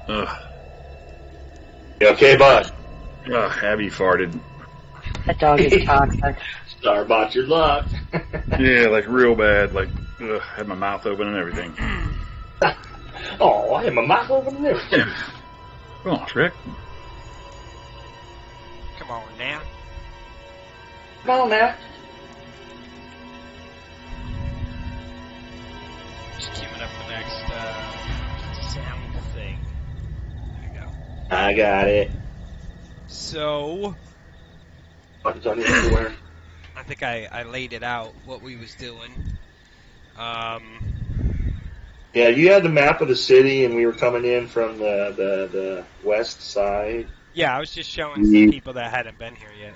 Ugh. You okay, bud? Ugh, Abby farted. That dog is toxic. Sorry about your luck. Yeah, like real bad. Like, ugh, had my mouth open and everything. Oh, I had my mouth open and everything. Come on, Rick. Come on now. Come on now. Just queuing up the next sound thing. There you go. I got it. So, Buttons on everywhere. I think I laid it out, what we was doing. Yeah, you had the map of the city, and we were coming in from the west side. Yeah, I was just showing some people that hadn't been here yet.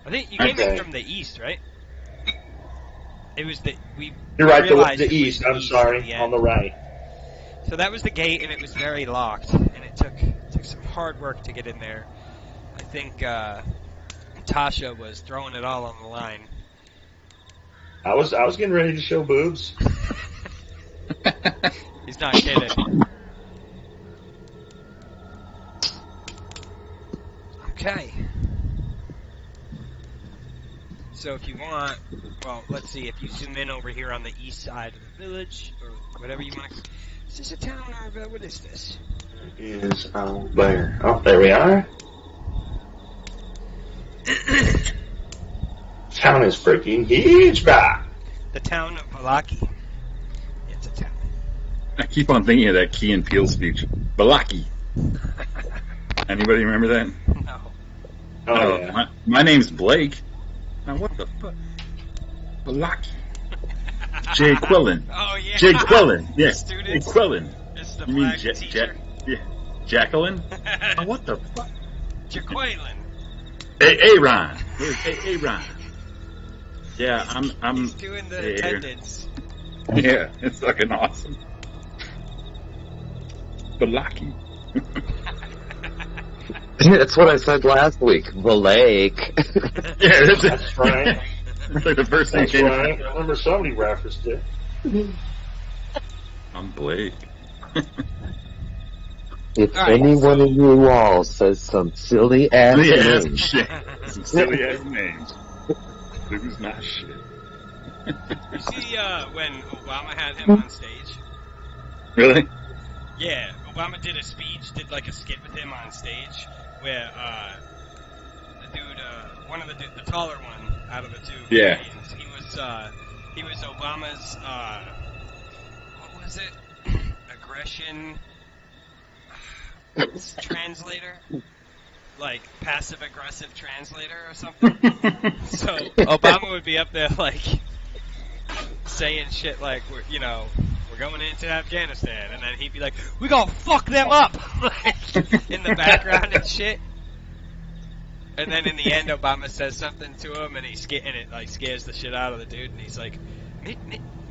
I think you came in from the east, right? It was You're right, realized the it was east. the I'm east sorry, at the on end. the right. So that was the gate, and it was very locked, and it took some hard work to get in there. I think Tasha was throwing it all on the line. I was getting ready to show boobs. He's not kidding. Okay. So if you want, well, let's see, if you zoom in over here on the east side of the village, or whatever you want to... Is this a town, or what is this? It is out there. Oh, there we are. Town is freaking huge, bro. The town of Vallaki. It's a town. I keep on thinking of that Key and Peele speech. Vallaki. Anybody remember that? No. Oh, yeah. My name's Blake. Now what the fuck? Vallaki. Jay Quillen. Oh, yeah. Jay Quillen. Yes. Students. Jay Quillen. It's the You mean black teacher. Jacqueline? Now what the fuck? Jaqueline. Aaron. Aaron. Yeah, I'm. He's doing the attendance. Yeah, it's fucking awesome. Vallaki. That's what I said last week. The lake. Yeah, That's right. That's like the first thing That's came. right. I remember somebody referenced it. I'm Blake. If All right, anyone in you all says some silly ass Silly ass name, shit. Some silly ass names. Lose my shit. You see when Obama had him on stage? Really? Yeah, Obama did a speech, did like a skit with him on stage, where the dude, one of the taller one out of the two, Yeah. he was Obama's, what was it? Aggression translator? Like, passive-aggressive translator or something. So, Obama would be up there, like, saying shit like, we're going into Afghanistan, and then he'd be like, we gonna fuck them up! Like, in the background and shit. And then in the end, Obama says something to him, and it, like, scares the shit out of the dude, and he's like, maybe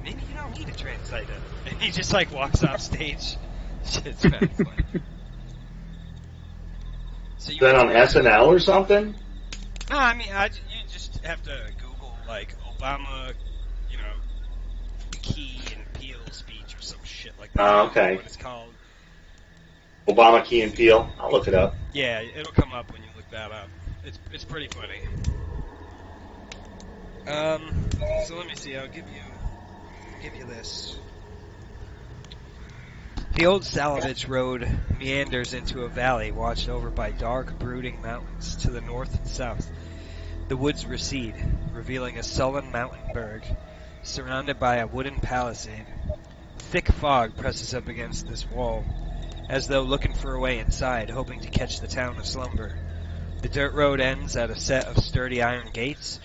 you don't need a translator. And he just, like, walks off stage. Shit's kind of funny. So Is that on SNL or something? No, I mean, you just have to Google, like, Obama, Key and Peele speech or some shit like that. Oh, okay. I don't know what it's called. Obama, Key and Peele. I'll look it up. Yeah, it'll come up when you look that up. It's pretty funny. So let me see. I'll give you this. The old Salovich Road meanders into a valley watched over by dark, brooding mountains to the north and south. The woods recede, revealing a sullen mountain berg, surrounded by a wooden palisade. Thick fog presses up against this wall, as though looking for a way inside, hoping to catch the town of slumber. The dirt road ends at a set of sturdy iron gates,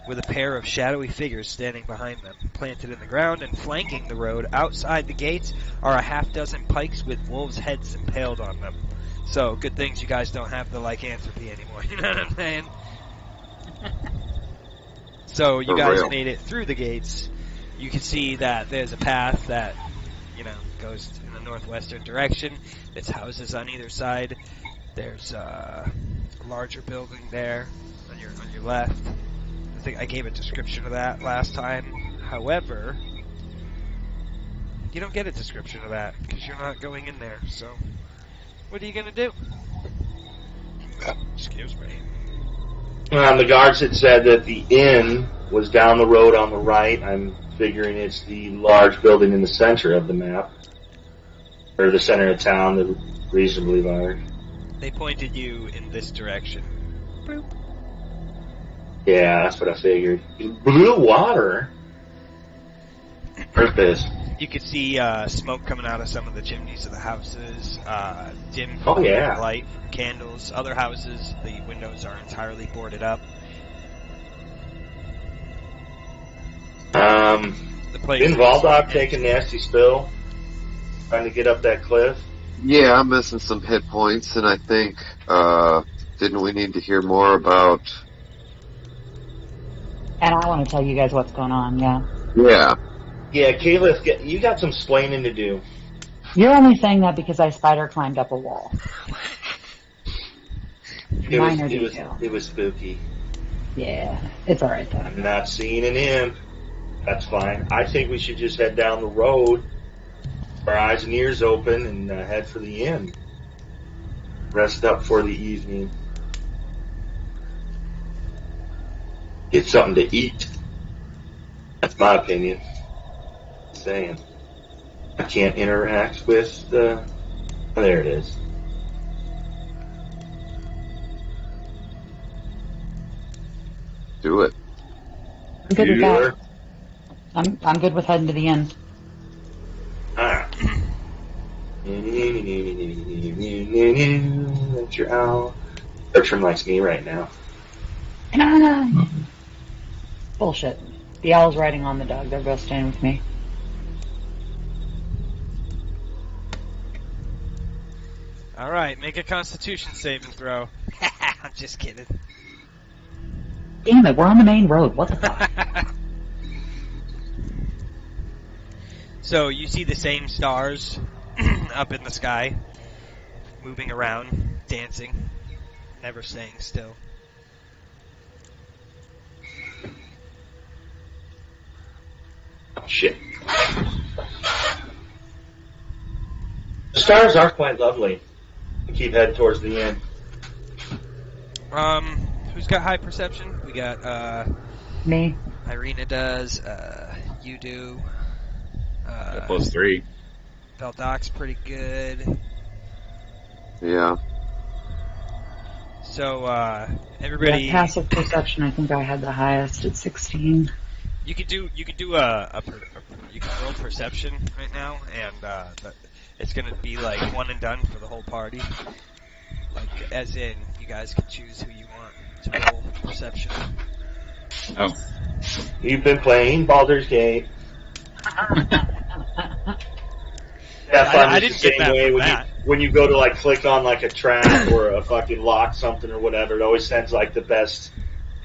with a pair of shadowy figures standing behind them. Planted in the ground and flanking the road outside the gates are a half-dozen pikes with wolves' heads impaled on them. So, good things you guys don't have the lycanthropy anymore, you know what I'm saying? So, you guys made it through the gates. You can see that there's a path that, goes in the northwestern direction. There's houses on either side. There's a larger building there on your left. I think I gave a description of that last time. However, you don't get a description of that because you're not going in there. So What are you gonna do? Excuse me. The guards had said that the inn was down the road on the right. I'm figuring it's the large building in the center of the map. Or the center of town, the reasonably large. They pointed you in this direction. Boop. Yeah, that's what I figured. Blue water? Where's this? You could see smoke coming out of some of the chimneys of the houses, dim Oh, yeah. light from candles. Other houses, the windows are entirely boarded up. The place Didn't Valdok take a nasty spill trying to get up that cliff? Yeah, I'm missing some hit points, and I think, didn't we need to hear more about... And I want to tell you guys what's going on, yeah. Yeah. Yeah, Caliph, you got some splaining to do. You're only saying that because I spider climbed up a wall. Minor detail. It was spooky. Yeah, it's alright though. I'm not seeing an inn. That's fine. I think we should just head down the road, our eyes and ears open, and head for the inn. Rest up for the evening. Get something to eat. That's my opinion. Saying. I can't interact with the... Oh, there it is. Do it. I'm good with Bueller. that. I'm good with heading to the inn. Alright. That's your owl. Bertram likes me right now. Bullshit. The owl's riding on the dog. They're both staying with me. Alright, make a constitution saving throw. I'm just kidding. Damn it, we're on the main road. What the fuck? So you see the same stars up in the sky, moving around, dancing, never staying still. Shit. The stars are quite lovely. We keep heading towards the end. Who's got high perception? We got, Me. Irina does, you do, +3. Valdok's pretty good. Yeah. So, everybody... Yeah, passive perception, I think I had the highest at 16. You could do you can roll perception right now, and it's gonna be like one and done for the whole party. Like, as in, you guys can choose who you want to roll perception. Oh. You've been playing Baldur's Gate. I didn't get that from that. When you go to like click on like a trap or a fucking lock something or whatever, it always sends like the best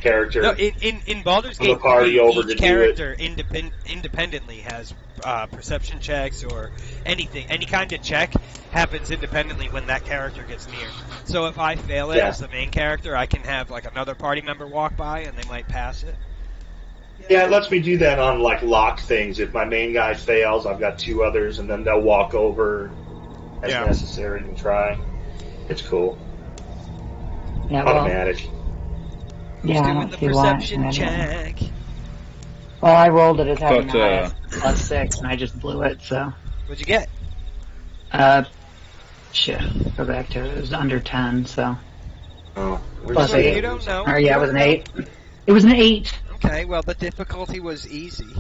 character. No, in Baldur's From the Gate, party over to each do character independently has perception checks or anything. Any kind of check happens independently when that character gets near. So if I fail it as the main character, I can have like another party member walk by and they might pass it. Yeah, it lets me do that on like lock things. If my main guy fails, I've got two others, and then they'll walk over as necessary and try. It's cool. Yeah, well, automatic. Yeah, I Doing don't the see why. perception check. Well, I rolled it as having But, the highest +6, and I just blew it, so... What'd you get? Shit. Go back to it. It was under 10, so... Oh, Plus So 8. you don't know. Or, yeah, it was an 8. It was an 8! Okay, well, the difficulty was easy.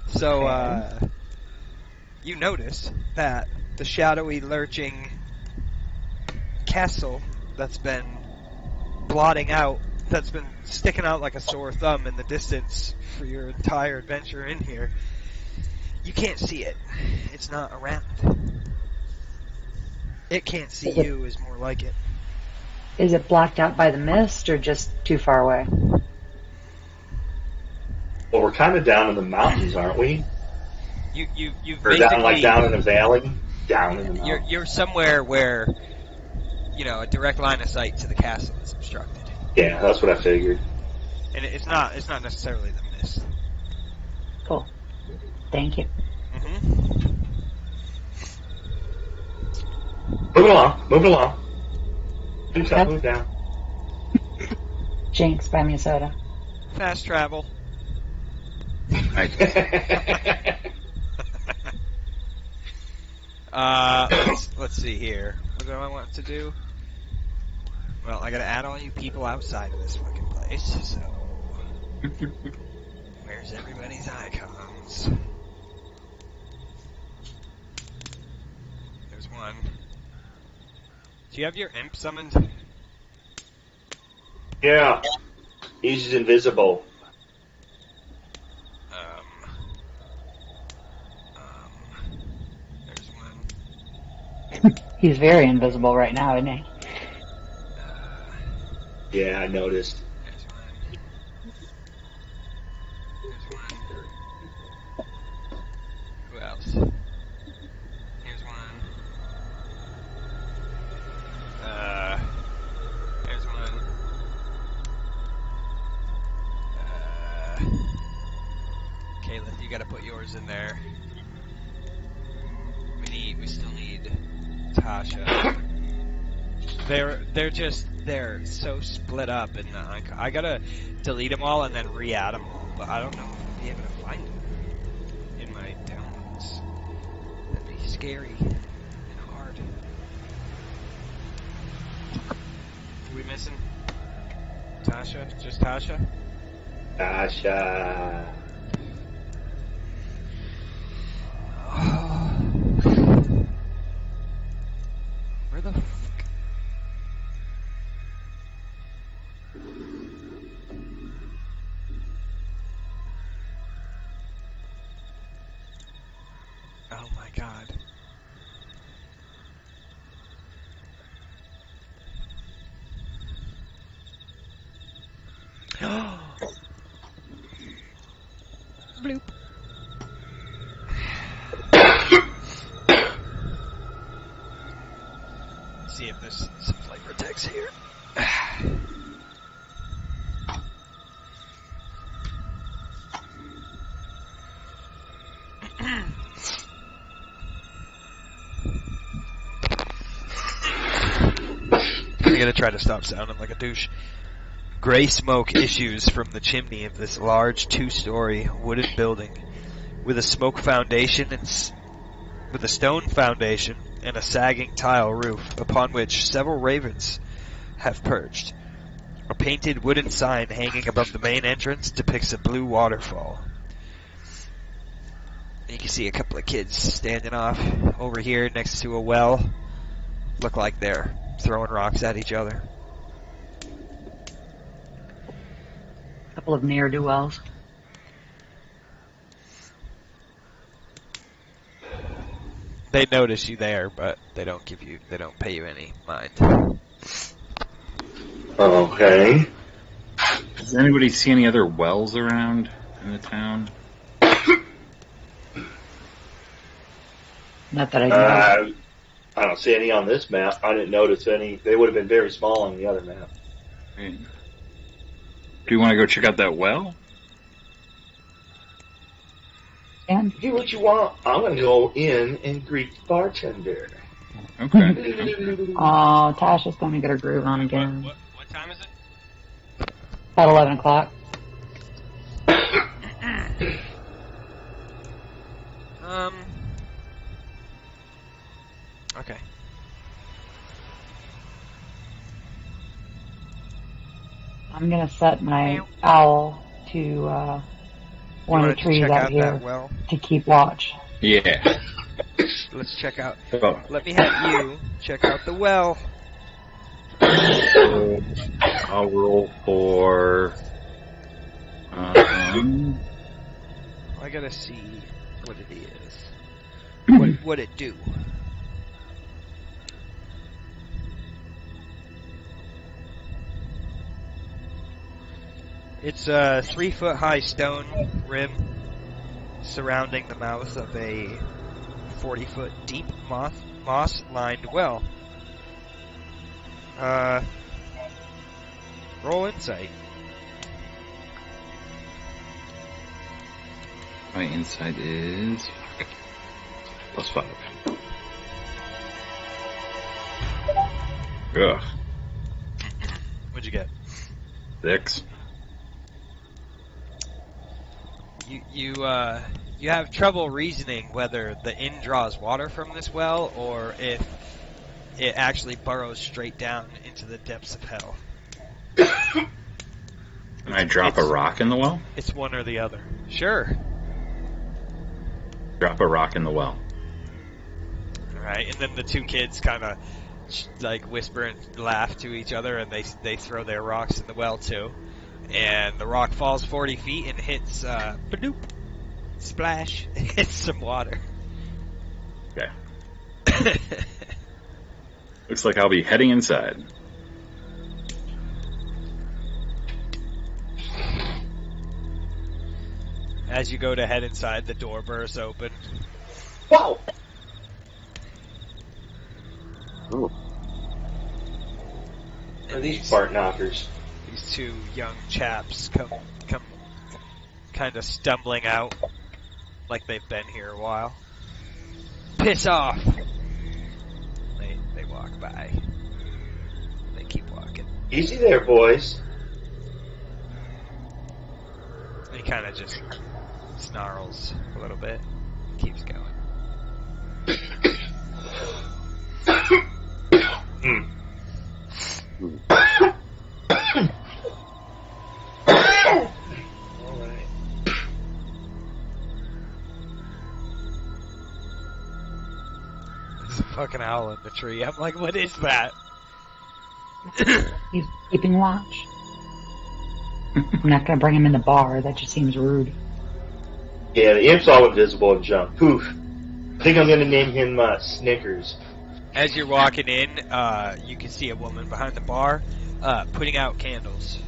So, you notice that the shadowy, lurching castle that's been blotting out, that's been sticking out like a sore thumb in the distance for your entire adventure in here, you can't see it. It's not around. It can't see you is more like it. Is it blocked out by the mist, or just too far away? Well, we're kind of down in the mountains, aren't we? You've Or basically down in a valley? Down in the mountains. you're somewhere where, you know, a direct line of sight to the castle is obstructed. Yeah, that's what I figured. And it's not necessarily the mist. Cool. Thank you. Mm-hmm. Move along. Move along. Do something. Yep. Move down. Jinx, buy me a soda. Fast travel. Let's see here. What do I want to do? Well, I gotta add all you people outside of this fucking place, so... Where's everybody's icons? There's one. Do you have your imp summoned? Yeah. He's invisible. There's one. He's very invisible right now, isn't he? Yeah, I noticed. There's one. There's one. Who else? Here's one. There's one. Caleb, you gotta put yours in there. We still need Tasha. They're so split up, and I gotta delete them all and then re-add them all, but I don't know if I'll be able to find them in my downloads. That'd be scary and hard. Who we missing? Tasha? Just Tasha? Tasha. Where the fuck? Oh my god. Bloop. See if there's some flavor text here. I gotta try to stop sounding like a douche. Gray smoke issues from the chimney of this large two-story wooden building with a smoke foundation and with a stone foundation and a sagging tile roof upon which several ravens have perched. A painted wooden sign hanging above the main entrance depicts a blue waterfall. You can see a couple of kids standing off over here next to a well. Look like they're throwing rocks at each other. A couple of ne'er-do-wells. They notice you there, but they don't pay you any mind. Okay. Does anybody see any other wells around in the town? Not that I know. I don't see any on this map. I didn't notice any. They would have been very small on the other map. Right. Do you want to go check out that well? And Do what you want. I'm going to go in and greet the bartender. Okay. oh, Tasha's going to get her groove on again. What time is it? About 11 o'clock. Okay. I'm going to set my owl to one of the trees out here well? to keep watch. Yeah. Let's check out. Oh. Let me have you check out the well. I'll roll for. I gotta see what it is. What it do? It's a 3-foot high stone rim surrounding the mouth of a 40-foot deep moss-lined well. Roll insight. My insight is +5. Ugh. What'd you get? 6. You have trouble reasoning whether the inn draws water from this well or if it actually burrows straight down into the depths of hell. Can I drop a rock in the well? It's one or the other. Sure. Drop a rock in the well. Alright, and then the two kids kind of like whisper and laugh to each other, and they throw their rocks in the well too. And the rock falls 40 feet and hits, badoop, splash, hits some water. Okay. Looks like I'll be heading inside. As you go to head inside, the door bursts open. Wow! Oh. Are these fart knockers? These two young chaps come kind of stumbling out like they've been here a while. Piss off! They walk by. They keep walking. Easy there, boys. He kind of just snarls a little bit. Keeps going. Alright. There's a fucking owl in the tree. I'm like, what is that? He's keeping watch. I'm not going to bring him in the bar. That just seems rude. Yeah, the imp's all invisible and jump. Poof. I think I'm gonna name him Snickers. As you're walking in, you can see a woman behind the bar putting out candles.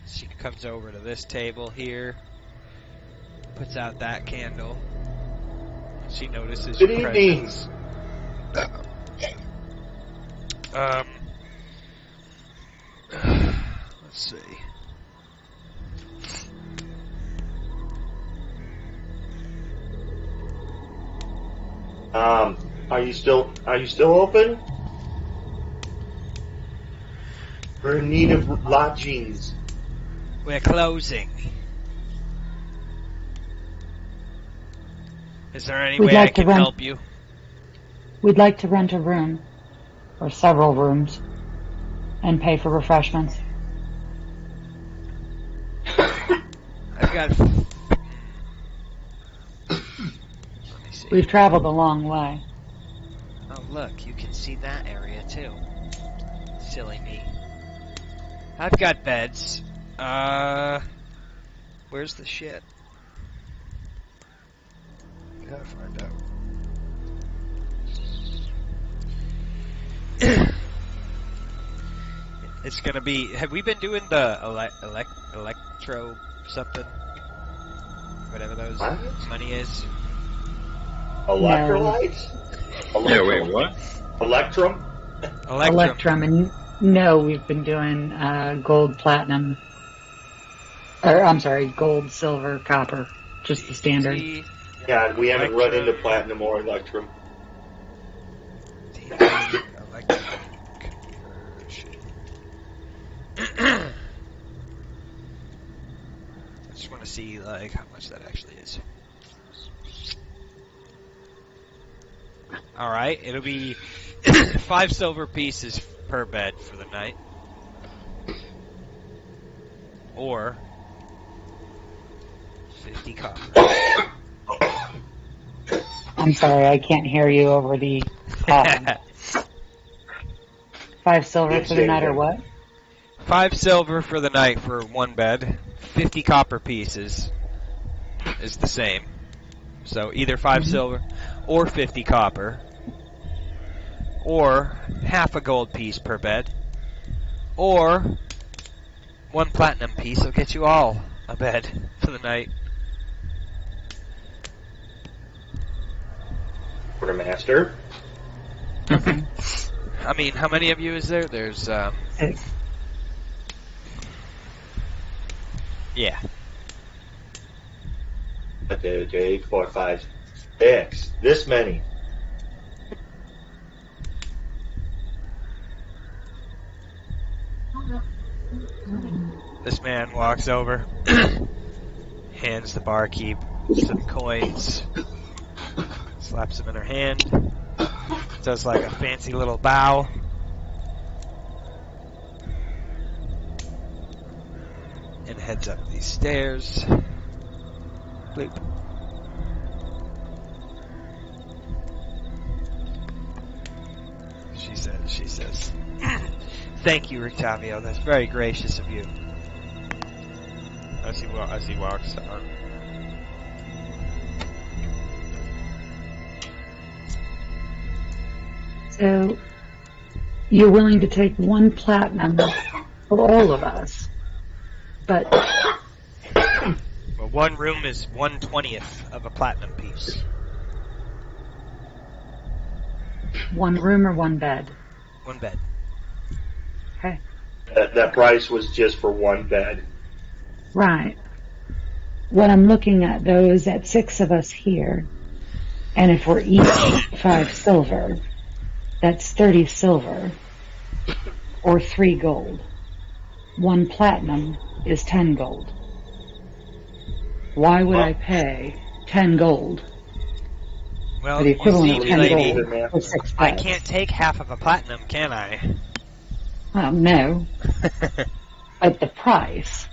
She comes over to this table here, puts out that candle. She notices Good your evening. presence. Let's see. Are you still open? We're in need of lodgings. We're closing. Is there any We'd way like I to can rent- help you? We'd like to rent a room, or several rooms, and pay for refreshments. I've got. Let me see. We've traveled a long way. Oh, look, you can see that area too. Silly me. I've got beds. Where's the shit? Gotta find out. It's gonna be. Have we been doing the electro something? Whatever those What? money is. Electrolytes? Yeah, wait, what? Electrum? Electrum, and no, we've been doing gold, platinum, or I'm sorry, gold, silver, copper, just the standard. Yeah, we haven't run Electrum. into platinum or electrum. Electric conversion. I just want to see like how much that actually is. All right, it'll be 5 silver pieces per bed for the night, or 50 copper. I'm sorry, I can't hear you over the 5 silver for the night, or what? 5 silver for the night for one bed. 50 copper pieces is the same. So either 5 silver or 50 copper, or half a gold piece per bed, or 1 platinum piece will get you all a bed for the night. Quartermaster. I mean, how many of you is there? There's, yeah. Okay, 4, 5. 6. This many. This man walks over, hands the barkeep some coins, slaps them in her hand, does like a fancy little bow. And heads up these stairs. Bloop. She says, "Thank you, Rictavio. That's very gracious of you." As he walks on. So, you're willing to take 1 platinum for all of us, but Well, one room is 1/20th of a platinum piece. 1 room or 1 bed? 1 bed. Okay. That price was just for 1 bed. Right. What I'm looking at, though, is that 6 of us here, and if we're each 5 silver, that's 30 silver, or 3 gold. 1 platinum is 10 gold. Why would I pay 10 gold Well, for the equivalent you of see, 10 lady, gold for 6 I beds? can't take half of a platinum, can I? Well, no, but the price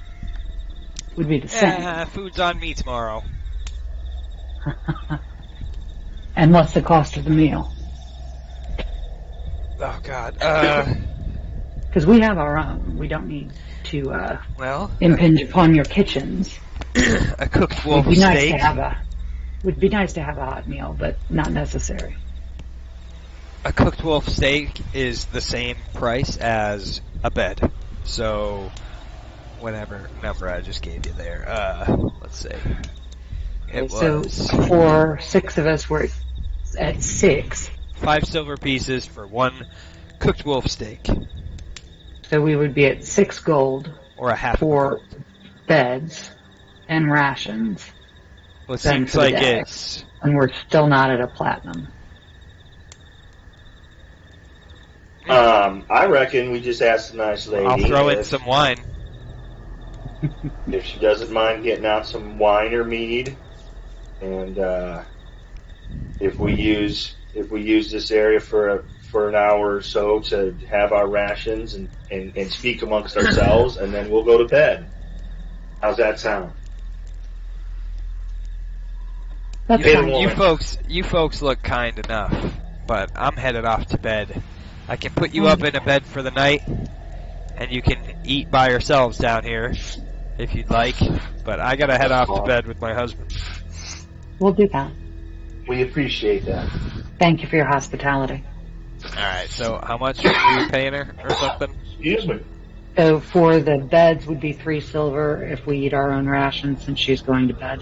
would be the same. Food's on me tomorrow. And what's the cost of the meal? Oh, God. Because we have our own. We don't need to Well, impinge upon your kitchens. a cooked It wolf would be nice steak. to have a hot meal, but not necessary. A cooked wolf steak is the same price as a bed. So, whatever number I just gave you there. Let's see. It So was for 6 of us, we're at 6. 5 silver pieces for 1 cooked wolf steak. So we would be at 6 gold Or a half. for beds and rations, Well, it then seems for the like day. it's... and we're still not at a platinum. I reckon we just ask the nice lady. I'll throw in some wine. If she doesn't mind getting out some wine or mead, and if we use this area for an hour or so to have our rations and speak amongst ourselves, and then we'll go to bed. How's that sound? That's Yeah, fine. You folks look kind enough, but I'm headed off to bed. I can put you up in a bed for the night, and you can eat by yourselves down here, if you'd like. But I gotta head off to bed with my husband. We'll do that. We appreciate that. Thank you for your hospitality. Alright, so how much are you paying her, or something? Excuse me. So for the beds would be 3 silver if we eat our own rations since she's going to bed.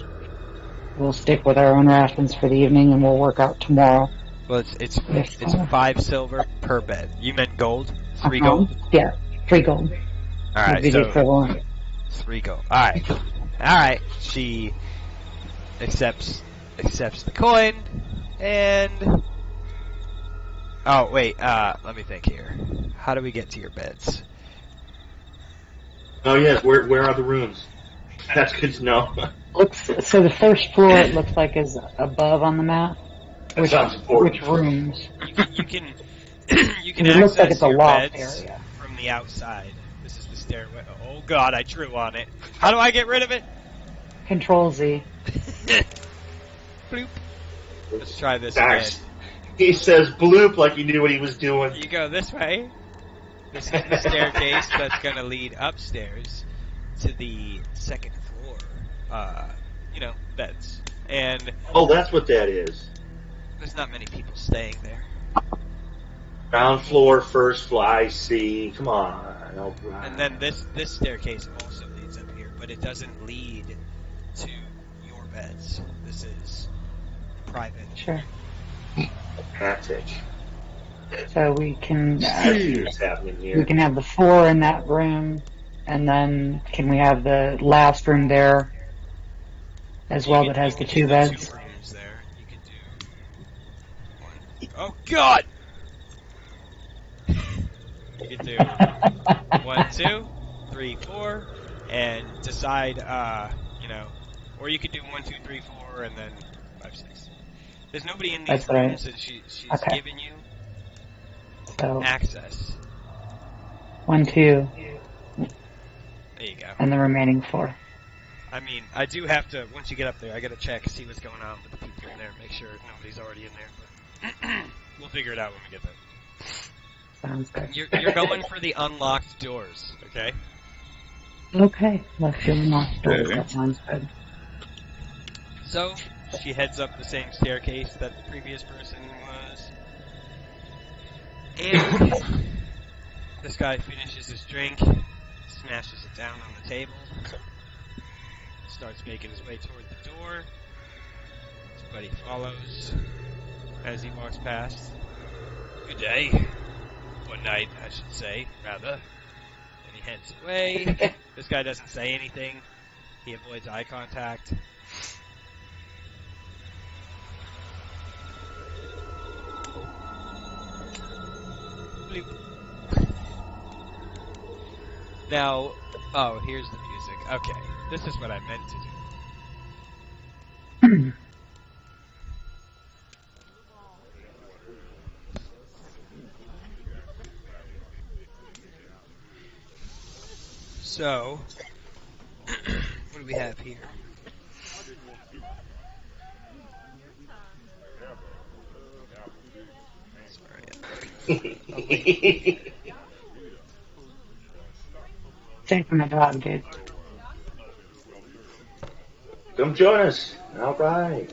We'll stick with our own rations for the evening and we'll work out tomorrow. Well, it's 5 silver per bed. You meant gold? 3 Uh-huh. gold? Yeah, 3 gold. Would Alright, be the so equivalent. 3 gold. Alright. She accepts the coin, and... Oh, wait, let me think here. How do we get to your beds? Oh yes, where are the rooms? That's good to know. So the first floor it looks like is above on the map. That sounds important. Which rooms? You can It looks like access it's a your loft beds area. from the outside. This is the stairway. Oh God, I drew on it. How do I get rid of it? Control Z. Bloop. Let's try this Gosh. again. He says bloop like he knew what he was doing. You go this way. This is the staircase that's going to lead upstairs to the 2nd floor. Beds. And Oh, that's what that is. there's not many people staying there. Ground floor, first floor. I see. Come on. And then this staircase also leads up here, but it doesn't lead to your beds. This is private. Sure. Patrick. So we can What's happening we here? can have the 4 in that room, and then can we have the last room there as well that has the 2 You can do beds? 2 rooms there. You can do Oh God! You can do 1, 2, 3, 4, and decide. Or you could do 1, 2, 3, 4, and then 5, 6. There's nobody in these That's right. rooms, and she's Okay. given you So access. 1, 2, There you go. and the remaining 4. I mean, I do have to, once you get up there, I gotta check, see what's going on with the people in there, make sure nobody's already in there, but we'll figure it out when we get there. Sounds good. You're going for the unlocked doors, okay? Okay, let's do unlocked doors. Okay. That sounds good. So, she heads up the same staircase that the previous person was. And this guy finishes his drink, smashes it down on the table, starts making his way toward the door. His buddy follows as he walks past. Good day. Good night, I should say, rather. And he heads away. This guy doesn't say anything. He avoids eye contact. Bloop. Now, here's the music. Okay, this is what I meant to do. So, what do we have here? Sorry. Take from the dog, dude. Come join us. All right.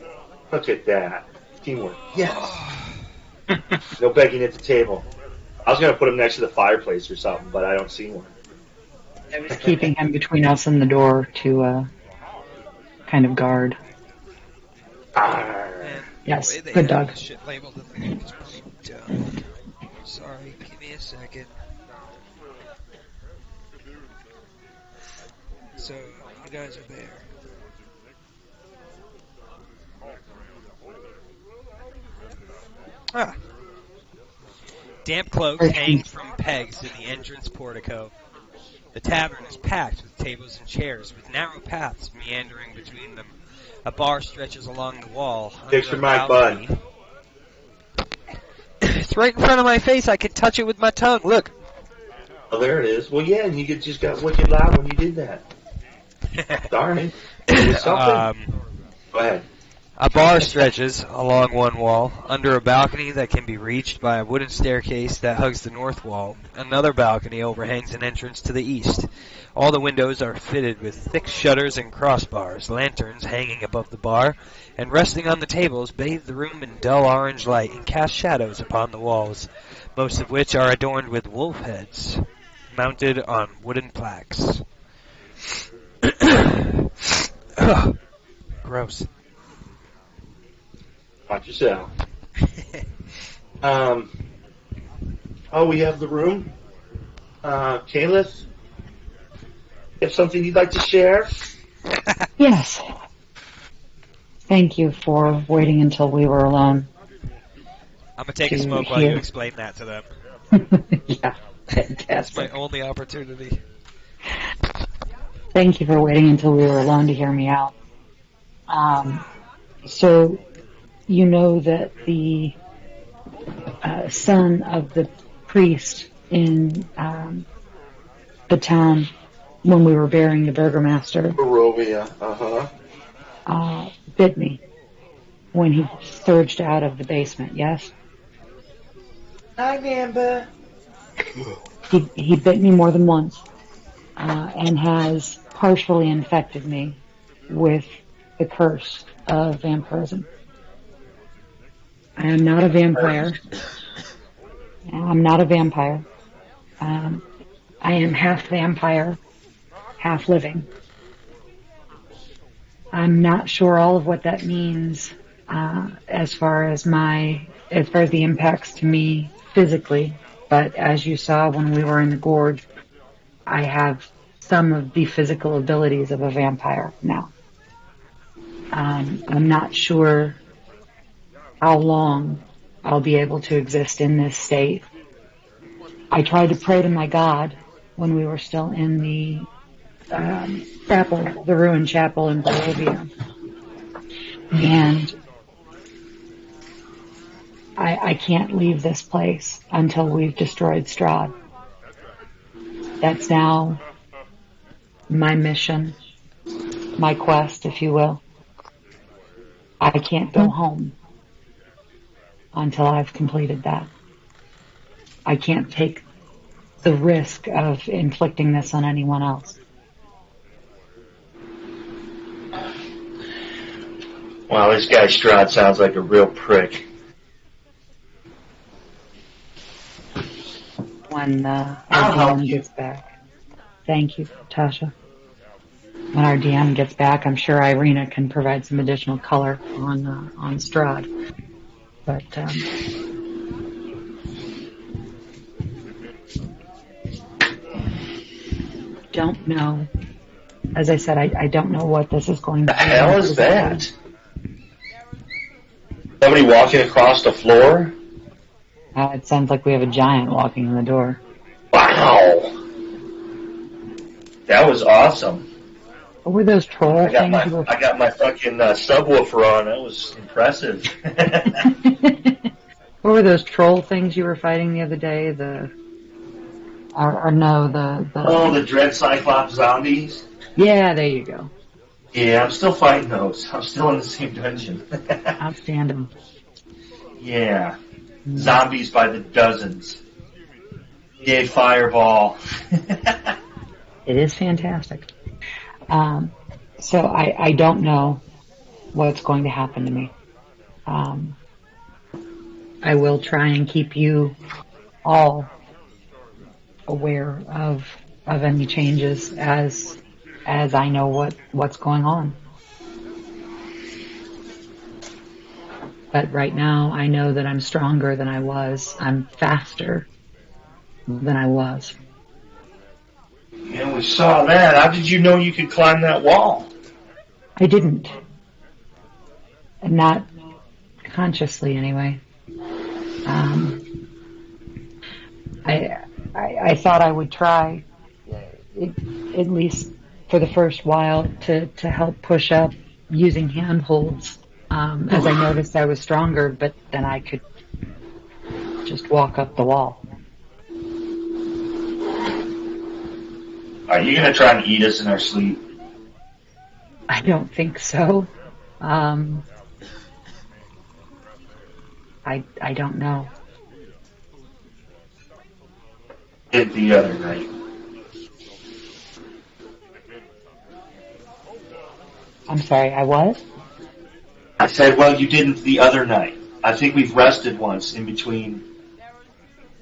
Look at that. Teamwork. Yes. No begging at the table. I was going to put him next to the fireplace or something, but I don't see one. I was keeping him between us and the door to kind of guard. Arr. Yes, The way they good have dog. this shit labeled in the book is pretty dumb. Sorry, give me a second. So, you guys are there. Ah. Damp cloaks hang from pegs in the entrance portico. The tavern is packed with tables and chairs, with narrow paths meandering between them. A bar stretches along the wall. Picture under a my balcony. bud. It's right in front of my face. I can touch it with my tongue. Look. Oh, there it is. Well, yeah, and you just got wicked loud when you did that. Darn it. It was something. Go ahead. A bar stretches along one wall, under a balcony that can be reached by a wooden staircase that hugs the north wall. Another balcony overhangs an entrance to the east. All the windows are fitted with thick shutters and crossbars. Lanterns hanging above the bar and resting on the tables bathe the room in dull orange light and cast shadows upon the walls, most of which are adorned with wolf heads, mounted on wooden plaques. Ugh, gross. Watch yourself. We have the room. Caliph, you have something you'd like to share? Yes. Thank you for waiting until we were alone. I'm gonna take a To smoke while you hear. explain that to them. Yeah, That's my fantastic. only opportunity. Thank you for waiting until we were alone to hear me out. So, you know that the son of the priest in the town, when we were burying the burgomaster, Barovia. bit me when he surged out of the basement, yes? I remember. He bit me more than once and has partially infected me with the curse of vampirism. I am not a vampire. I'm not a vampire. I am half vampire, half living. I'm not sure all of what that means as far as the impacts to me physically. But as you saw when we were in the gorge, I have some of the physical abilities of a vampire now. I'm not sure how long I'll be able to exist in this state. I tried to pray to my God when we were still in the chapel, the ruined chapel in Bolivia. And I can't leave this place until we've destroyed Strahd. That's now my mission, my quest, if you will. I can't go home until I've completed that. I can't take the risk of inflicting this on anyone else. Wow, this guy Strahd sounds like a real prick. When our DM gets back. Thank you, Tasha. When our DM gets back, I'm sure Irina can provide some additional color on Strahd. But don't know. As I said, I don't know what this is going to be. The hell is that? Somebody walking across the floor? It sounds like we have a giant walking in the door. Wow! That was awesome. What were those troll things? I got my fucking subwoofer on. That was impressive. What were those troll things you were fighting the other day? The Dread Cyclops zombies? Yeah, there you go. Yeah, I'm still fighting those. I'm still in the same dungeon. Outstanding. Yeah. Zombies by the dozens. Yay, fireball. It is fantastic. So I don't know what's going to happen to me. I will try and keep you all aware of any changes as I know what's going on. But right now, I know that I'm stronger than I was. I'm faster than I was. Yeah, we saw that. How did you know you could climb that wall? I didn't. Not consciously, anyway. I thought I would try, at least for the first while, to help push up using handholds. As I noticed I was stronger, but then I could just walk up the wall. Are you going to try and eat us in our sleep? I don't think so. I don't know. Did the other night. I'm sorry, I was? I said, well, you didn't the other night. I think we've rested once in between.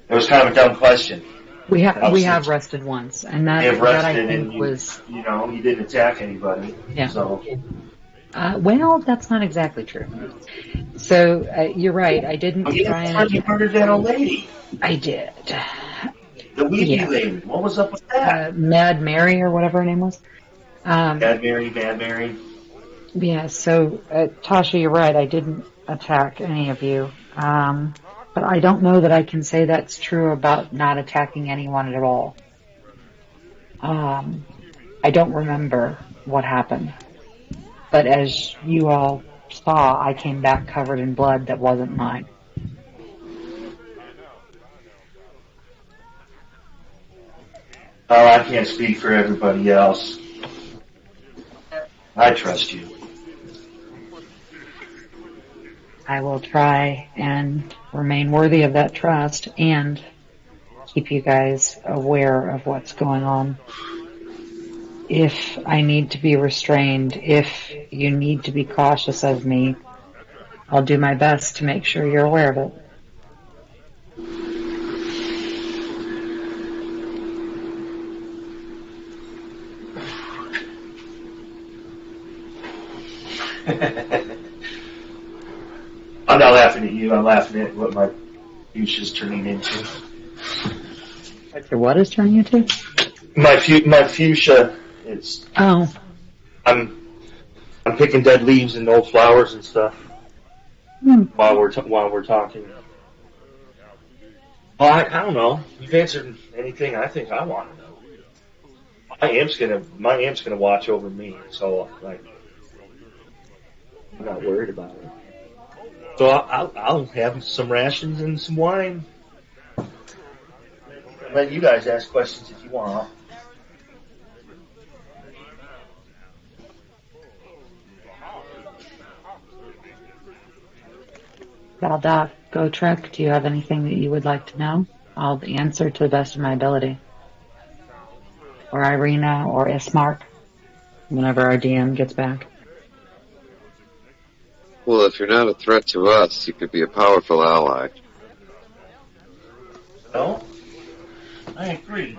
It was kind of a dumb question. We have rested once, and that I think was... You know, you didn't attack anybody. Yeah. So. Well, that's not exactly true. So, you're right, I didn't try and... You murdered that old lady. I did. The Ouija lady. What was up with that? Mad Mary, or whatever her name was. Bad Mary. Yeah, so, Tasha, you're right, I didn't attack any of you. But I don't know that I can say that's true about not attacking anyone at all. I don't remember what happened. But as you all saw, I came back covered in blood that wasn't mine. Oh, I can't speak for everybody else. I trust you. I will try and remain worthy of that trust and keep you guys aware of what's going on. If I need to be restrained, if you need to be cautious of me, I'll do my best to make sure you're aware of it. I'm not laughing at you. I'm laughing at what my future's turning into. What is turning into? My fuchsia. It's. Oh. I'm picking dead leaves and old flowers and stuff while we're talking. Well, I don't know. You've answered anything I think I want to know. My amp's gonna watch over me, so like I'm not worried about it. So I'll have some rations and some wine. Let you guys ask questions if you want. Valdoc, Gotrek, do you have anything that you would like to know? I'll answer to the best of my ability. Or Irina or Ismark, whenever our DM gets back. Well, if you're not a threat to us, you could be a powerful ally. No? I agree.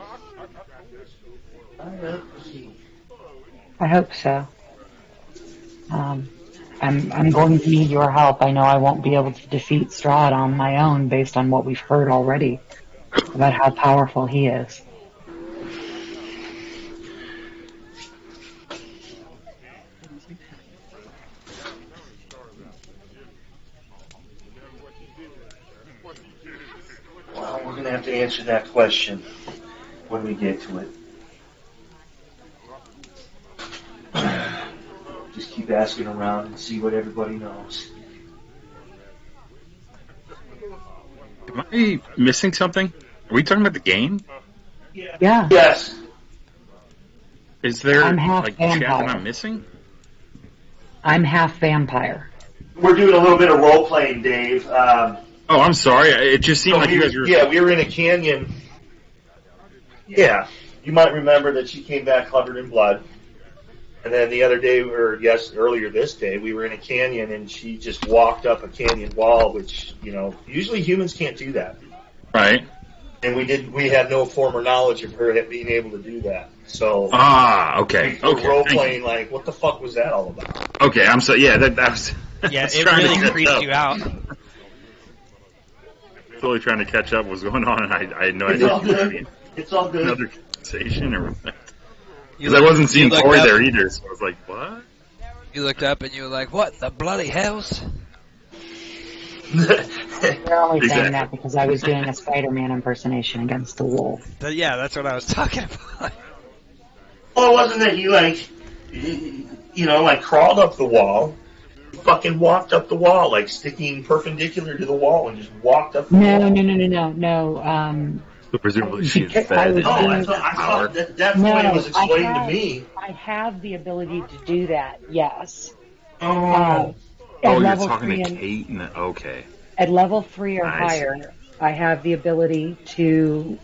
I agree. I hope so. I'm going to need your help. I know I won't be able to defeat Strahd on my own based on what we've heard already about how powerful he is. Well, we're gonna have to answer that question when we get to it. Just keep asking around and see what everybody knows. Am I missing something? Are we talking about the game? Yeah. Yes. Is there I'm half like chat that vampire. I'm missing? I'm half vampire. We're doing a little bit of role playing, Dave. Oh, I'm sorry. It just seemed like you guys were. Yeah, we were in a canyon. Yeah, you might remember that she came back covered in blood. And then the other day, earlier this day, we were in a canyon and she just walked up a canyon wall, which, usually humans can't do that. Right. And we had no former knowledge of her being able to do that. So. Okay. We were Okay. role playing like, what the fuck was that all about? Okay, I'm so yeah. That was. Yeah, I was it trying to really catch creeped up. you out. Totally trying to catch up what was going on, and I had no It's idea all if you were good. having It's all good. another conversation or what. You Because I wasn't seeing looked Corey up- there either, so I was like, what? You looked up and you were like, "What in the bloody hells?" You're only Exactly. saying that because I was doing a Spider-Man impersonation against the wolf. Yeah, that's what I was talking about. Well, it wasn't that you crawled up the wall, fucking walked up the wall, like sticking perpendicular to the wall and just walked up the wall. No. So presumably she's Because I fed was and No, doing- I power. thought that's the way it was explained to me. I have the ability to do that, yes. Oh. At you're level talking 3 to and, Kate and okay. at level 3 or I see. higher, I have the ability to,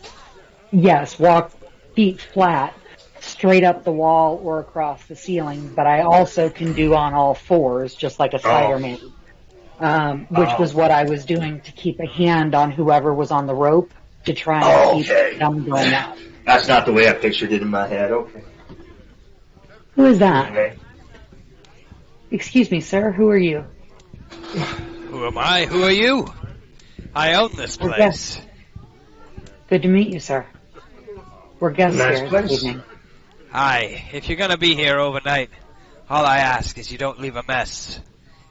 yes, walk feet flat straight up the wall or across the ceiling, but I also can do on all fours, just like a Spider-Man. Which was what I was doing to keep a hand on whoever was on the rope to try and keep them going up. That's not the way I pictured it in my head. Okay. Who is that? Okay. Excuse me, sir. Who are you? Who am I? Who are you? I own this We're place. guests. Good to meet you, sir. We're guests Nice here place. this evening. Hi. If you're gonna be here overnight, all I ask is you don't leave a mess.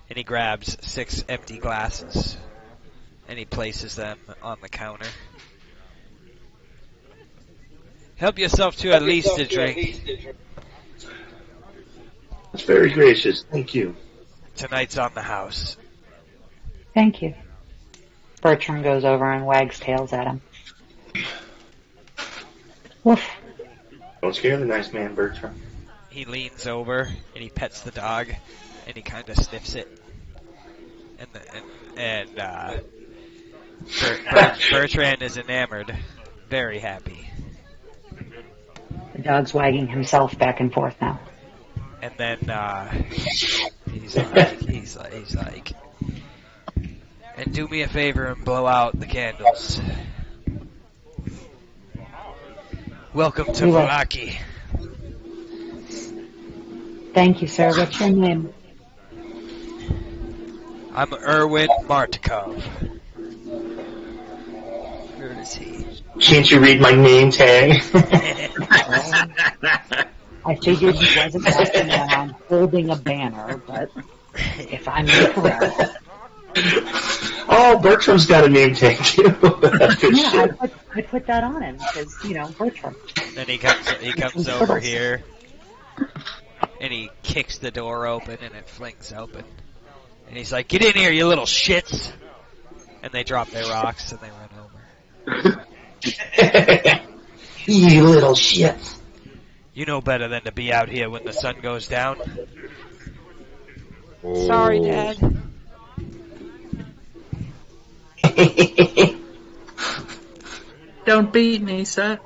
And he grabs 6 empty glasses and he places them on the counter. Help yourself to at least a drink. That's very gracious. Thank you. Tonight's on the house. Thank you. Bertram goes over and wags tails at him. Woof. Don't scare the nice man, Bertram. He leans over and he pets the dog and he kind of sniffs it. Bertrand is enamored, very happy. The dog's wagging himself back and forth now. And then he's like, and do me a favor and blow out the candles. Welcome to We will. Vallaki. Thank you, sir. What's your name? I'm Erwin Martikov. Where is he? Can't you read my name tag? I figured he wasn't walking around holding a banner, but if I'm incorrect, Oh, Bertram's got a name tag too. That's good Yeah, shit. I put that on him because Bertram. Then he comes over here, and he kicks the door open, and it flings open. And he's like, "Get in here, you little shits!" And they drop their rocks, and they run over. You little shit. You know better than to be out here when the sun goes down. Oh. Sorry, Dad. Don't beat me, sir.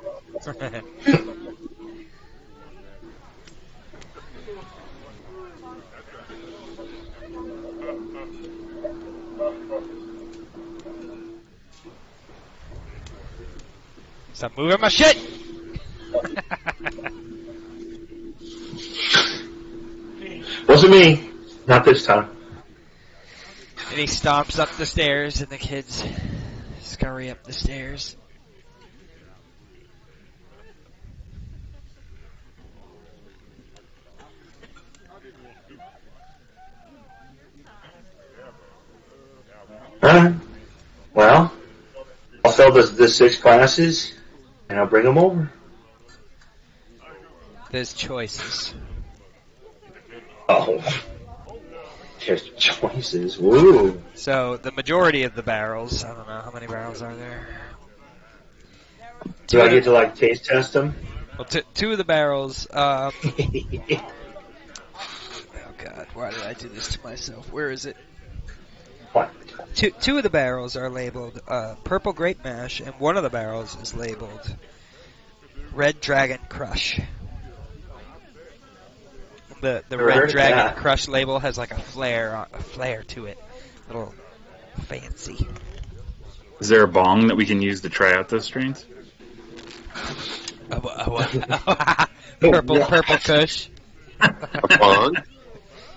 Stop moving my shit! Wasn't me. Not this time. And he stomps up the stairs, and the kids scurry up the stairs. Well, I'll fill the 6 classes, and I'll bring them over. There's choices. Oh. There's choices. Woo. So, the majority of the barrels, I don't know, how many barrels are there? Do I get to, taste test them? Well, 2 of the barrels, oh god, why did I do this to myself? Where is it? What? 2 of the barrels are labeled Purple Grape Mash, and 1 of the barrels is labeled Red Dragon Crush. The Red Dragon Crush label has like a flair to it, a little fancy. Is there a bong that we can use to try out those strains? Purple Kush. A bong?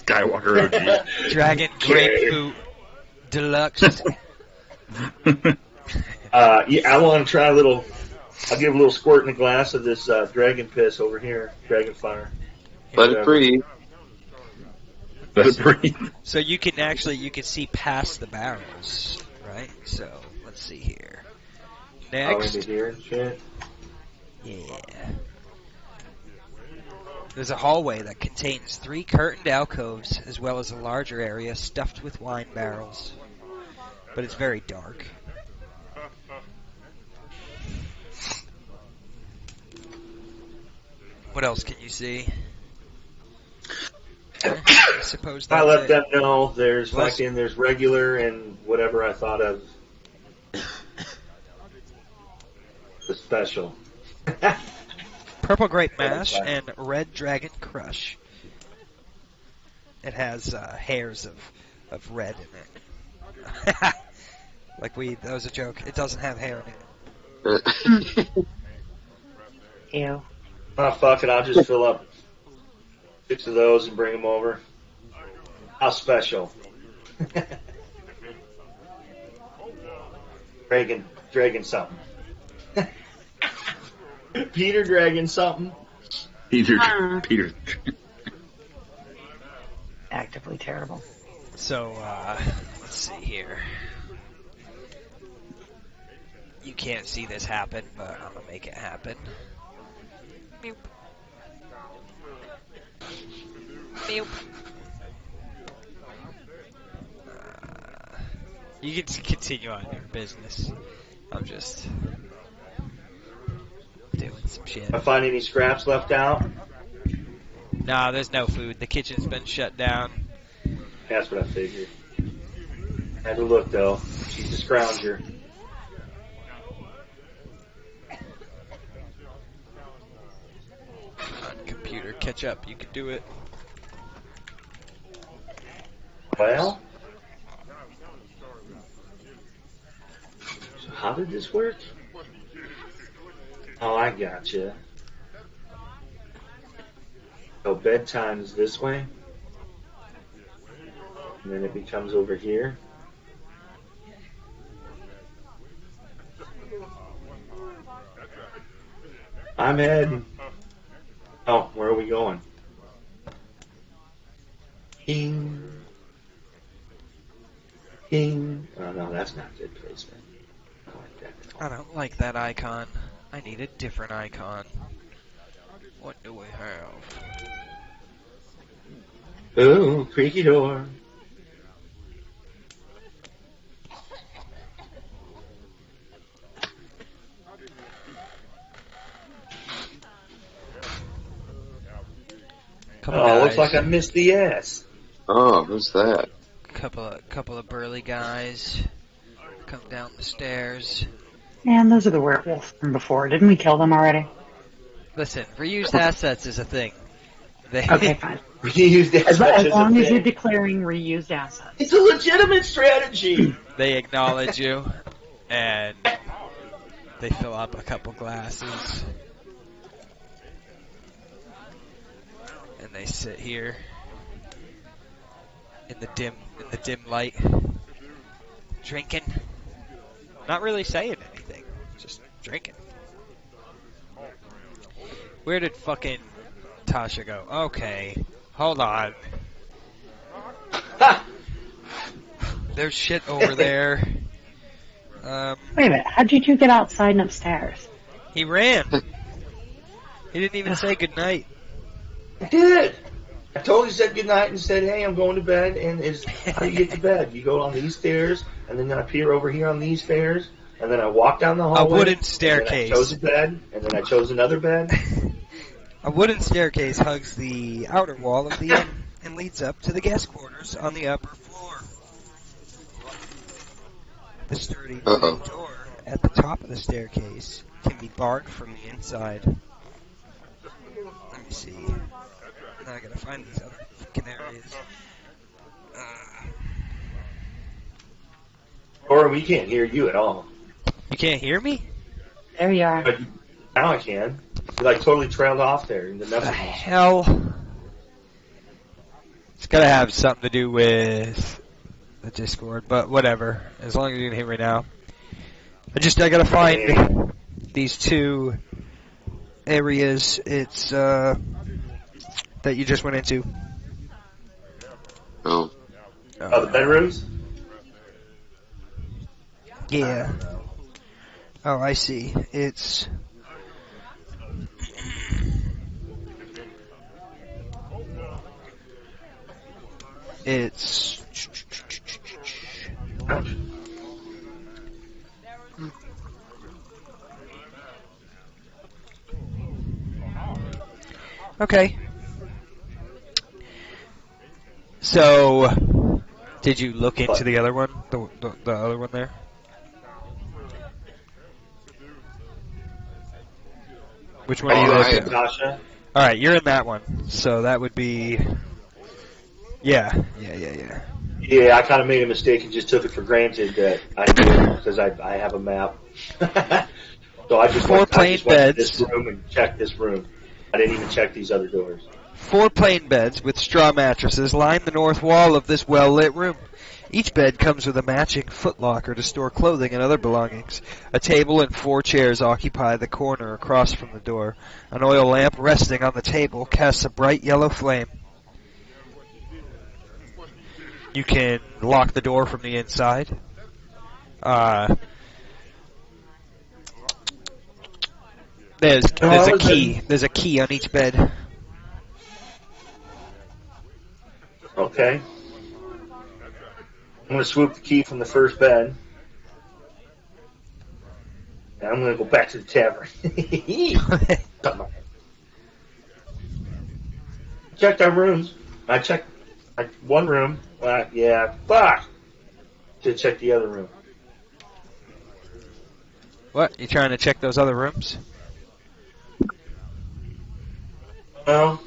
Skywalker OG. Dragon Grapefruit Deluxe. I want to try a little. I'll give a little squirt in a glass of this dragon piss over here, dragon fire. Let it breathe. Let it breathe. So you can see past the barrels, right? So let's see here. Next, into here and shit. yeah. There's a hallway that contains 3 curtained alcoves as well as a larger area stuffed with wine barrels. But it's very dark. What else can you see? I suppose I that's let it. them know there's Plus- there's regular and whatever I thought of the special. Purple Grape Mash and Red Dragon Crush. It has hairs of red in it. That was a joke. It doesn't have hair in it. Ew. Oh, fuck it, I'll just fill up 6 of those and bring them over. How special. Dragon something. Peter Dragon something. Peter. Actively terrible. So, let's see here. You can't see this happen, but I'm gonna make it happen. Meow. Meow. You can continue on your business. I'm just doing some shit. I find any scraps left out? Nah, there's no food. The kitchen's been shut down. That's what I figured. Had to look though. She's a scrounger. Come on, computer, catch up. You can do it. Well, so how did this work? Oh, I gotcha. So bedtime is this way, and then it becomes over here. I'm heading. Oh, where are we going? Ding. Ding. Oh, no, that's not good placement. I like that at I all. don't like that icon. I need a different icon. What do we have? Ooh, creaky door. Couple Oh, guys. looks like I missed the S. Oh, who's that? Couple of burly guys come down the stairs. Man, those are the werewolves from before. Didn't we kill them already? Listen, reused assets is a thing. They, Okay, fine. Reused As assets is a long as thing. you're declaring reused assets. It's a legitimate strategy. they acknowledge you, and they fill up a couple glasses, and they sit here in the dim light, drinking, not really saying anything, just drinking. Where did fucking Tasha go? Okay, hold on. Ha! There's shit over there. Wait a minute. How'd you two get outside and upstairs? He ran. He didn't even say goodnight. I did. I totally said goodnight and said, hey, I'm going to bed. And how do you get to bed? You go on these stairs, and then I peer over here on these stairs, and then I walk down the hallway. A wooden And staircase. then I chose a bed, and then I chose another bed. A wooden staircase hugs the outer wall of the inn and leads up to the guest quarters on the upper floor. The sturdy wooden door at the top of the staircase can be barred from the inside. Let me see. Now I gotta find these other fucking areas. Or we can't hear you at all. You can't hear me? There you are. But now I can. You totally trailed off there in the The message. hell? It's gotta have something to do with the Discord, but whatever. As long as you can hear me now. I gotta find these two areas that you just went into. Oh. Oh, the bedrooms? Yeah. Oh, I see. It's okay. So, did you look into the other one? The other one there? Which one are you looking at? Tasha? Alright, you're in that one. So that would be... Yeah. Yeah, I kind of made a mistake and just took it for granted that I knew because I have a map. So I just went to this room and checked this room. I didn't even check these other doors. 4 plain beds with straw mattresses line the north wall of this well-lit room. Each bed comes with a matching footlocker to store clothing and other belongings. A table and 4 chairs occupy the corner across from the door. An oil lamp resting on the table casts a bright yellow flame. You can lock the door from the inside. There's a key. There's a key on each bed. Okay. I'm going to swoop the key from the first bed. And I'm going to go back to the tavern. Checked our rooms. I checked one room. Yeah, fuck. Should check the other room. What? You trying to check those other rooms? Well,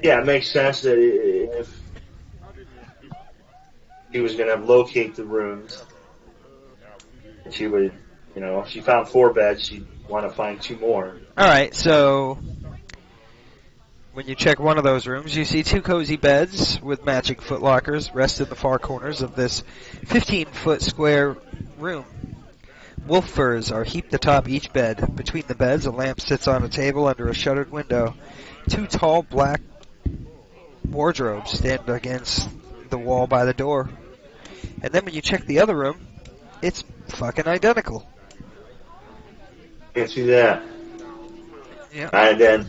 yeah, it makes sense that if he was going to locate the rooms, she would, if she found 4 beds, she'd want to find 2 more. Alright, so when you check one of those rooms, you see 2 cozy beds with matching footlockers rest in the far corners of this 15-foot square room. Wolf furs are heaped atop each bed. Between the beds, a lamp sits on a table under a shuttered window. 2 tall black wardrobes stand against the wall by the door. And then when you check the other room, it's fucking identical. Can't see that. Yeah. Alright then.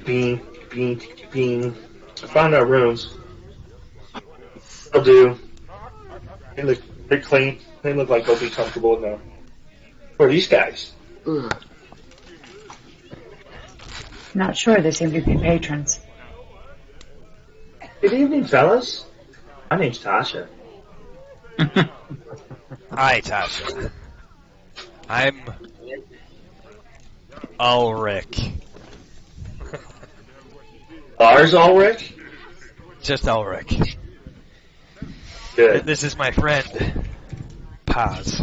Bean, bean, bean. I found our rooms. They'll do. They're clean. They look like they'll be comfortable enough. Who are these guys? Not sure. They seem to be patrons. Good evening, fellas. My name's Tasha. Hi, Tasha. I'm Ulrich. Lars Ulrich? Just Ulrich. Good. And this is my friend, Paz.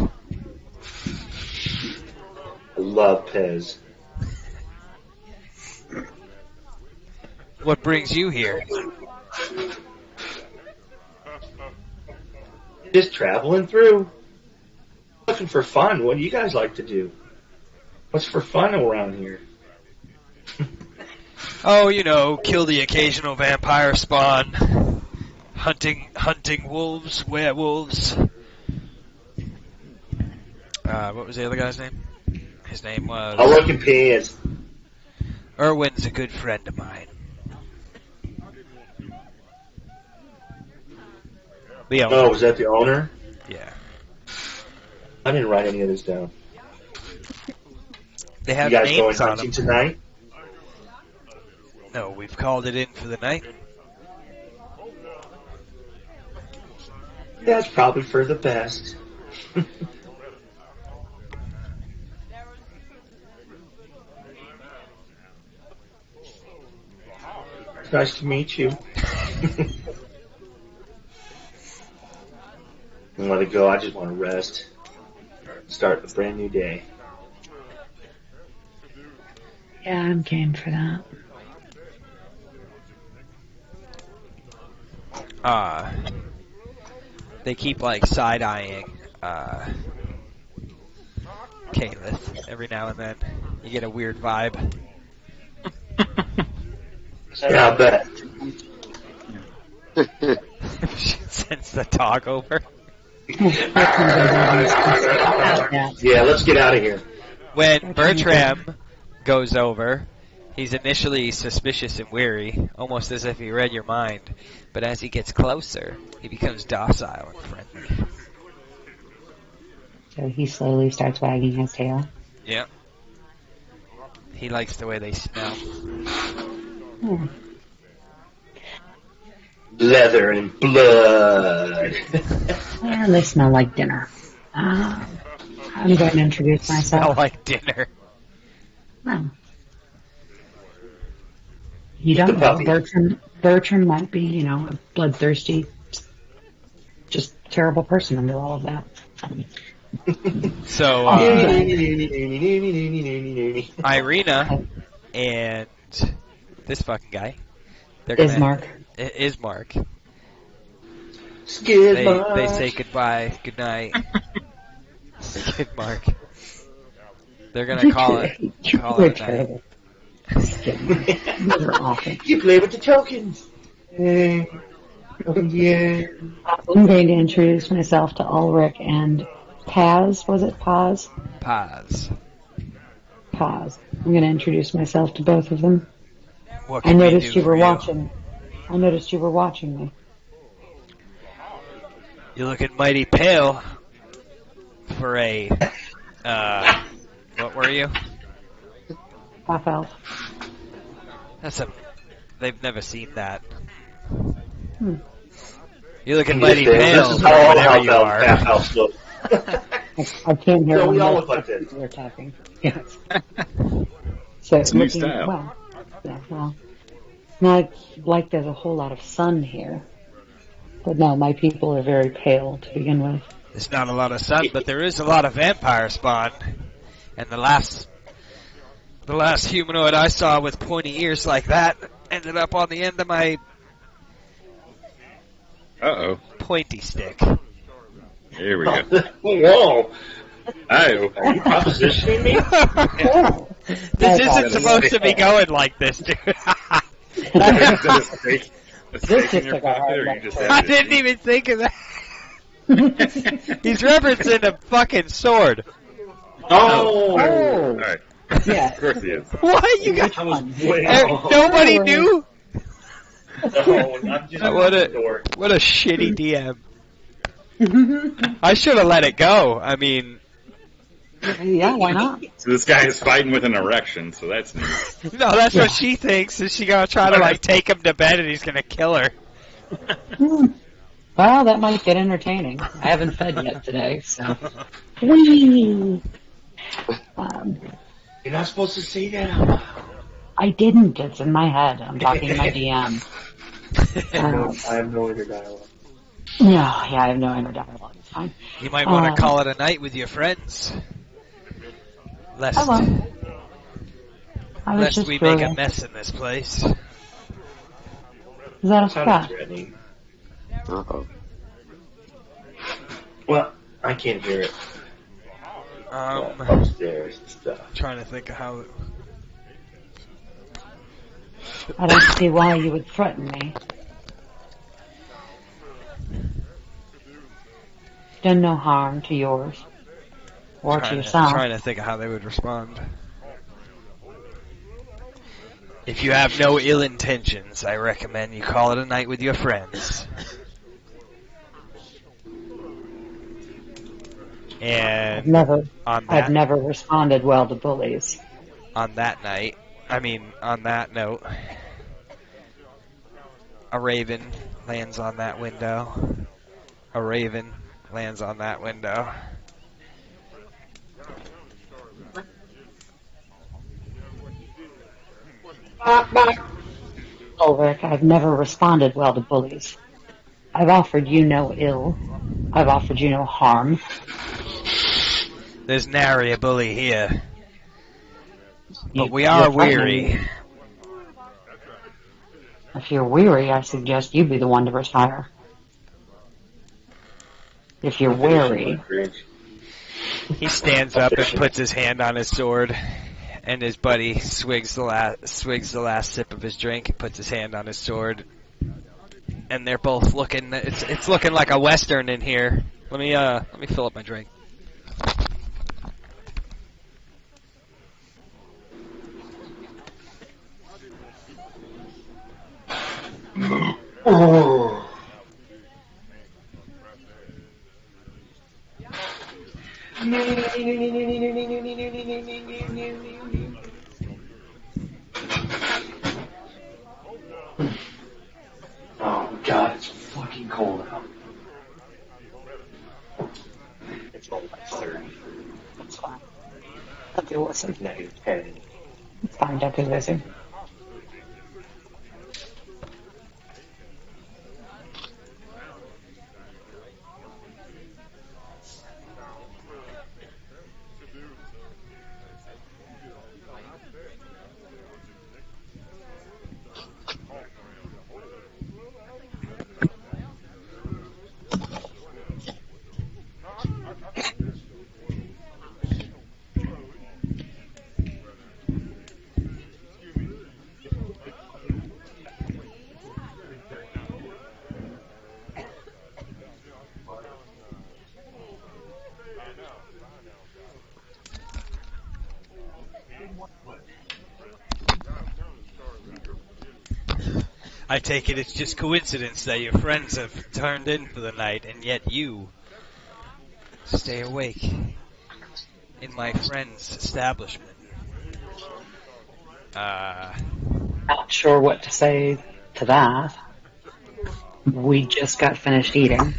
I love Pez. What brings you here? Just traveling through. Looking for fun. What do you guys like to do? What's for fun around here? Oh, you know, kill the occasional vampire spawn. Hunting wolves, werewolves. What was the other guy's name? His name was... I'll look and Pez. Erwin's a good friend of mine. The owner. Oh, was that the owner? Yeah. I didn't write any of this down. They have You guys going names on hunting them. tonight? No, we've called it in for the night. That's probably for the best. Nice to meet you. And let it go. I just want to rest. Start a brand new day. Yeah, I'm game for that. They keep like side-eyeing Kalith every now and then. You get a weird vibe. Yeah, I bet. She sends the dog over. Yeah, let's get out of here. When Bertram goes over, he's initially suspicious and weary, almost as if he read your mind. But as he gets closer, he becomes docile and friendly. So he slowly starts wagging his tail. Yep. He likes the way they smell. Hmm. Leather and blood. And they smell like dinner. I'm going to introduce Smell myself. like dinner. Well, you don't know. Bertram might be, you know, a bloodthirsty, just terrible person under all of that. So, Irina and this fucking guy, they're gonna... Ismark. Ismark. Skid They say goodbye, good night. Skidmark. They're gonna call it a night. Terrible. Those are awful. You play with the tokens. Oh, yeah. I'm going to introduce myself to Ulrich and Paz. Was it Paz? Paz. Paz. I'm going to introduce myself to both of them. What I can we noticed do you were for watching. I noticed you were watching me. You're looking mighty pale for a, what were you? Half elf. They've never seen that. Hmm. You're looking mighty pale This is for how all whatever you half are. elves look. I can't hear So when we all most look like this. people are talking. Yes. So It's a new looking, style. well, yeah, well, not like there's a whole lot of sun here. But no, my people are very pale to begin with. There's not a lot of sun, but there is a lot of vampire spawn. And the last humanoid I saw with pointy ears like that ended up on the end of my Uh-oh. pointy stick. Here we go. Whoa. Hi. Are you propositioning me? This isn't supposed to be going like this, dude. This just took a hard left turn. I didn't even think of that. He's referencing a fucking sword. Oh! All right. Yeah. Of course he is. What? You got... I was way off. Nobody knew? No, I'm just What a shitty DM. I should have let it go. I mean... Yeah, why not? So this guy is fighting with an erection, so that's neat. No, that's what she thinks. Is she gonna try to, like, take him to bed and he's gonna kill her? Well, that might get entertaining. I haven't fed yet today, so... Whee! You're not supposed to say that out loud. I didn't. It's in my head. I'm talking to my DM. I have no inner dialogue. No, yeah, I have no inner dialogue. It's fine. You might want to call it a night with your friends. Lest, I won't. I was lest just we make a curious. mess in this place. Is that a Sounded spot? threatening. Uh-oh. Well, I can't hear it. Upstairs and stuff. Trying to think of how... I don't see why you would threaten me. Done no harm to yours. Or to yourself. Trying to think of how they would respond. If you have no ill intentions, I recommend you call it a night with your friends. And I've never responded well to bullies. on that note, a raven lands on that window. A raven lands on that window. Ulrich, I've never responded well to bullies. I've offered you no ill. I've offered you no harm. There's nary a bully here. But we You're are threatening weary. me. If you're weary, I suggest you be the one to retire. If you're weary, He stands up and puts his hand on his sword, and his buddy swigs the last sip of his drink, and puts his hand on his sword, and they're both looking. It's looking like a western in here. Let me fill up my drink. Oh. Oh God, it's fucking cold out. It's only like 30. it's fine. Don't be wussy. It's negative 10. It's fine, don't be wussy. I take it it's just coincidence that your friends have turned in for the night, and yet you stay awake in my friend's establishment. Not sure what to say to that. We just got finished eating.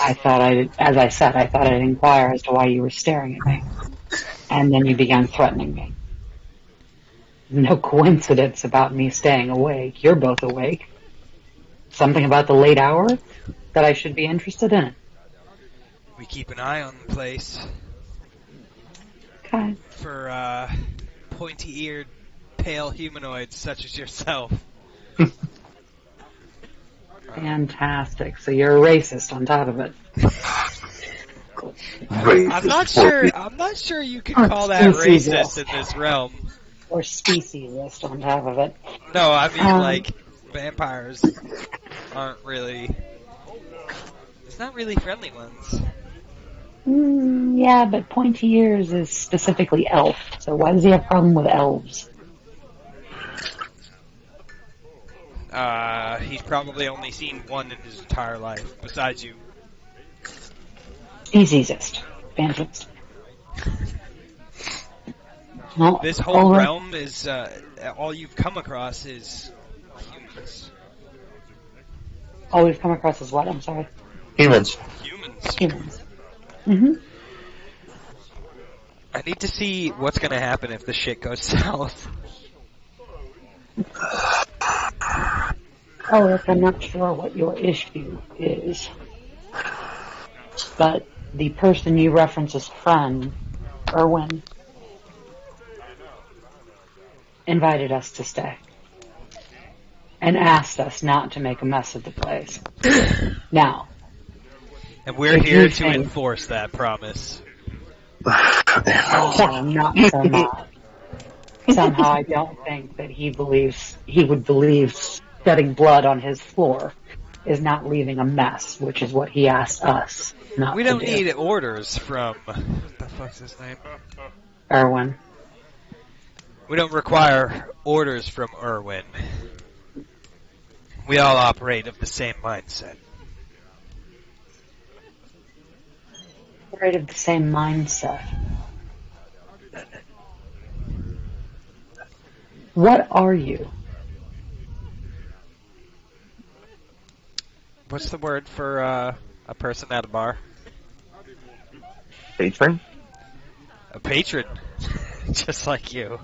As I said, I thought I'd inquire as to why you were staring at me. And then you began threatening me. No coincidence about me staying awake. You're both awake. Something about the late hour that I should be interested in. We keep an eye on the place Okay. for pointy-eared, pale humanoids such as yourself. Fantastic. So you're a racist on top of it. I'm not sure. I'm not sure you could call that racist in this realm. Or speciesist on top of it. No, I mean like vampires aren't really. It's not really friendly ones. Yeah, but pointy ears is specifically elf. So why does he have a problem with elves? He's probably only seen one in his entire life, besides you. Speciesist. Fantastic. No, This whole realm is, all you've come across is humans. All we've come across is what? I'm sorry. Humans. Humans. Mm-hmm. I need to see what's going to happen if the shit goes south. Oh, look, I'm not sure what your issue is. But the person you reference as friend, Erwin, invited us to stay. And asked us not to make a mess of the place. Now. And we're here to enforce that promise. Oh, not so much. Somehow I don't think that he would believe shedding blood on his floor is not leaving a mess, which is what he asked us not to do. We don't need orders from... What the fuck's his name? Erwin. We don't require orders from Erwin. We all operate of the same mindset. Operate of the same mindset. What are you? What's the word for a person at a bar? Patron? A patron. Just like you.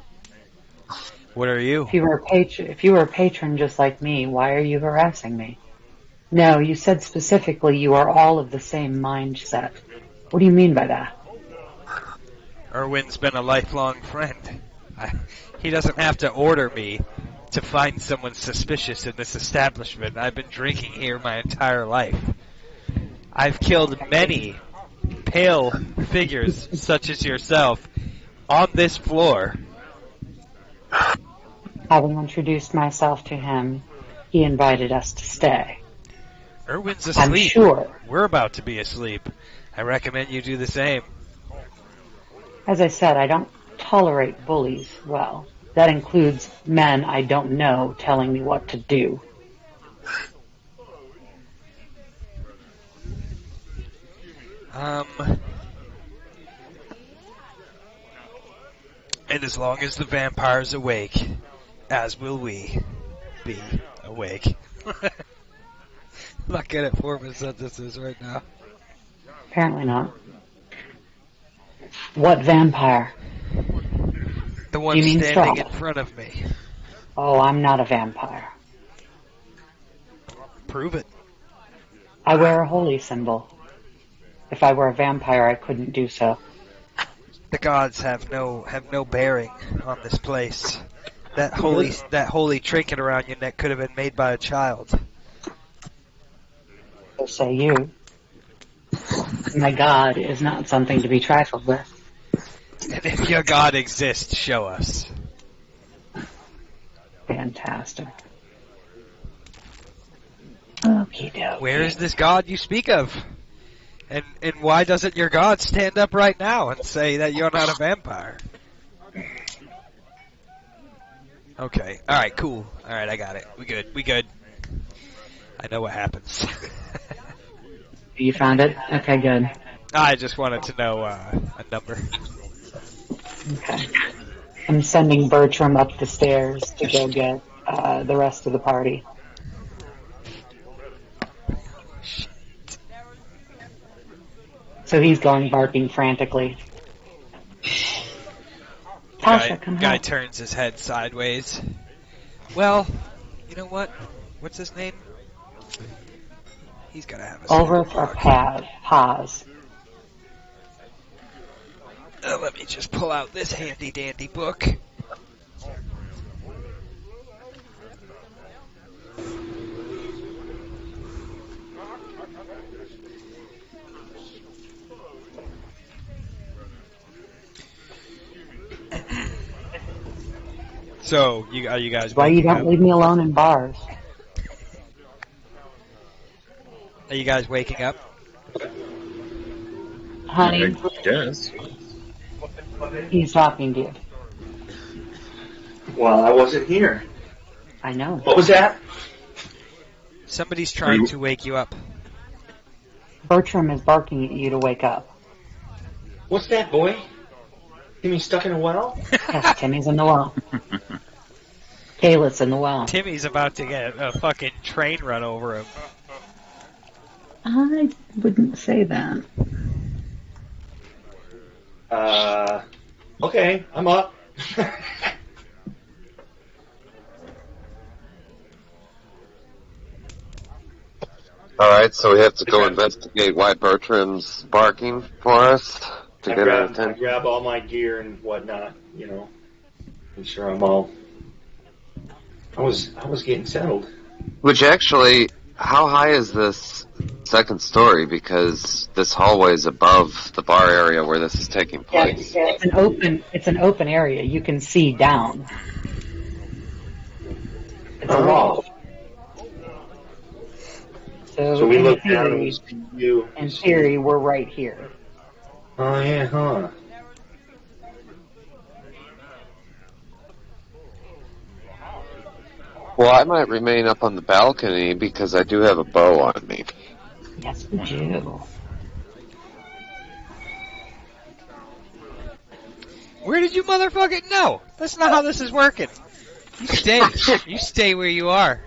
What are you? If you were a patron just like me, why are you harassing me? No, you said specifically you are all of the same mindset. What do you mean by that? Erwin's been a lifelong friend. He doesn't have to order me to find someone suspicious in this establishment. I've been drinking here my entire life. I've killed many pale figures such as yourself on this floor. Having introduced myself to him, he invited us to stay. Erwin's asleep. I'm sure. We're about to be asleep. I recommend you do the same. As I said, I don't tolerate bullies well. That includes men I don't know telling me what to do. And as long as the vampire's awake, as will we be awake. I'm not good at forming sentences right now. Apparently not. What vampire? The one You mean standing Strahd? in front of me. Oh, I'm not a vampire. Prove it. I wear a holy symbol. If I were a vampire, I couldn't do so. The gods have no bearing on this place. That holy trinket around your neck could have been made by a child. So say you. My God is not something to be trifled with. And if your god exists, show us. Fantastic. Okie dokie. Where is this god you speak of? And why doesn't your god stand up right now and say that you're not a vampire? Okay. Alright, cool. Alright, I got it. We good. I know what happens. You found it? Okay, good. I just wanted to know a number. Okay. I'm sending Bertram up the stairs to go get the rest of the party. So he's going barking frantically. Tasha, come Guy help. turns his head sideways. Well, you know what? What's his name? He's gotta have a Ulrich or Paz? Let me just pull out this handy dandy book. So, are you guys Why you waking don't up? leave me alone in bars? Are you guys waking up? Honey, I guess. he's talking to you. Well, I wasn't here. I know. What was that? Somebody's trying to wake you up. Bertram is barking at you to wake up. What's that, boy? Timmy stuck in a well? Yes, Timmy's in the well. Kayla's in the well. Timmy's about to get a fucking train run over him. I wouldn't say that. Okay, I'm up. Alright, so we have to go investigate why Bertram's barking for us to I get our grab attention. all my gear and whatnot, you know. Make sure I'm all. I was getting settled. Which actually, how high is this second story? Because this hallway is above the bar area where this is taking place. Yeah, it's an open area. You can see down. It's a wall. So we in look down and theory, we see you. in theory, we're right here. Oh yeah, huh? Well, I might remain up on the balcony because I do have a bow on me. Yes, we do. Where did you motherfucking know? That's not how this is working. You stay. You stay where you are.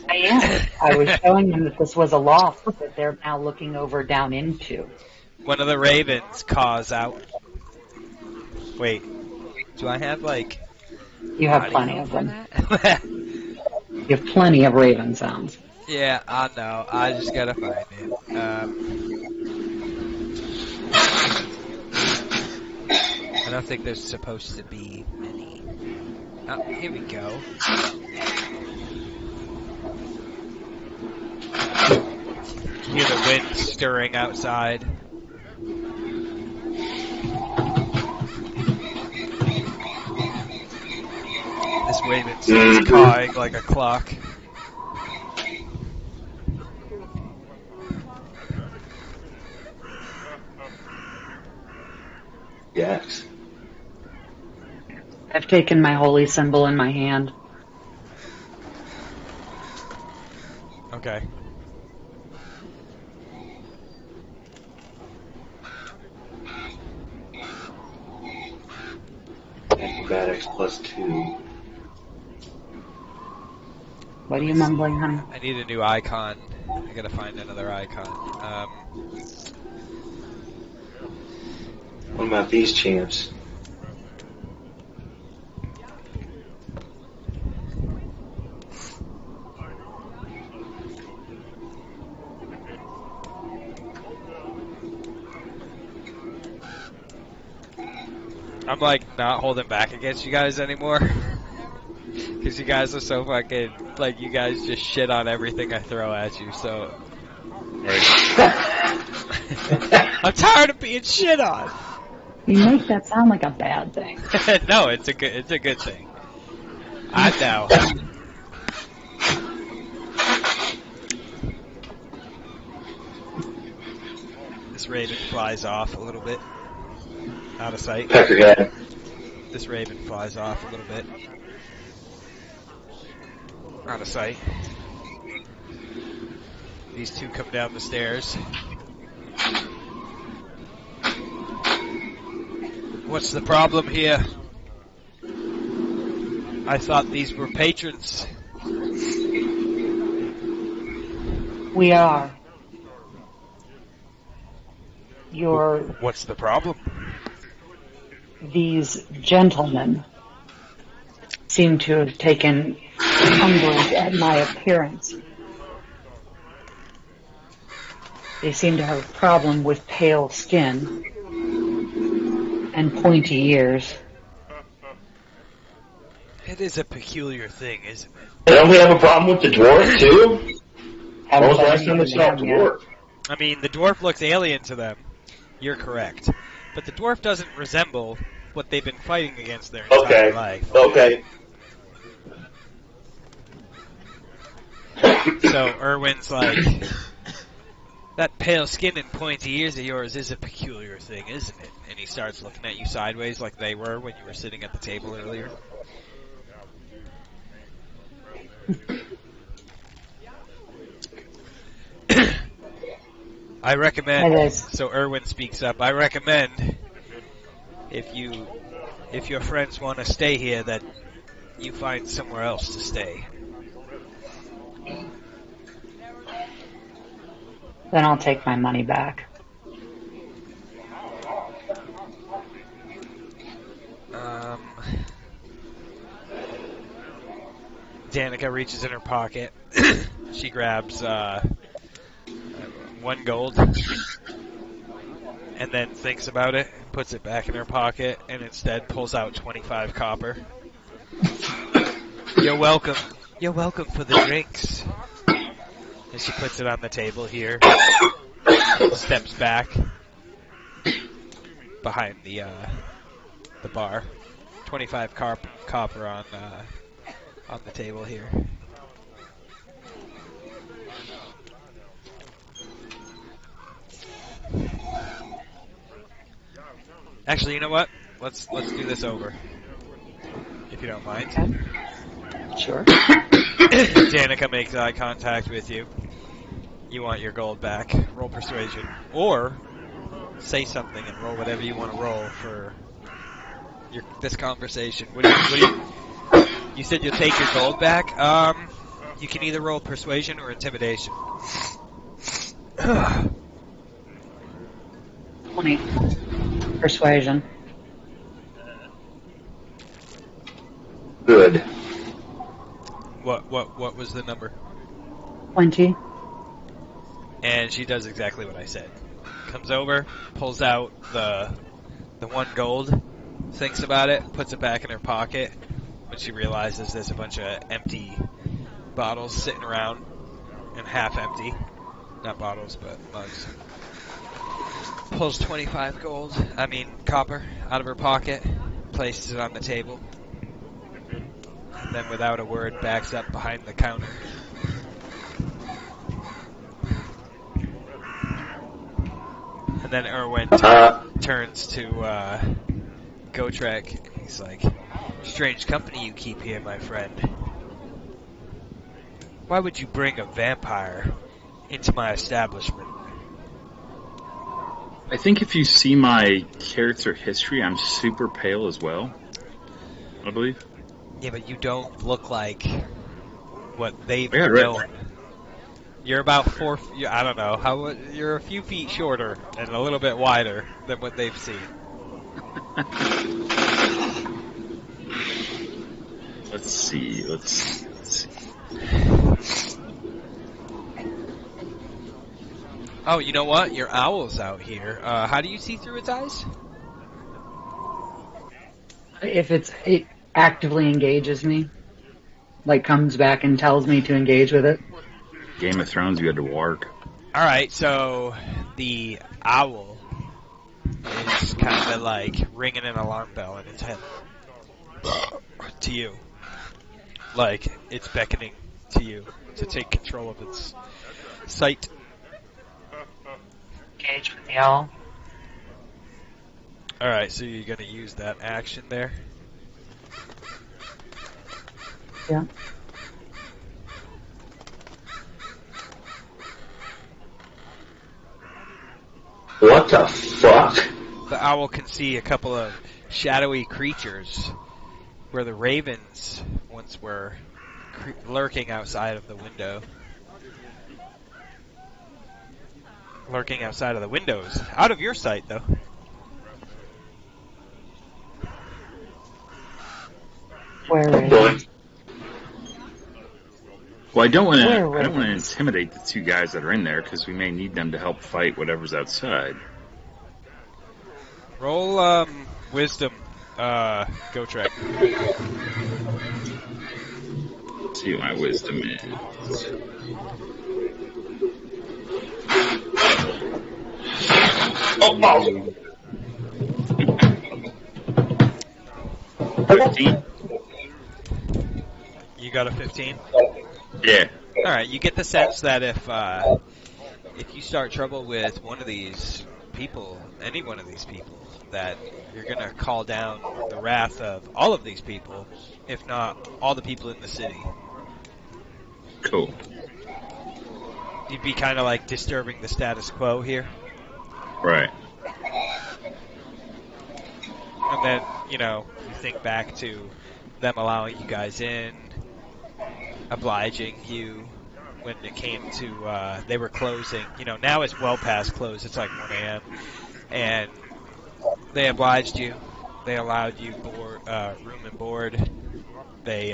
I am. I was showing them that this was a loft that they're now looking over down into. One of the ravens caws out. Wait, do I have like? You have plenty of them. You have plenty of raven sounds. Yeah, I know. I just gotta find it. I don't think there's supposed to be many. Oh, here we go. Hear the wind stirring outside. This raven starts cawing like a clock. Yes. I've taken my holy symbol in my hand. Okay. Acrobatics +2. What are you mumbling, honey? I need a new icon. I gotta find another icon. What about these champs? I'm like not holding back against you guys anymore. Because you guys are so fucking, like, you guys just shit on everything I throw at you, so. I'm tired of being shit on! You make that sound like a bad thing. No, it's a good thing. I know. This raven flies off a little bit. Out of sight. Peckerhead. This raven flies off a little bit. Out of sight. These two come down the stairs. What's the problem here? I thought these were patrons. We are. What's the problem? These gentlemen seem to have taken umbrage at my appearance. They seem to have a problem with pale skin and pointy ears. It is a peculiar thing, isn't it? Don't we have a problem with the dwarf too? When was the Haven't last time we saw a them yet. dwarf? I mean, the dwarf looks alien to them. You're correct. But the dwarf doesn't resemble what they've been fighting against their entire life. Okay. So Erwin's like, that pale skin and pointy ears of yours is a peculiar thing, isn't it? And he starts looking at you sideways like they were when you were sitting at the table earlier. I recommend, so Erwin speaks up, I recommend if your friends want to stay here that you find somewhere else to stay. Then I'll take my money back. Danica reaches in her pocket. She grabs 1 gold and then thinks about it, puts it back in her pocket, and instead pulls out 25 copper. You're welcome. You're welcome for the drinks. And she puts it on the table here. Steps back behind the bar. 25 copper on the table here. Actually, you know what? Let's do this over, if you don't mind. Okay. Sure. Danica makes eye contact with you. You want your gold back. Roll persuasion, or say something and roll whatever you want to roll for this conversation. What do you? You said you'll take your gold back. You can either roll persuasion or intimidation. 20. Persuasion. Good. What was the number? 20. And she does exactly what I said. Comes over, pulls out the 1 gold, thinks about it, puts it back in her pocket. When she realizes there's a bunch of empty bottles sitting around, and half empty. Not bottles, but mugs. Pulls 25 copper out of her pocket, places it on the table, and then without a word backs up behind the counter. And then Erwin turns to Gotrek. He's like, strange company you keep here, my friend. Why would you bring a vampire into my establishment? I think if you see my character history, I'm super pale as well, I believe. Yeah, but you don't look like what they've Yeah, known. right. You're about I don't know, you're a few feet shorter and a little bit wider than what they've seen. Let's see. Oh, you know what? Your owl's out here. How do you see through its eyes? If it actively engages me, like comes back and tells me to engage with it. Game of Thrones, you had to work. Alright, so the owl is kind of like ringing an alarm bell in its head. To you. Like, it's beckoning to you to take control of its sight. Engage with the owl. Alright, so you're going to use that action there? Yeah. What the fuck? The owl can see a couple of shadowy creatures where the ravens once were lurking outside of the window. Lurking outside of the windows. Out of your sight, though. Where is it? Well, I don't want Where to intimidate the 2 guys that are in there because we may need them to help fight whatever's outside. Roll wisdom, Gotrek. Let's see what my wisdom is. 15. You got a 15? Yeah. Alright, you get the sense that if you start trouble with one of these people, any one of these people, that you're going to call down the wrath of all of these people, if not all the people in the city. Cool. You'd be kind of like disturbing the status quo here. Right. And then, you think back to them allowing you guys in, obliging you when it came to, they were closing. Now it's well past close. It's like 1 a.m. And they obliged you. They allowed you room and board. They,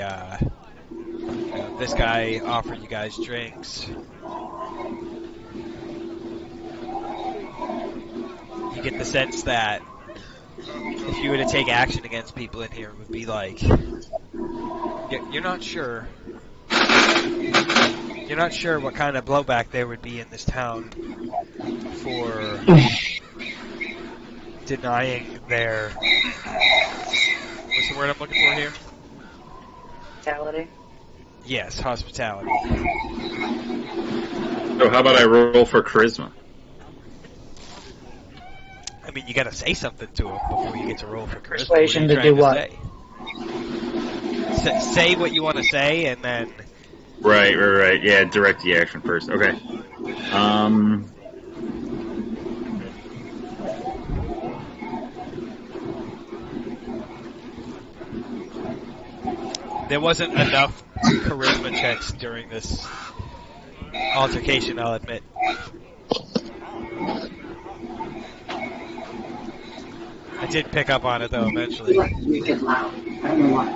this guy offered you guys drinks. You get the sense that if you were to take action against people in here, it would be like, you're not sure. You're not sure what kind of blowback there would be in this town for denying their, what's the word I'm looking for here? Hospitality. Yes, hospitality. So how about I roll for charisma? I mean, you gotta say something to him before you get to roll for charisma. Persuasion what are to you do trying what? to say? Say what you want to say, and then... Right. Yeah, direct the action first. Okay. There wasn't enough charisma checks during this altercation, I'll admit. I did pick up on it, though, eventually. You get loud. I don't know why.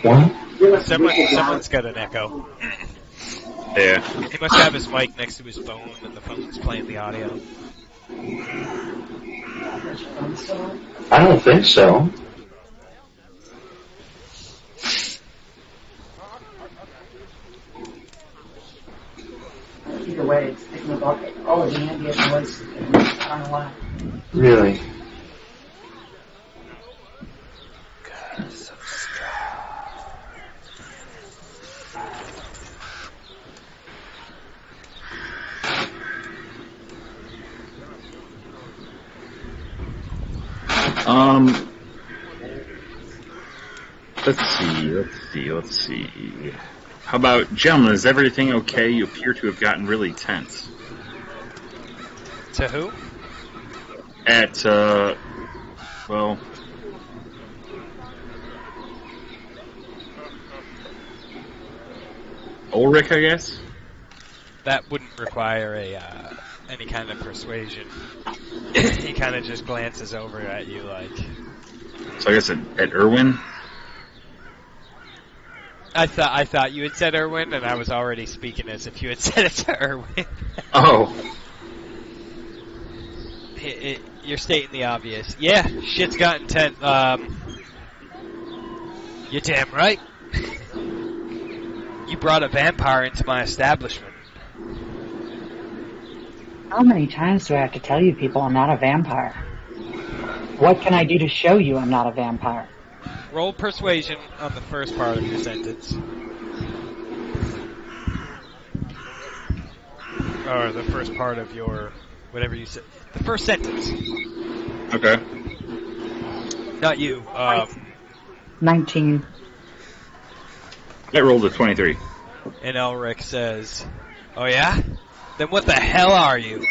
What? Someone's got an echo. Yeah. He must have his mic next to his phone, and the phone's playing the audio. I don't think so. Either way, it's picking up all of the ambient noise. I don't know why. Really? Let's see. How about, gentlemen, is everything okay? You appear to have gotten really tense. To who? At, well... Ulrich, I guess? That wouldn't require any kind of persuasion. He kind of just glances over at you like... So I guess at Irwin? I thought you had said Irwin, and I was already speaking as if you had said it to Irwin. Oh. You're stating the obvious. Yeah, shit's got intense. You're damn right. You brought a vampire into my establishment. How many times do I have to tell you people I'm not a vampire? What can I do to show you I'm not a vampire? Roll persuasion on the first part of your sentence. Or the first part of your... whatever you said. The first sentence. Okay. Not you. 19. I rolled a 23. And Elric says, "Oh yeah? Then what the hell are you?"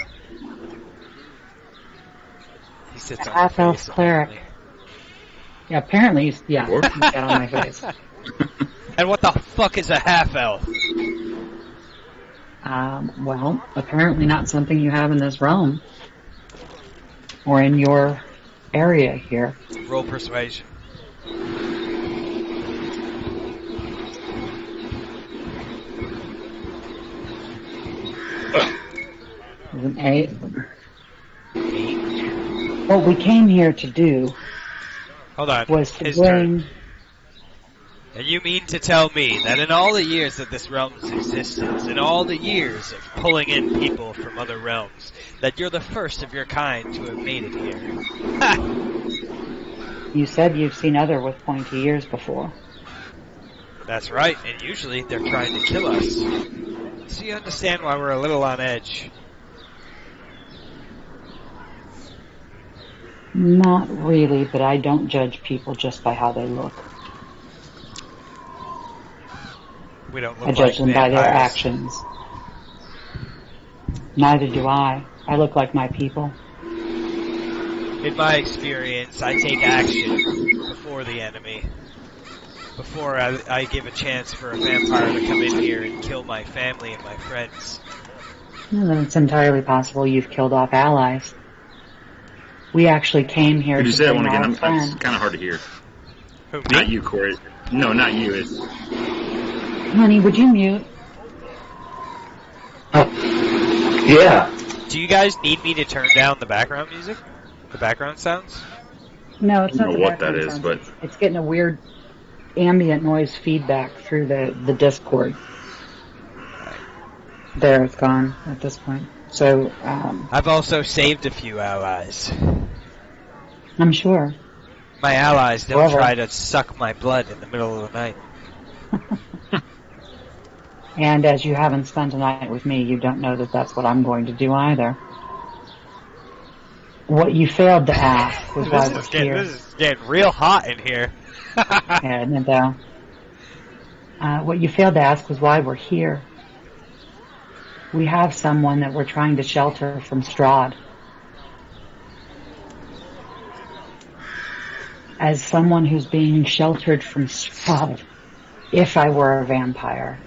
He sits on Half-elf face, cleric. apparently. Yeah, apparently, yeah, Or? he's got on my face. And what the fuck is a half-elf? Well, apparently not something you have in this realm. Or in your area here. Roll persuasion. An 8. What we came here to do Hold on. was to His bring... turn. And you mean to tell me that in all the years of this realm's existence, in all the years of pulling in people from other realms, that you're the first of your kind to have made it here? Ha! You said you've seen other with pointy ears before. That's right, and usually they're trying to kill us. So you understand why we're a little on edge. Not really, but I don't judge people just by how they look. We don't look I judge like them by their vampires. actions. Neither do I. I look like my people. In my experience, I take action before the enemy. Before I give a chance for a vampire to come in here and kill my family and my friends. Well, it's entirely possible you've killed off allies. We actually came here Could you to say that bring one again? our It's friend. kind of hard to hear. Who, me? Not you, Corey. No, not you. It's Honey, would you mute? Yeah. Do you guys need me to turn down the background music? The background sounds? No, it's I don't not the know what that background is, sound. but It's getting a weird ambient noise feedback through the Discord. There, it's gone at this point. So, I've also saved a few allies. I'm sure. My allies don't However- try to suck my blood in the middle of the night. And as you haven't spent a night with me, you don't know that that's what I'm going to do either. What you failed to ask was why we're here. This is getting real hot in here. Yeah, isn't it though? What you failed to ask was why we're here. We have someone that we're trying to shelter from Strahd. As someone who's being sheltered from Strahd, if I were a vampire,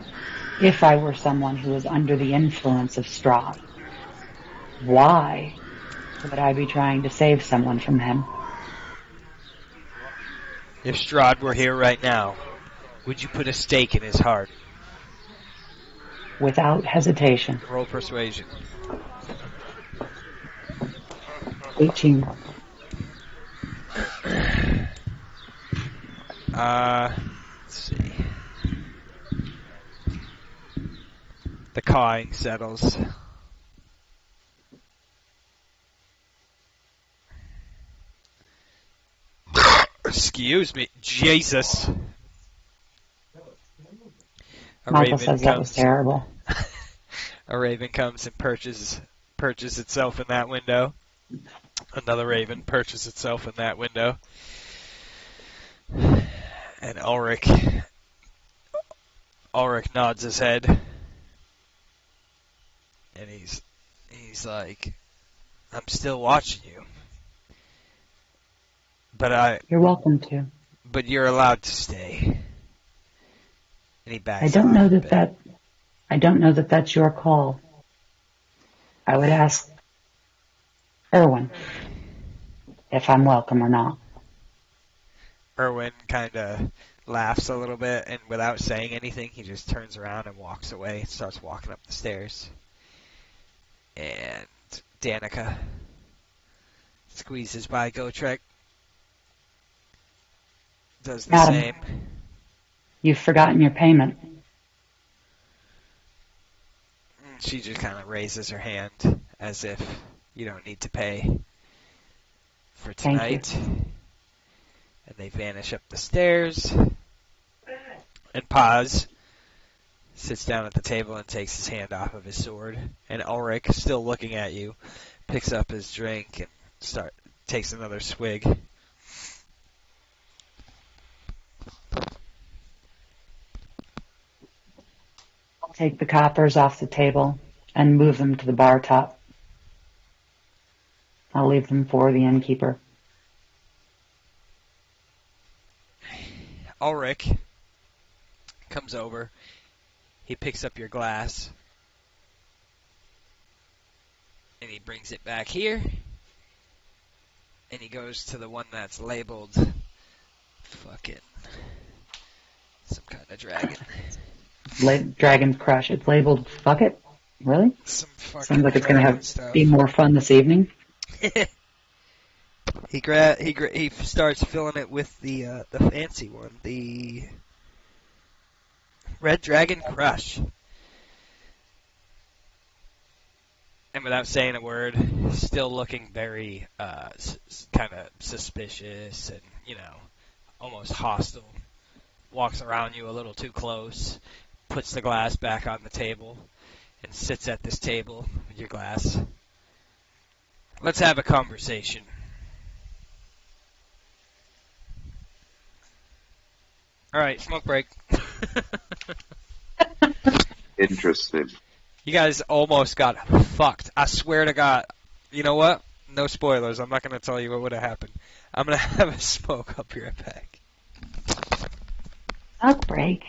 if I were someone who was under the influence of Strahd, why would I be trying to save someone from him? If Strahd were here right now, would you put a stake in his heart? Without hesitation. Roll persuasion. 18. Let's see. The cawing settles. Excuse me. Jesus. A Martha says that was terrible. A raven comes and perches itself in that window. Another raven perches itself in that window. And Ulrich nods his head. And he's like, I'm still watching you. You're welcome to. But you're allowed to stay. And he backs I don't know off a that bit. I don't know that that's your call. I would ask Erwin if I'm welcome or not. Erwin kind of laughs a little bit, and without saying anything, he just turns around and walks away and starts walking up the stairs. And Danica squeezes by Gotrek. Does the Madam. same. You've forgotten your payment. She just kind of raises her hand as if you don't need to pay for Thank tonight. And they vanish up the stairs. And Paz sits down at the table and takes his hand off of his sword. And Ulrich, still looking at you, picks up his drink and takes another swig. I'll take the coppers off the table and move them to the bar top. I'll leave them for the innkeeper. Ulrich comes over. He picks up your glass. And he brings it back here. And he goes to the one that's labeled fucking some kind of dragon. Dragon's Crush. It's labeled fuck it. Really? Some fucking Sounds like it's going dragon to stuff. be more fun this evening. He starts filling it with the fancy one, the Red Dragon Crush. And without saying a word, still looking very kind of suspicious and almost hostile. Walks around you a little too close, puts the glass back on the table, and sits at this table with your glass. Let's have a conversation. All right, smoke break. Interesting. You guys almost got fucked. I swear to God. You know what? No spoilers. I'm not going to tell you what would have happened. I'm going to have a smoke. I'll be right back. Smoke break.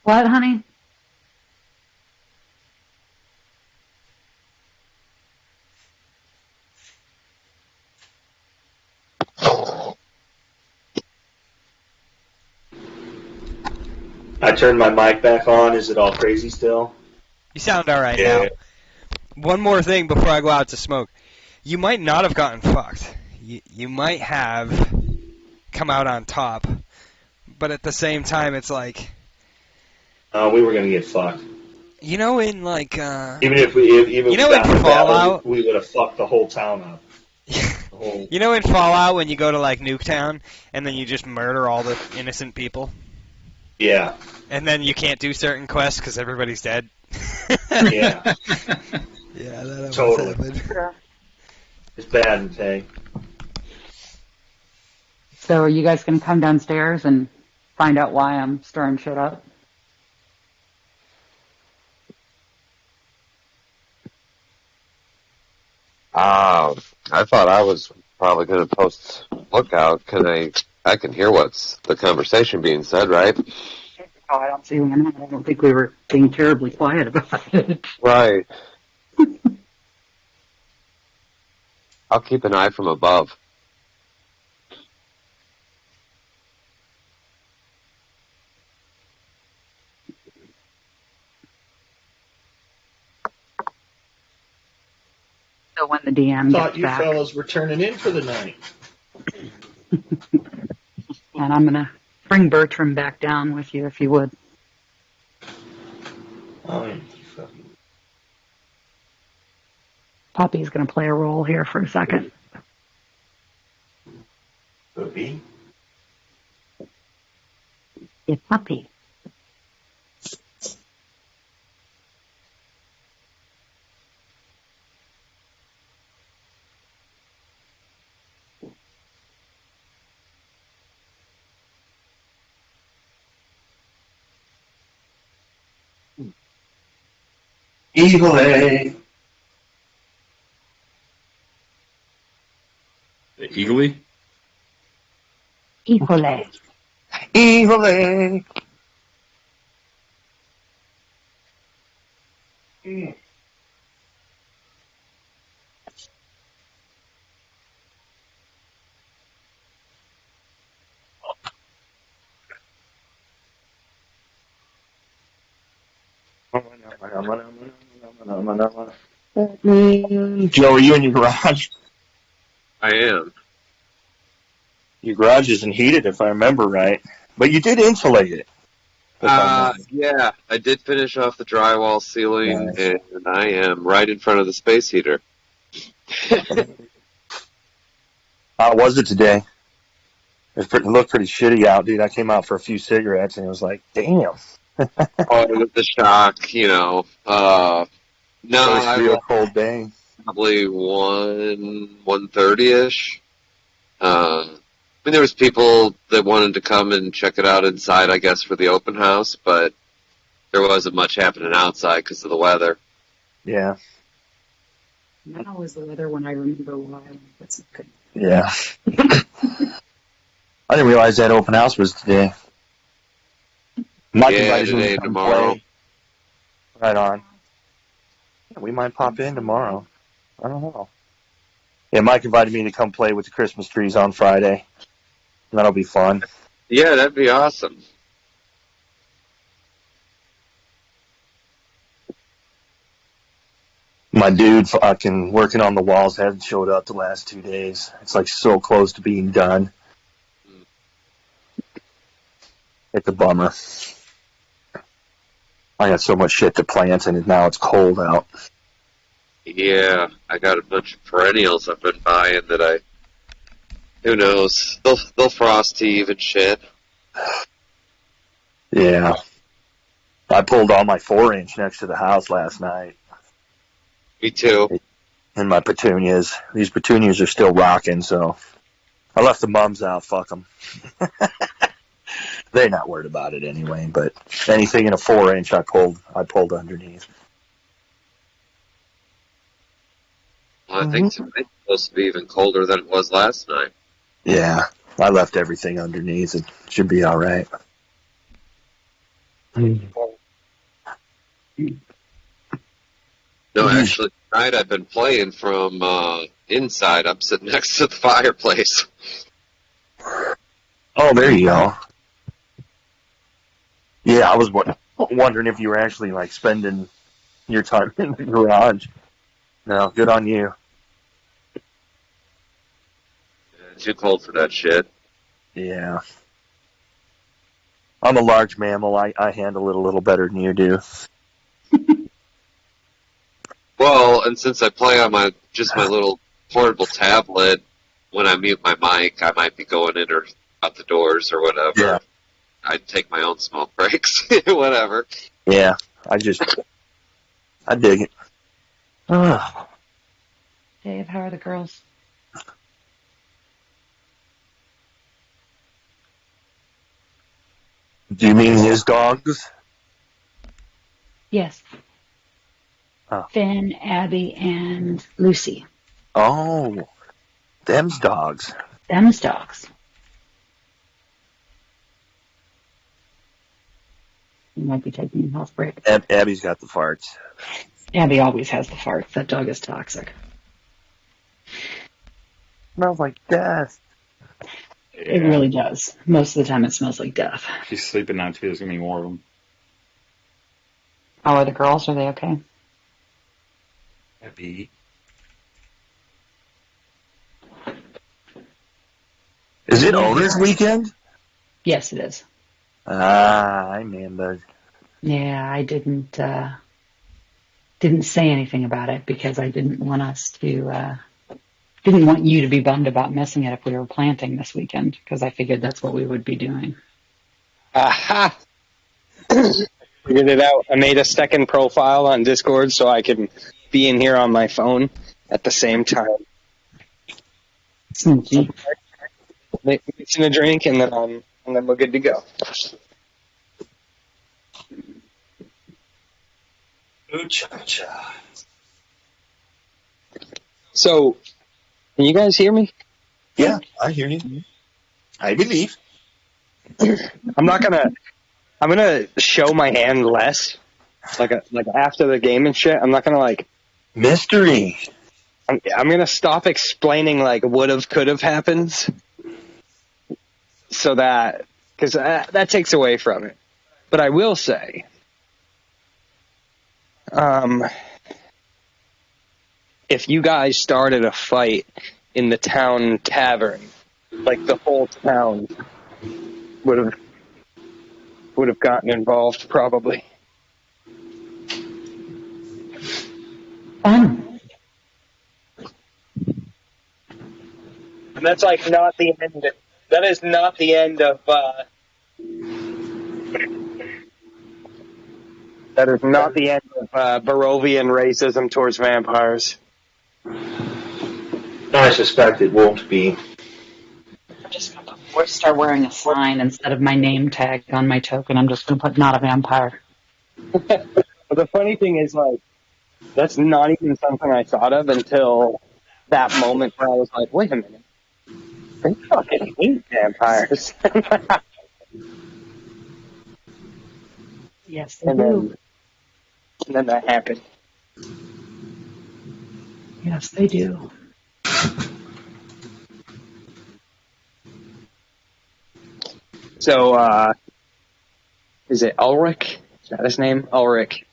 What, honey? I turned my mic back on. Is it all crazy still? You sound all right Yeah. now. One more thing before I go out to smoke. You might not have gotten fucked. You might have come out on top. But at the same time, it's like... We were going to get fucked. in like... Even if we got in Fallout... we would have fucked the whole town up. In Fallout when you go to like Nuketown and then you just murder all the innocent people? Yeah. And then you can't do certain quests because everybody's dead? Yeah. Yeah, that Totally. happened. It's bad in Tay. So are you guys going to come downstairs and find out why I'm stirring shit up? I thought I was probably going to post lookout because I can hear what's the conversation being said, right? Oh, I don't see why not. I don't think we were being terribly quiet about it. Right. I'll keep an eye from above. So when the DM Thought gets you back, fellas were turning in for the night. and I'm going to bring Bertram back down with you if you would. Oh, you fucking... Poppy's going to play a role here for a second. Puppy? Yeah, Poppy. Evil A. The eagly? Híjole. Evil A. Joe, are you in your garage? I am. Your garage isn't heated, if I remember right. But you did insulate it. Yeah, I did finish off the drywall ceiling, Nice. and I am right in front of the space heater. How was it today? It looked pretty shitty out, dude. I came out for a few cigarettes, and it was like, damn. Oh, with the shock, No, First I real was cold day. probably 1:30ish. There was people that wanted to come and check it out inside, I guess, for the open house, but there wasn't much happening outside because of the weather. Yeah. That was the weather when I remember why. That's good. Yeah. I didn't realize that open house was today. Mike Yeah, invited me today to and come tomorrow. play. Right on. Yeah, we might pop in tomorrow. I don't know. Yeah, Mike invited me to come play with the Christmas trees on Friday. That'll be fun. Yeah, that'd be awesome. My dude fucking working on the walls hasn't showed up the last 2 days. It's like so close to being done. It's a bummer. I got so much shit to plant and now it's cold out. Yeah, I got a bunch of perennials I've been buying that who knows, they'll frost heave and shit. Yeah. I pulled all my 4-inch next to the house last night. Me too. And my petunias. These petunias are still rocking, so I left the mums out. Fuck them. They're not worried about it anyway, but anything in a 4-inch I pulled underneath. Well, I think tonight's supposed to be even colder than it was last night. Yeah, I left everything underneath. It should be all right. No, actually, tonight I've been playing from inside. I'm sitting next to the fireplace. Oh, there you go. Yeah, I was wondering if you were actually like spending your time in the garage. No, good on you. Too cold for that shit. Yeah. I'm a large mammal. I handle it a little better than you do. Well, and since I play on my little portable tablet, when I mute my mic, I might be going in or out the doors or whatever. Yeah. I take my own smoke breaks, whatever. Yeah, I dig it. Dave, how are the girls? Do you mean his dogs? Yes. Oh. Finn, Abby, and Lucy. Oh, them's dogs. Them's dogs. You might be taking a health break. Abby's got the farts. Abby always has the farts. That dog is toxic. Smells like death. It really does. Most of the time it smells like death. She's sleeping now too. There's gonna be more of them. How are the girls? Are they okay? Happy. Is it owner's weekend? Yes, it is. I man, Yeah, I didn't say anything about it because I didn't want you to be bummed about missing it if we were planting this weekend, because I figured that's what we would be doing. Aha! Figured it out. I made a second profile on Discord so I can be in here on my phone at the same time. Sneaky. Mixing a drink and then we're good to go. Ooh-cha-cha. So, can you guys hear me? Yeah, I hear you. I believe. I'm gonna show my hand less, like after the game and shit. I'm not gonna mystery. I'm gonna stop explaining would've, could've happens, so that because that takes away from it. But I will say, if you guys started a fight in the town tavern, the whole town would have gotten involved, probably. Fun. And that's not the end. That is not the end of. That is not the end of Barovian racism towards vampires. I suspect it won't be. I'm just going to start wearing a sign instead of my name tag on my token. I'm just going to put not a vampire. But the funny thing is, that's not even something I thought of until that moment where I was like, wait a minute. They fucking hate vampires. Yes, they do. And then that happened. Yes, they do. So, is it Ulrich? Is that his name? Ulrich.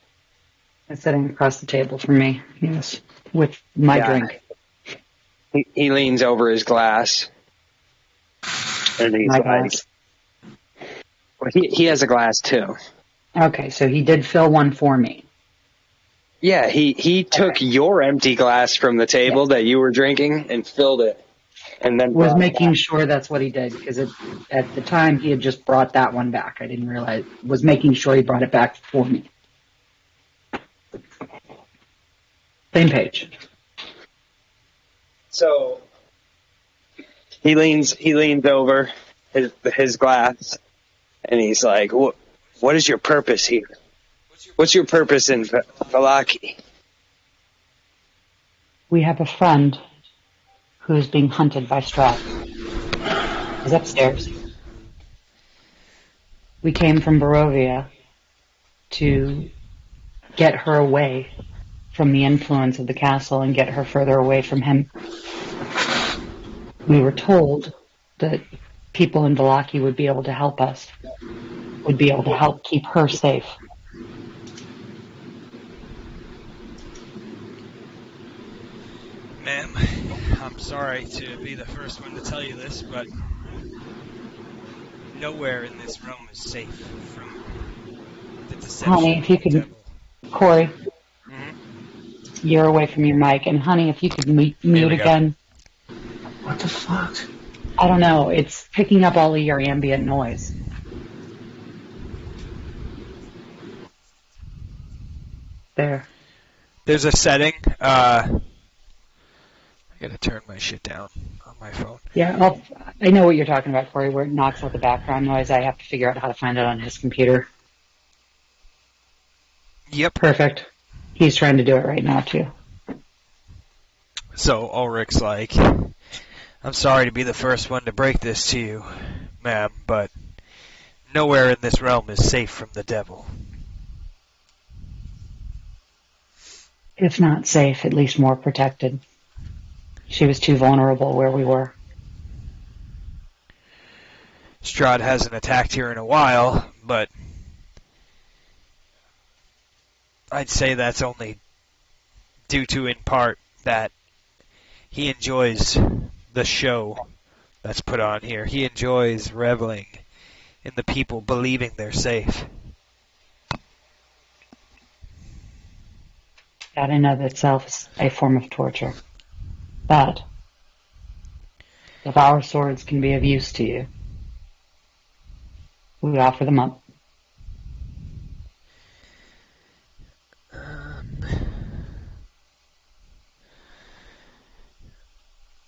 It's sitting across the table from me, yes, with my drink. He leans over his glass. And he's My glass. Well, he has a glass too. Okay, so he did fill one for me. Yeah, he took your empty glass from the table that you were drinking and filled it, and then Was brought it making back. sure that's what he did, because at the time he had just brought that one back. I didn't realize. Was making sure he brought it back for me. Same page. So he leans over his glass, and he's like, "What is your purpose here? What's your purpose in Vallaki?" We have a friend who is being hunted by Strahd. He's upstairs. We came from Barovia to get her away from the influence of the castle and get her further away from him. We were told that people in Vallaki would be able to help us, would be able to help keep her safe. Ma'am, I'm sorry to be the first one to tell you this, but nowhere in this realm is safe from the deception Honey, if you of the could, devil. Corey, Mm-hmm. you're away from your mic, and honey, if you could mute we go. again. What the fuck? I don't know, it's picking up all of your ambient noise. There. There's a setting. I gotta turn my shit down on my phone. Yeah, I know what you're talking about, Corey, where it knocks out the background noise. I have to figure out how to find it on his computer. Yep. Perfect. He's trying to do it right now, too. So Ulrich's like, I'm sorry to be the first one to break this to you, ma'am, but nowhere in this realm is safe from the devil. If not safe, at least more protected. She was too vulnerable where we were. Strahd hasn't attacked here in a while, but I'd say that's only due to, in part, that he enjoys the show that's put on here. He enjoys reveling in the people believing they're safe. That in of itself is a form of torture. But if our swords can be of use to you, we offer them up.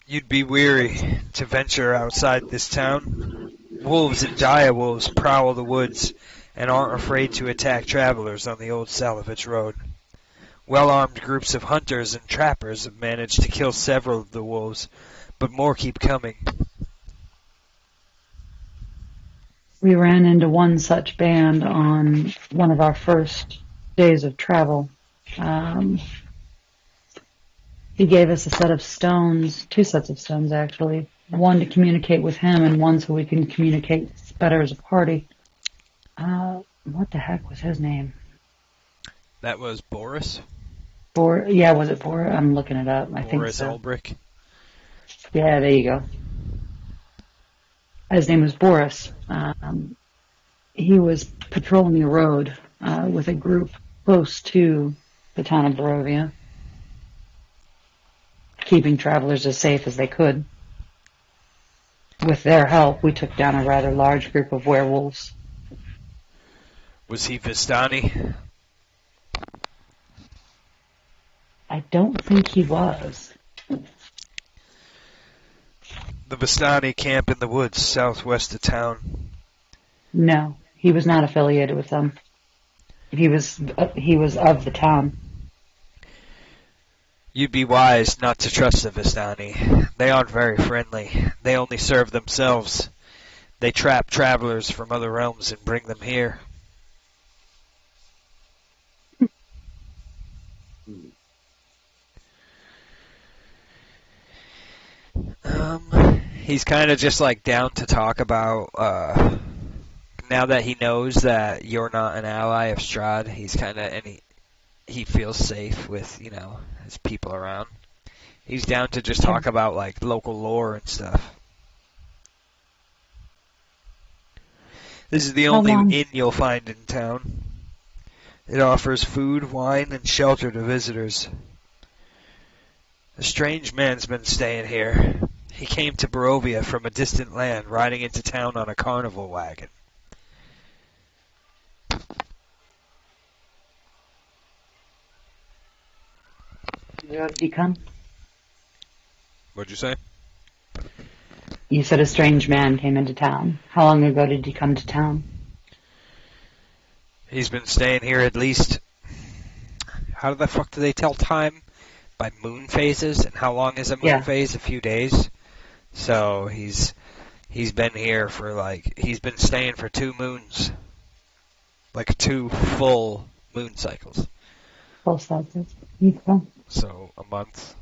You'd be weary to venture outside this town. Wolves and direwolves prowl the woods and aren't afraid to attack travelers on the old Salovich Road. Well-armed groups of hunters and trappers have managed to kill several of the wolves, but more keep coming. We ran into one such band on one of our first days of travel. He gave us a set of stones, 2 sets of stones actually, one to communicate with him and one so we can communicate better as a party. What the heck was his name? That was Boris? Yeah, was it Boris? I'm looking it up. I think Boris so. Ulbrich. Yeah, there you go. His name was Boris. He was patrolling the road with a group close to the town of Barovia, keeping travelers as safe as they could. With their help, we took down a rather large group of werewolves. Was he Vistani? I don't think he was. The Vistani camp in the woods southwest of town. No, he was not affiliated with them. He was of the town. You'd be wise not to trust the Vistani. They aren't very friendly. They only serve themselves. They trap travelers from other realms and bring them here. He's kind of just like down to talk about, now that he knows that you're not an ally of Strahd, he's kind of, and he feels safe with, his people around. He's down to just talk about, like, local lore and stuff. This is the only inn you'll find in town. It offers food, wine, and shelter to visitors. A strange man's been staying here. He came to Barovia from a distant land, riding into town on a carnival wagon. Where did he come? What'd you say? You said a strange man came into town. How long ago did he come to town? He's been staying here at least... How the fuck do they tell time? By moon phases? And how long is a moon phase? A few days. So he's been here for he's been staying for 2 moons. Like 2 full moon cycles. Full cycles. So a month.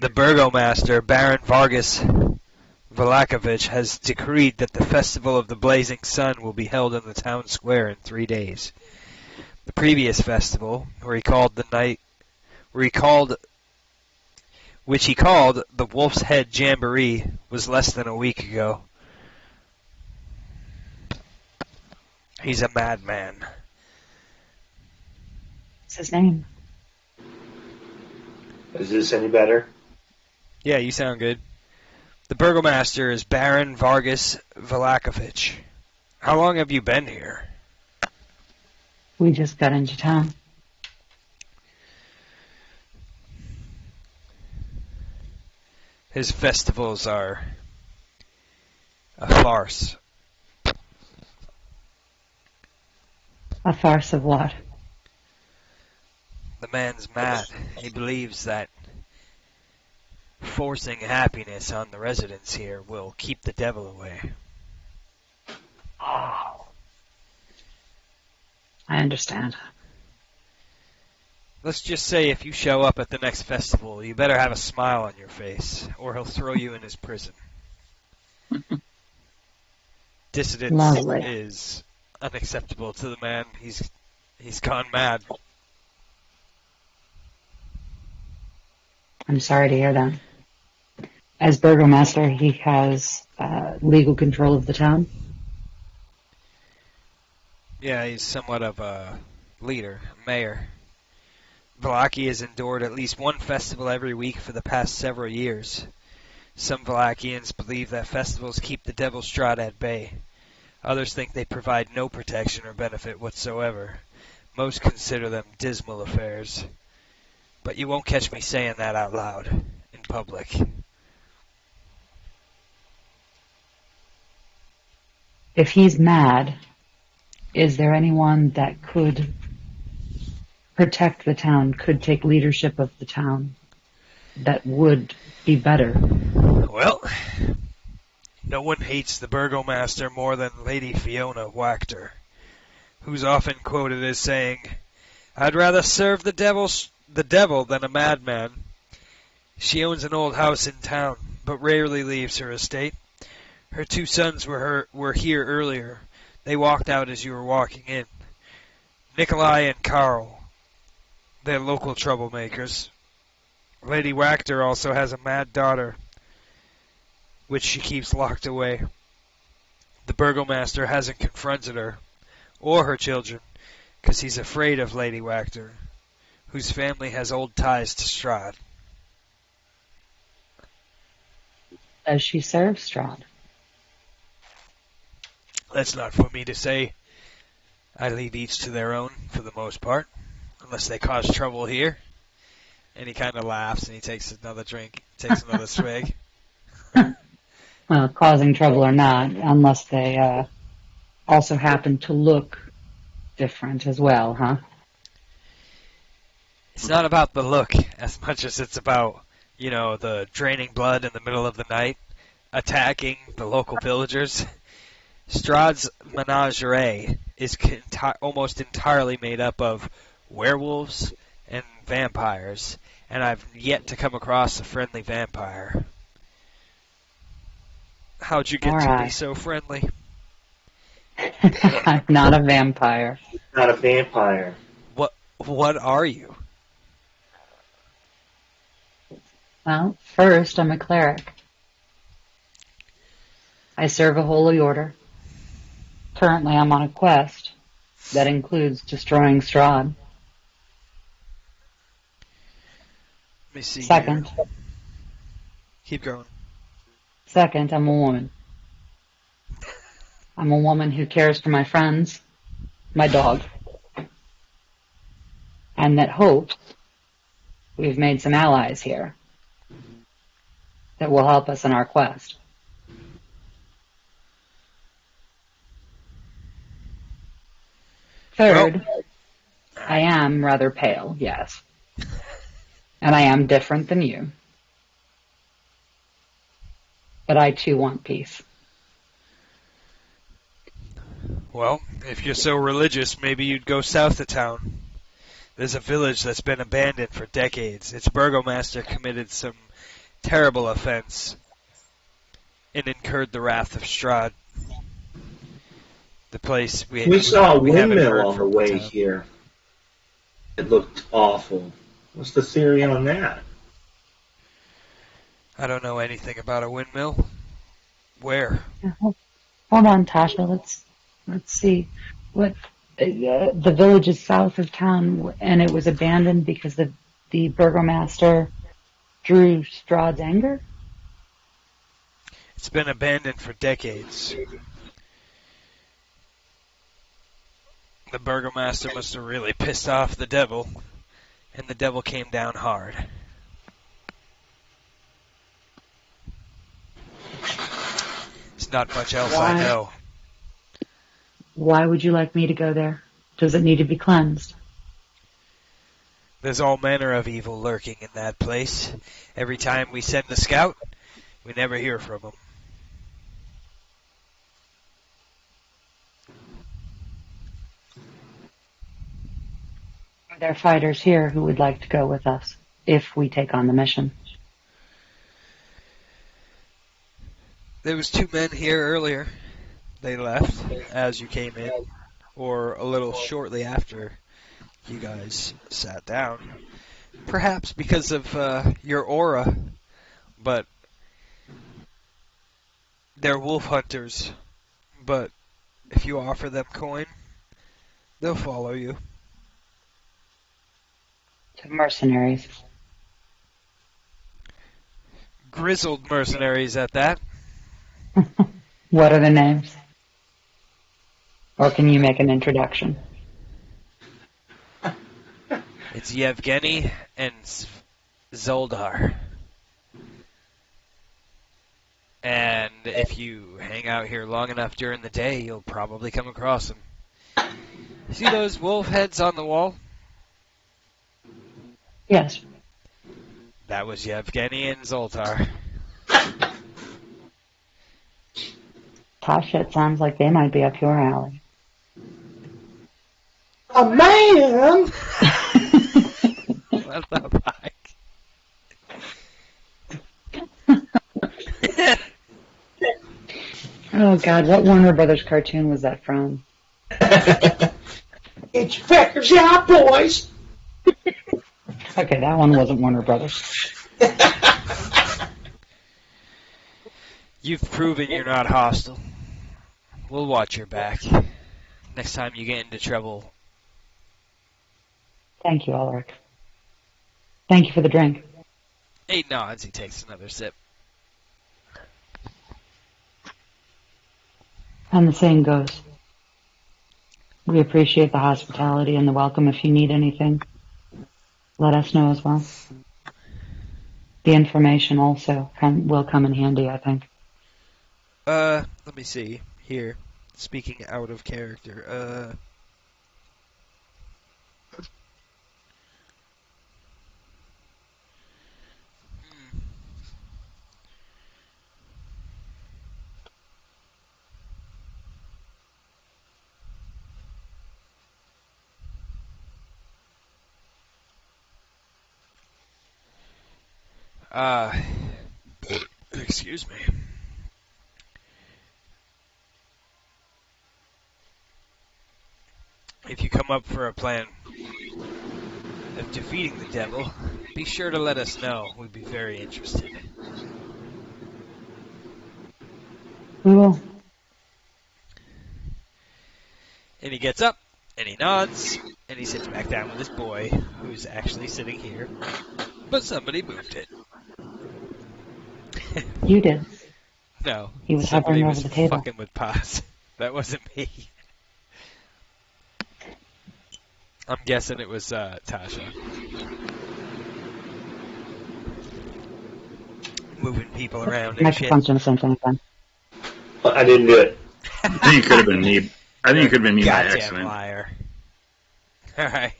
The burgomaster, Baron Vargas Vallaki, has decreed that the Festival of the Blazing Sun will be held in the town square in 3 days. The previous festival, which he called the Wolf's Head Jamboree, was less than a week ago. He's a madman. What's his name? Is this any better? Yeah, you sound good. The burgomaster is Baron Vargas Vallaki. How long have you been here? We just got into town. His festivals are a farce. A farce of what? The man's mad. He believes that forcing happiness on the residents here will keep the devil away. Oh. I understand. Let's just say if you show up at the next festival, you better have a smile on your face, or he'll throw you in his prison. Dissidence Lovely. is unacceptable to the man. He's gone mad. I'm sorry to hear that. As burgomaster, he has legal control of the town. Yeah, he's somewhat of a leader, a mayor. Vallaki has endured at least one festival every week for the past several years. Some Vallakians believe that festivals keep the devil Strahd at bay. Others think they provide no protection or benefit whatsoever. Most consider them dismal affairs. But you won't catch me saying that out loud, in public. If he's mad, is there anyone that could protect the town, could take leadership of the town, that would be better? Well, no one hates the burgomaster more than Lady Fiona Wachter, who's often quoted as saying, "I'd rather serve the devil than a madman." She owns an old house in town, but rarely leaves her estate. Her 2 sons were here earlier. They walked out as you were walking in. Nikolai and Karl. They're local troublemakers. Lady Wachter also has a mad daughter, which she keeps locked away. The burgomaster hasn't confronted her, or her children, because he's afraid of Lady Wachter, whose family has old ties to Strahd. Does she serve Strahd? That's not for me to say. I leave each to their own, for the most part, unless they cause trouble here. And he kind of laughs, and he takes another drink, takes another swig. Well, causing trouble or not, unless they also happen to look different as well, huh? It's not about the look as much as it's about, the draining blood in the middle of the night, attacking the local villagers. Strahd's menagerie is almost entirely made up of werewolves and vampires, and I've yet to come across a friendly vampire. How'd you get to be so friendly? I'm not a vampire. Not a vampire. What are you? Well, first, I'm a cleric. I serve a holy order. Currently, I'm on a quest that includes destroying Strahd. Let me see Second, here. Keep going. second, I'm a woman. I'm a woman who cares for my friends, my dog, and that hopes we've made some allies here that will help us in our quest. Third, I am rather pale, yes. And I am different than you. But I too want peace. Well, if you're so religious, maybe you'd go south of town. There's a village that's been abandoned for decades. Its burgomaster committed some terrible offense and incurred the wrath of Strahd. The place We saw a we haven't windmill heard on the from way town. here. It looked awful. What's the theory on that? I don't know anything about a windmill. Where? Hold on, Tasha. Let's see. What the village is south of town, and it was abandoned because the burgomaster drew Strahd's anger. It's been abandoned for decades. The burgomaster must have really pissed off the devil, and the devil came down hard. There's not much else I know. Why would you like me to go there? Does it need to be cleansed? There's all manner of evil lurking in that place. Every time we send a scout, we never hear from them. Are there fighters here who would like to go with us if we take on the mission? There was 2 men here earlier. They left as you came in, or a little shortly after you guys sat down. Perhaps because of your aura, but they're wolf hunters. But if you offer them coin, they'll follow you. To mercenaries. Grizzled mercenaries at that. What are the names? Or can you make an introduction? It's Yevgeny and Zoldar. And if you hang out here long enough during the day, you'll probably come across them. See those wolf heads on the wall? Yes. That was Yevgeny and Zoltar. Tasha, it sounds like they might be up your alley. A man! What the fuck? Oh God, what Warner Brothers cartoon was that from? Get your peckers out, boys! Okay, that one wasn't Warner Brothers. You've proven you're not hostile. We'll watch your back. Next time you get into trouble. Thank you, Ulrich. Thank you for the drink. 8 nods, he takes another sip. And the saying goes, we appreciate the hospitality and the welcome. If you need anything, let us know as well. The information also will come in handy, I think. Let me see. Here. Speaking out of character. Excuse me. If you come up for a plan of defeating the devil, be sure to let us know. We'd be very interested. We will. And he gets up, and he nods, and he sits back down with his boy, who's actually sitting here. But somebody moved it. You did. No, He was somebody hovering was over the table. fucking with Paz. That wasn't me. I'm guessing it was Tasha. Moving people around and shit. Microphone's doing the same thing again. I didn't do it. I think it could have been me. I think it could have been me by Goddamn accident. liar. Alright.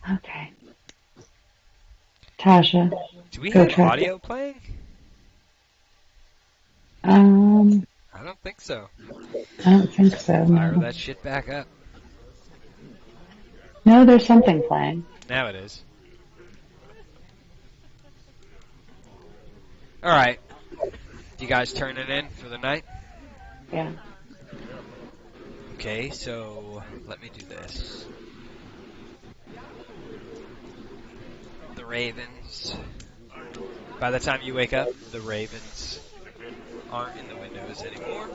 Okay. Tasha. Do we Go have track audio playing? I I don't think so. don't think so. Fire No. that shit back up. No, there's something playing. Now it is. Alright. You guys turning in for the night? Yeah. Okay, so let me do this. The Ravens. By the time you wake up, the Ravens aren't in the windows anymore.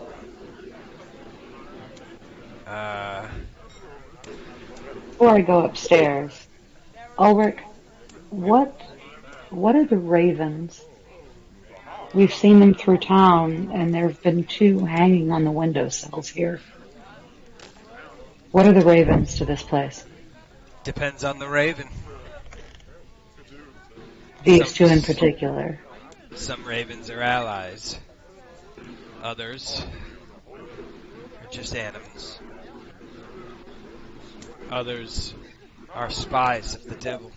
Before I go upstairs, Ulrich, what are the ravens? We've seen them through town, and there have been 2 hanging on the windowsills here. What are the ravens to this place? Depends on the Raven. These 2 in particular. Some Ravens are allies. Others are just animals. Others are spies of the devil.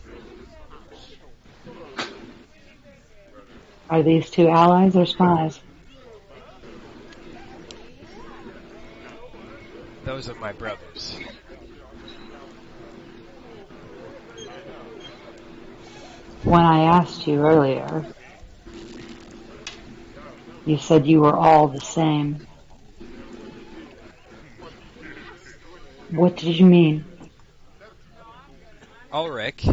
Are these 2 allies or spies? Those are my brothers. When I asked you earlier, you said you were all the same. What did you mean? Ulrich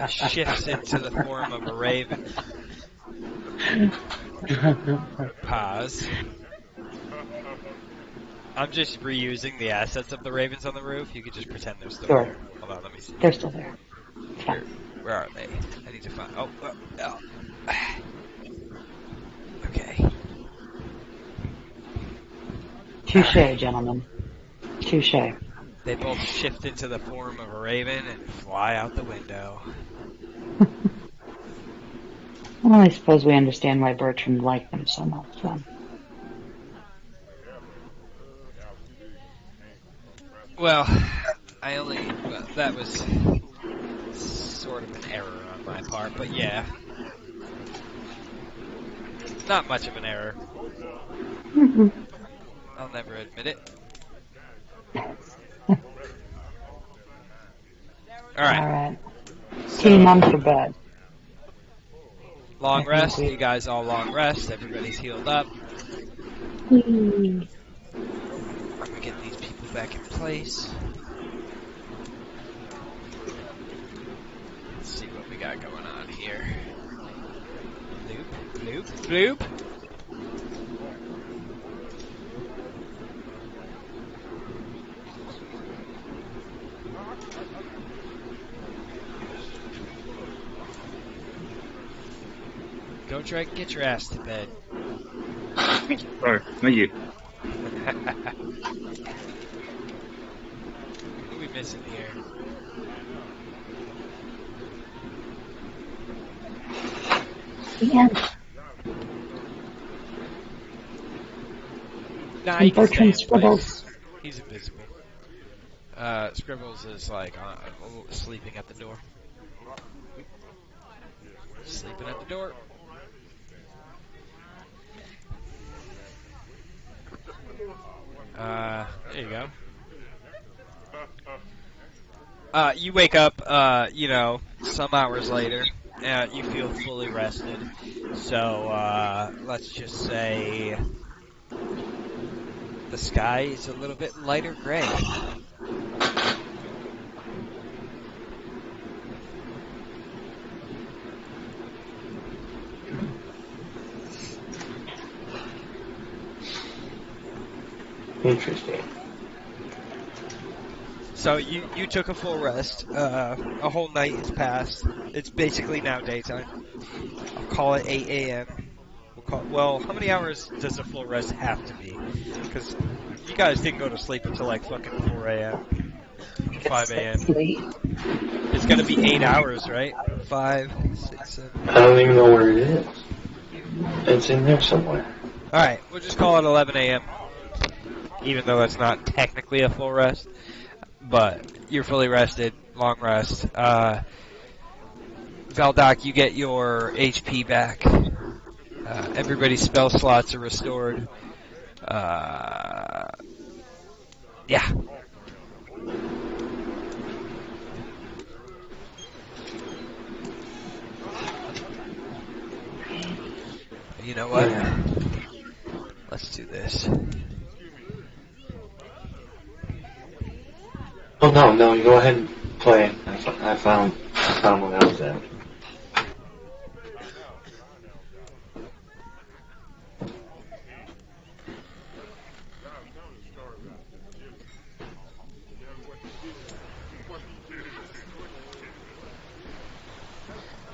shifts into the form of a raven. Pause. I'm just reusing the assets of the ravens on the roof. You could just pretend they're still Sure. there. Hold on, let me see. They're still there. Fine. Where are they? I need to find. Oh. Okay. Touché, gentlemen. Touché. They both shift into the form of a raven and fly out the window. Well, I suppose we understand why Bertrand liked them so much, then. Well, that was sort of an error on my part, but yeah. Not much of an error. I'll never admit it. Alright. Team on for bed. Long rest. You guys all long rest. Everybody's healed up. Hmm. I'm gonna get these people back in place. Let's see what we got going on here. Loop, loop, loop. Go try to get your ass to bed. Sorry, thank you. What are we missing here? Yeah. Nah, you can stay in Bertrand Scribbles. place. He's invisible. Scribbles is like sleeping at the door. Sleeping at the door. There you go. You wake up, some hours later. You feel fully rested. So, let's just say the sky is a little bit lighter gray. Interesting. So you took a full rest. A whole night has passed. It's basically now daytime. I'll call it 8 a.m. Well, how many hours does a full rest have to be? Because you guys didn't go to sleep until like fucking 4 a.m. 5 a.m. It's gonna be 8 hours, right? 5, 6, 7. I don't even know where it is. It's in there somewhere. Alright, we'll just call it 11 a.m. Even though that's not technically a full rest. But you're fully rested, long rest. Vallaki, you get your HP back. Everybody's spell slots are restored. Yeah. You know what? Let's do this. Oh no, you go ahead and play. I found what I was at.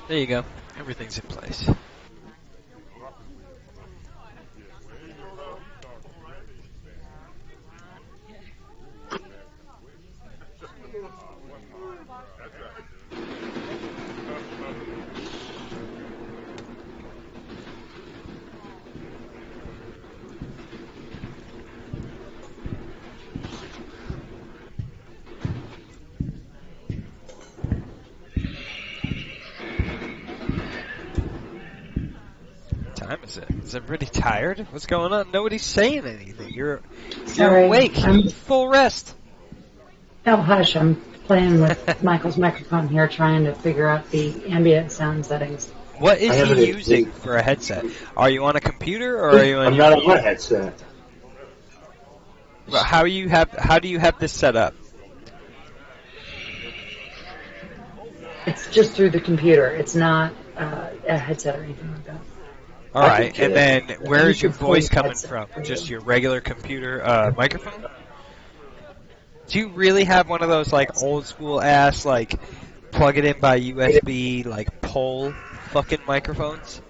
There you go. Everything's in place. Time is it? Is everybody tired? What's going on? Nobody's saying anything. You're awake. I'm Full rest. Oh, hush. I'm playing with Michael's microphone here, trying to figure out the ambient sound settings. What is he using for a headset? Are you on a computer or are you on? I'm not on my headset. But how do you have this set up? It's just through the computer. It's not a headset or anything like that. All right, and then where is your voice coming from? Just your regular computer microphone? Do you really have one of those like old school ass like plug it in by USB like pole fucking microphones?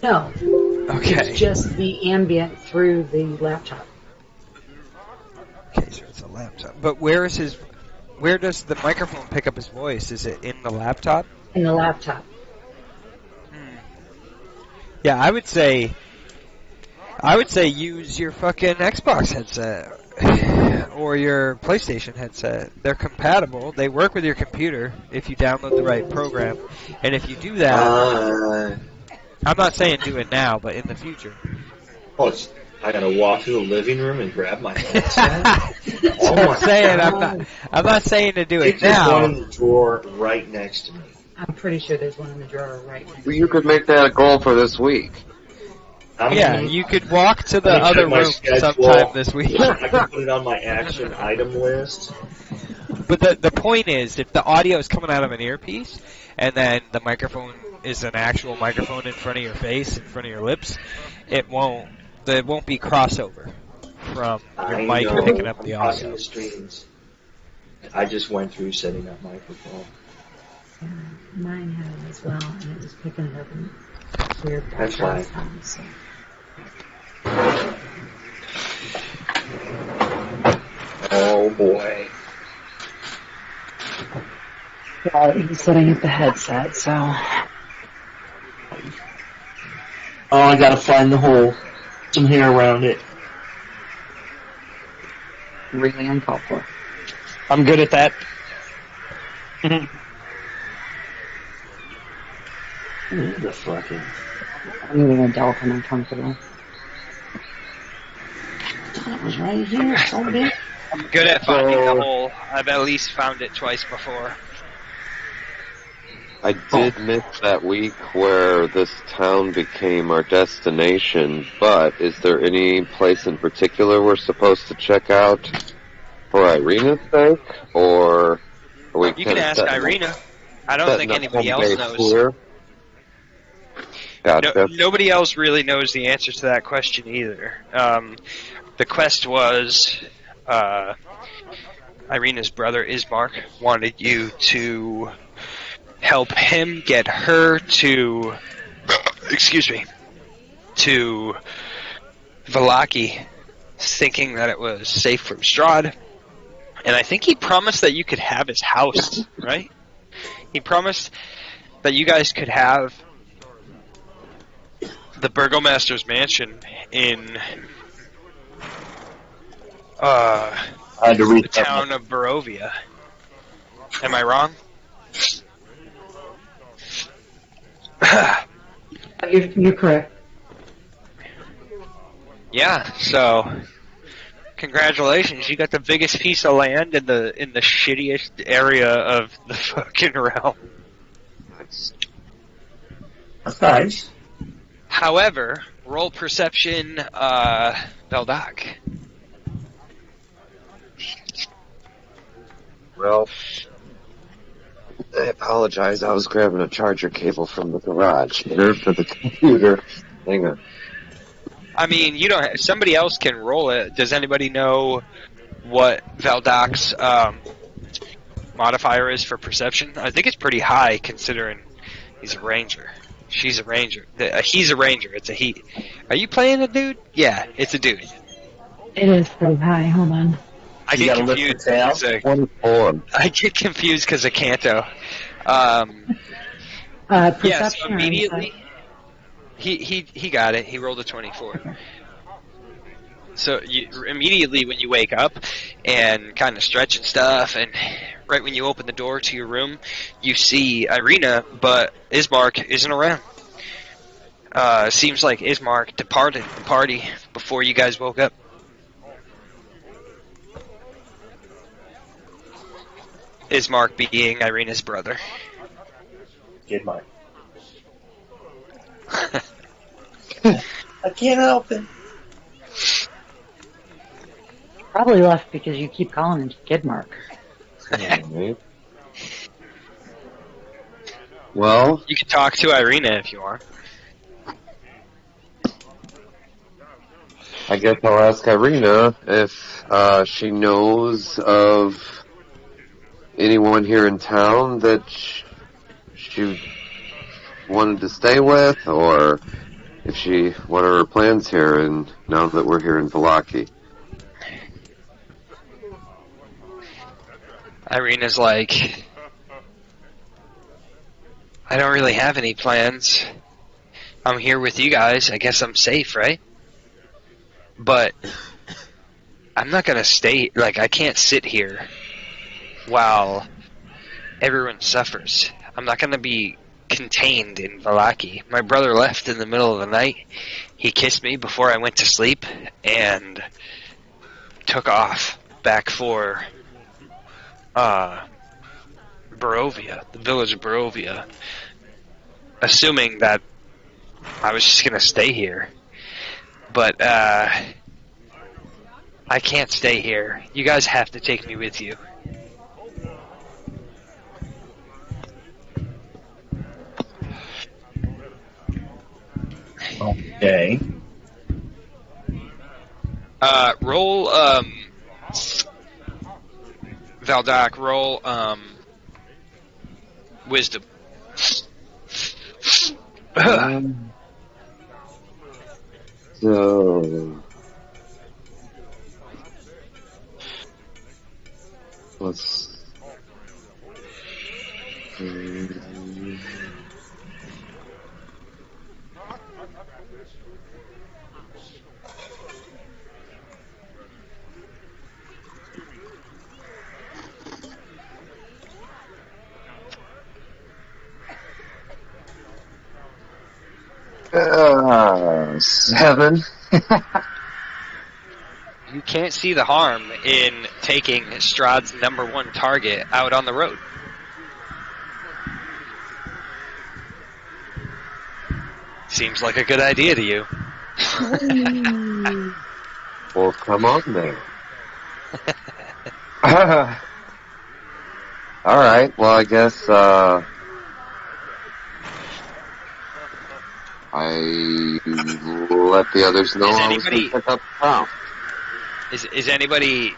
No. Okay. It's just the ambient through the laptop. Okay, so it's a laptop. But where does the microphone pick up his voice? Is it in the laptop? In the laptop. Yeah, I would say use your fucking Xbox headset or your PlayStation headset. They're compatible. They work with your computer if you download the right program. And if you do that, I'm not saying do it now, but in the future. Oh, I gotta walk through the living room and grab my headset. I'm not saying to do it There's now. one in the drawer right next to me. I'm pretty sure there's one in the drawer right now. Well, you could make that a goal for this week. Yeah, you could walk to the other room sometime this week. I can put it on my action item list. But the point is, if the audio is coming out of an earpiece, and then the microphone is an actual microphone in front of your face, in front of your lips, there won't be crossover from your mic picking up the audio. The streams. I just went through setting up microphone. Yeah, mine had it as well, and it was picking it up in weird That's fine. So. Oh boy. Well, he's setting up the headset, so. Oh, I gotta find the hole. Some hair around it. Really uncalled for. I'm good at that. The fucking. I'm even an adult and uncomfortable. It was right here, so big. I'm good at finding the hole. I've at least found it twice before. I did miss that week where this town became our destination, but is there any place in particular we're supposed to check out for Irina's sake, or are we You can ask Irina. I don't think anybody else knows. Here? Gotcha. Nobody else really knows the answer to that question either. The quest was Irina's brother Ismark wanted you to help him get her to, to Vallaki, thinking that it was safe from Strahd. And I think he promised that you could have his house, right? He promised that you guys could have the Burgomaster's mansion in I had to read the town of Barovia. Am I wrong? You're correct. Yeah, so congratulations, you got the biggest piece of land in the shittiest area of the fucking realm. That's nice. However, roll perception, Vallaki. Well, I apologize. I was grabbing a charger cable from the garage here for the computer. Hang on. I mean, you don't. Somebody else can roll it. Does anybody know what Valdaki's modifier is for perception? I think it's pretty high considering he's a ranger. She's a ranger. He's a ranger. It's a he. Are you playing a dude? Yeah, it's a dude. It is pretty high. Hold on. I get confused. 24. I get confused because of Kanto. Perception. Yes, immediately. He got it. He rolled a 24. So immediately when you wake up and kind of stretch and stuff, and right when you open the door to your room, you see Irina, but Ismark isn't around. Seems like Ismark departed the party before you guys woke up. Ismark being Irina's brother. Get mine. I can't help it. Probably left because you keep calling him Skidmark. Well, You can talk to Irina if you want. I guess I'll ask Irina if she knows of anyone here in town that she wanted to stay with, or what are her plans here, and now that we're here in Vallaki. Irina's like, I don't really have any plans. I'm here with you guys. I guess I'm safe, right? But I'm not gonna stay, I can't sit here while everyone suffers. I'm not gonna be contained in Vallaki. My brother left in the middle of the night. He kissed me before I went to sleep and took off back for Barovia, the village of Barovia, assuming that I was just gonna stay here. But I can't stay here. You guys have to take me with you. Okay. Roll, Vallaki, roll, wisdom. So, let's. Seven. You can't see the harm in taking Strahd's #1 target out on the road. Seems like a good idea to you. Well, come on then. Alright, well, I guess, I let the others know I was going to pick up the town. Is anybody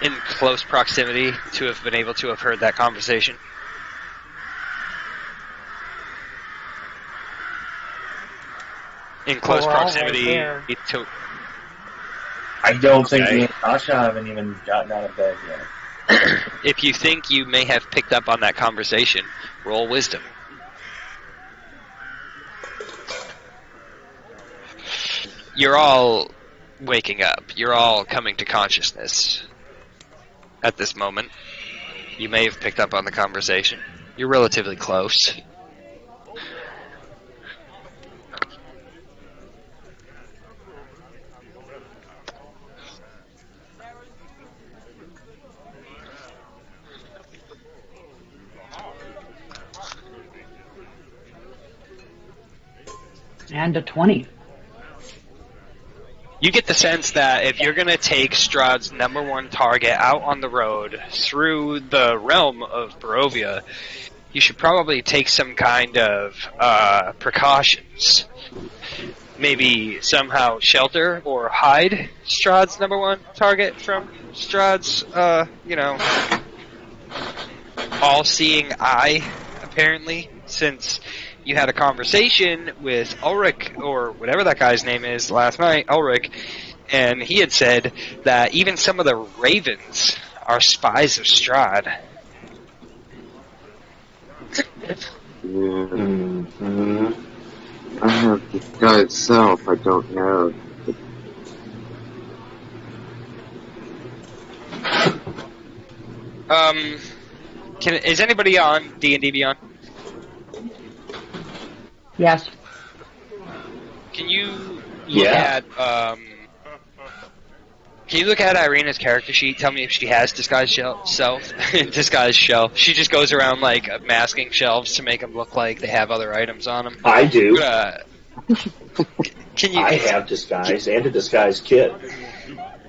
in close proximity to have been able to have heard that conversation? In close We're all right proximity there. to... I don't think Okay. me and Tasha haven't even gotten out of bed yet. If you think you may have picked up on that conversation, roll wisdom. You're all waking up. You're all coming to consciousness at this moment. You may have picked up on the conversation. You're relatively close. And a 20. You get the sense that if you're going to take Strahd's number one target out on the road through the realm of Barovia, you should probably take some kind of precautions. Maybe somehow shelter or hide Strahd's number one target from Strahd's, all-seeing eye, apparently, since you had a conversation with Ulrich, or whatever that guy's name is, last night, Ulrich, and he had said that even some of the ravens are spies of Strahd. Mm-hmm. I have the guy itself. I don't have. Is anybody on D&D Beyond? Yes. Can you look Yeah. at Can you look at Irina's character sheet? Tell me if she has disguise self. Disguise shelf. She just goes around like masking shelves to make them look like they have other items on them. I do. Can you? I have disguise and a disguise kit.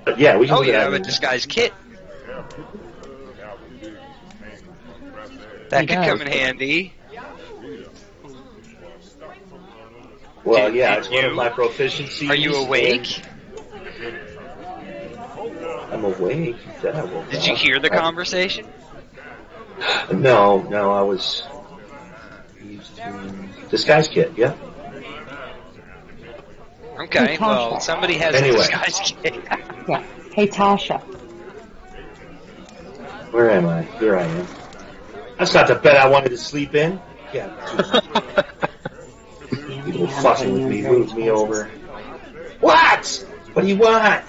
But yeah, we can Oh, look you at have a it. disguise kit. That He could does. come in handy. Well, Did- yeah, did it's one of you- my proficiencies. Are you awake? I'm awake. You said I woke Did you up. hear the conversation? No, I was used to disguise kit. Yeah. Okay, Hey, well, Tasha. somebody has Anyway. a disguise kit. Yeah. Hey, Tasha. Where am I? Here I am. That's not the bed I wanted to sleep in. Yeah. People fussing with me, moved me over. What? What do you want?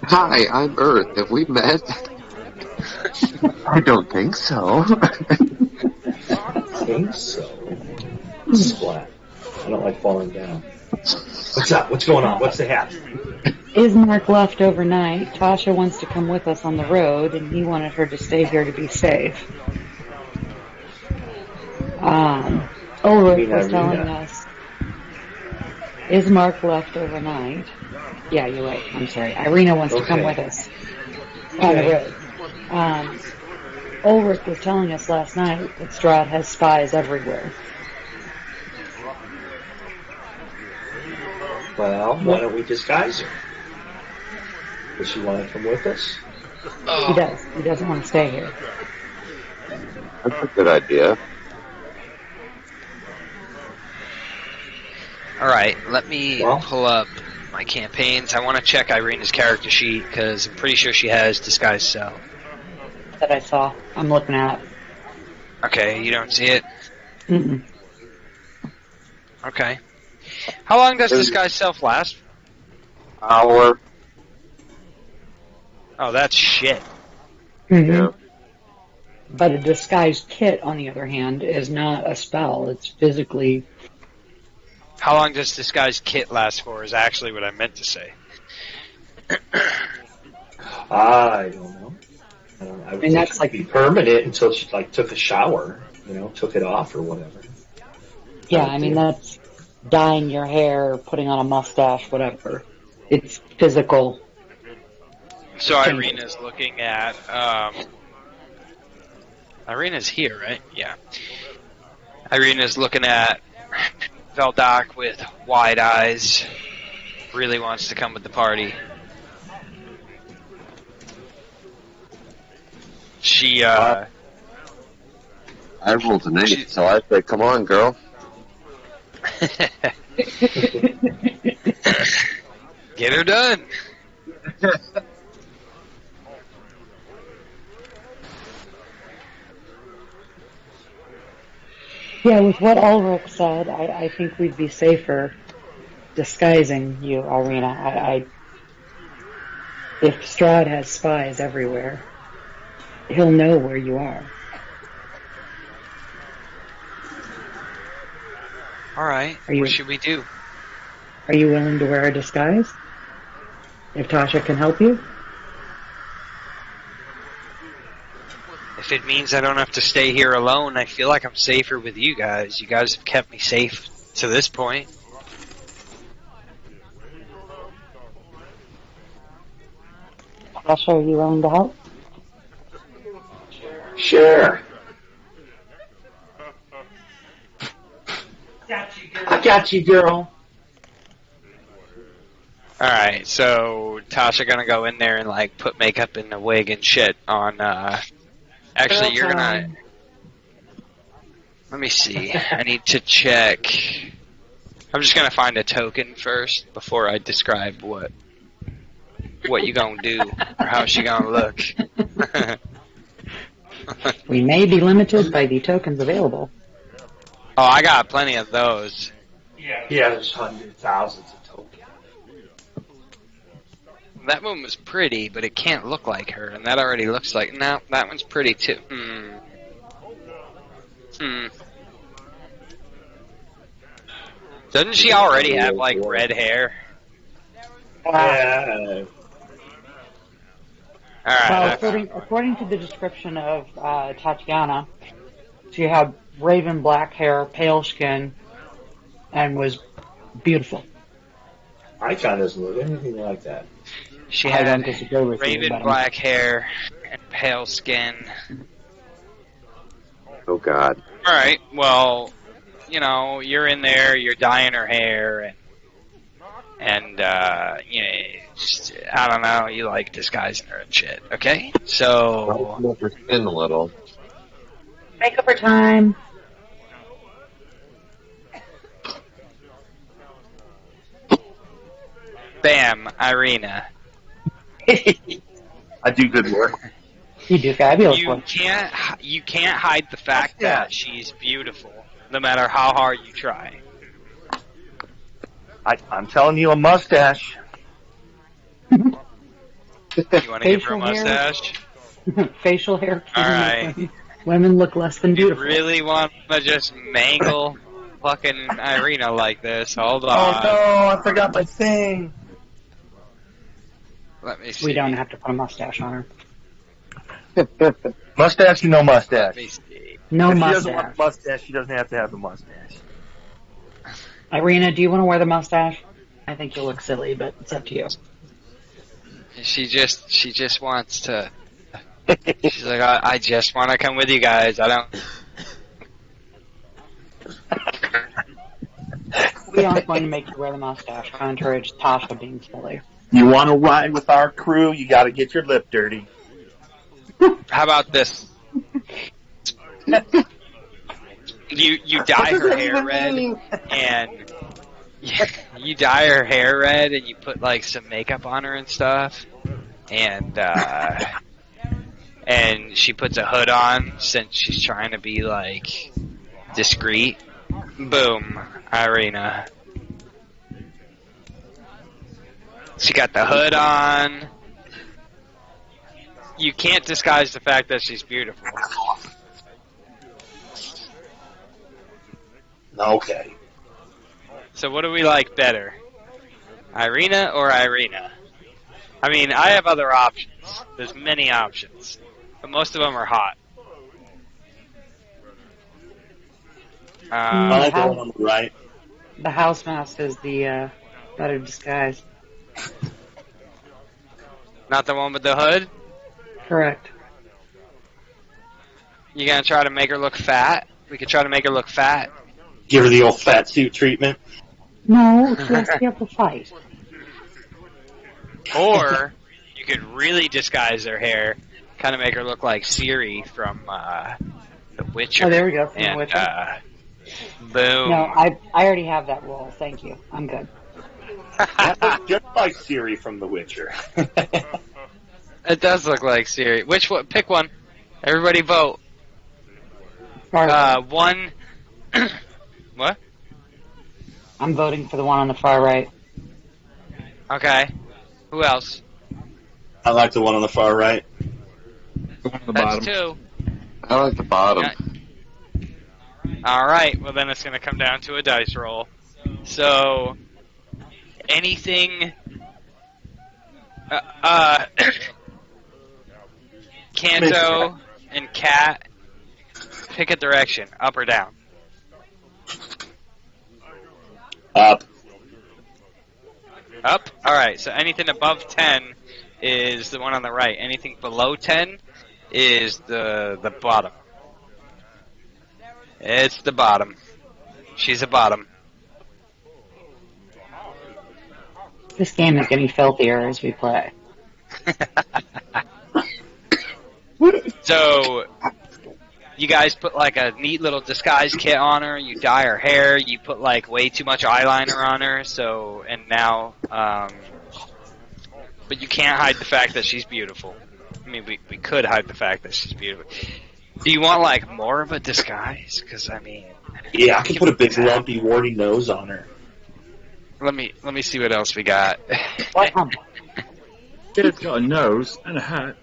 Hi, I'm Earth. Have we met? I don't think so. I think so. Splat. I don't like falling down. What's up? What's going on? What's the hat? Ismark left overnight. Tasha wants to come with us on the road, and he wanted her to stay here to be safe. Ulrich was telling us Ismark left overnight. Yeah, you're right. I'm sorry. Irina wants to come Okay. with us on the road. Ulrich was telling us last night that Strahd has spies everywhere. Well, why don't we disguise her? Does she want to come with us? He does. He doesn't want to stay here. That's a good idea. Alright, let me Well. pull up my campaigns. I want to check Irina's character sheet, because I'm pretty sure she has disguise self. That I saw. I'm looking at it. Okay, you don't see it? Mm-mm. Okay. How long does disguise self last? Hour. Oh, that's shit. Mhm. Yeah. But a disguised kit, on the other hand, is not a spell. It's physically... How long does disguise kit last for is actually what I meant to say. I don't know. I would mean, think that's it like- would be permanent until she took a shower, took it off or whatever. Yeah, I mean, that's dyeing your hair, putting on a mustache, whatever. It's physical. So Irina's looking at, Irina's here, right? Yeah. Irina's looking at Veldak with wide eyes. Really wants to come with the party. She, I rolled an 8, so I say, come on, girl. get her done. Yeah, with what Ulrich said, I think we'd be safer disguising you, Irina. If Strahd has spies everywhere, he'll know where you are. All right. What should we do? Are you willing to wear a disguise? If Tasha can help you? If it means I don't have to stay here alone, I feel like I'm safer with you guys. You guys have kept me safe to this point. Tasha, are you willing to help? Sure. I got you, girl. Alright, so Tasha gonna go in there and like put makeup in the wig and shit on actually you're gonna let me see. I need to check. I'm just gonna find a token first before I describe what you gonna do or how she gonna look. We may be limited by the tokens available. Oh, I got plenty of those. Yeah, there's hundreds, thousands of tokens. That one was pretty, but it can't look like her, and that already looks like... No, that one's pretty too. Doesn't she already have, like, red hair? Yeah. Alright. Well, according to the description of Tatiana, she had raven black hair, pale skin, and was beautiful. Icon doesn't look anything like that. She I don't had disagree with you, raven but black hair and pale skin. Oh, God. Alright, well, you know, you're in there, you're dyeing her hair, and you know, just, I don't know, you like disguising her and shit, okay? So... I'll her skin a little. Makeup her time. Bam, Irina. I do good work. You do fabulous You work. can't hide the fact that she's beautiful, no matter how hard you try. I'm telling you, a mustache. You want to give her a Facial hair. mustache? Facial hair. Alright. Women look less than You beautiful. really want to just mangle fucking Irina like this? Hold on. Oh no, I forgot my thing. Let me see. We don't have to put a mustache on her. Mustache or no mustache? Let me see. No If she doesn't want mustache. a mustache, she doesn't have to have the mustache. Irina, do you want to wear the mustache? I think you'll look silly, but it's up to you. She just wants to. She's like, I just want to come with you guys. I don't. We aren't going to make you wear the mustache, contrary to Tasha being silly. You want to ride with our crew, you got to get your lip dirty. How about this? You dye her hair red, and you dye her hair red, and you put like some makeup on her and stuff, and she puts a hood on since she's trying to be like discreet. Boom, Irina. She got the hood on. You can't disguise the fact that she's beautiful. Okay. So what do we like better? Irina or Irina? I mean, I have other options. There's many options. But most of them are hot. I like the one on the right. The house mouse is the better disguise. Not the one with the hood? Correct. You gonna try to make her look fat? We could try to make her look fat. Give her the old fat suit treatment. No, she has to be able to fight. Or you could really disguise her hair kind of make her look like Ciri from The Witcher. Oh, there we go. From and, The Witcher. Boom. No, I already have that role. Thank you. I'm good. That looks just like Ciri from The Witcher. It does look like Ciri. Which one? Pick one. Everybody vote. One. What? I'm voting for the one on the far right. Okay. Who else? I like the one on the far right. The one on the That's bottom. two. I like the bottom. Yeah. All right. Well, then it's going to come down to a dice roll. So, anything. Kanto and Cat, pick a direction, up or down. Up. Up? Alright, so anything above 10 is the one on the right. Anything below 10 is the bottom. It's the bottom. She's a bottom. This game is getting filthier as we play. So, you guys put like a neat little disguise kit on her, you dye her hair, you put like way too much eyeliner on her, so, and now, but you can't hide the fact that she's beautiful. I mean, we could hide the fact that she's beautiful. Do you want like more of a disguise? Because I mean, Yeah, I can put a big lumpy warty nose on her. let me see what else we got. What? It's got a nose and a hat.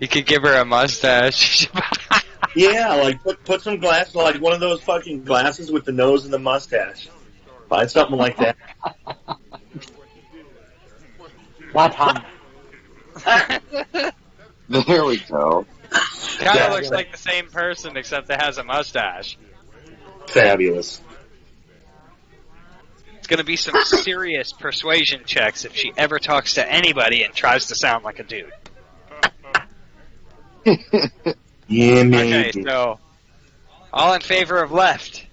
You could give her a mustache. Yeah, like put some glasses, like one of those fucking glasses with the nose and the mustache. Find something like that. What, Tom? There we go. Kind of looks like the same person except it has a mustache. Fabulous. It's going to be some serious persuasion checks if she ever talks to anybody and tries to sound like a dude. Yeah, man. Okay, so all in favor of left.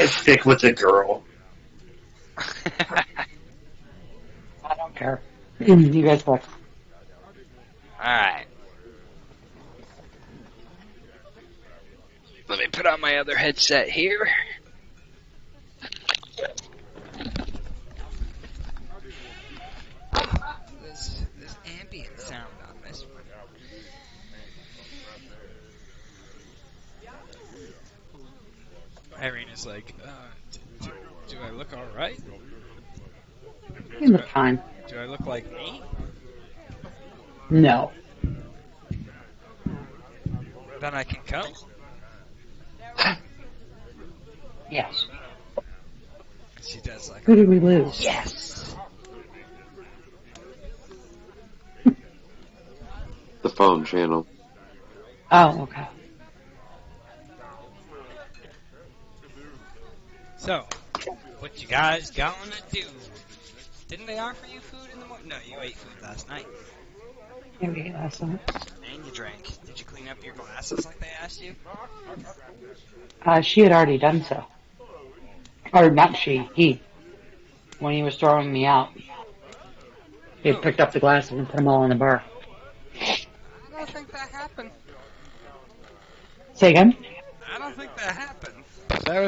Stick with the girl. I don't care. You guys look. Alright. Let me put on my other headset here. This ambient sound on this one. Irina's like, do I look alright? You look fine. Do I look like me? No. Then I can come? Yes. She does like, Who did we lose? yes! The phone channel. Oh, okay. So, what you guys gonna do? Didn't they offer you food in the morning? No, you ate food last night. Maybe last night. And you drank. Did you clean up your glasses like they asked you? She had already done so. Or not she, he. When he was throwing me out, he had picked up the glasses and put them all in the bar. I don't think that happened. Say again? I don't think that happened. That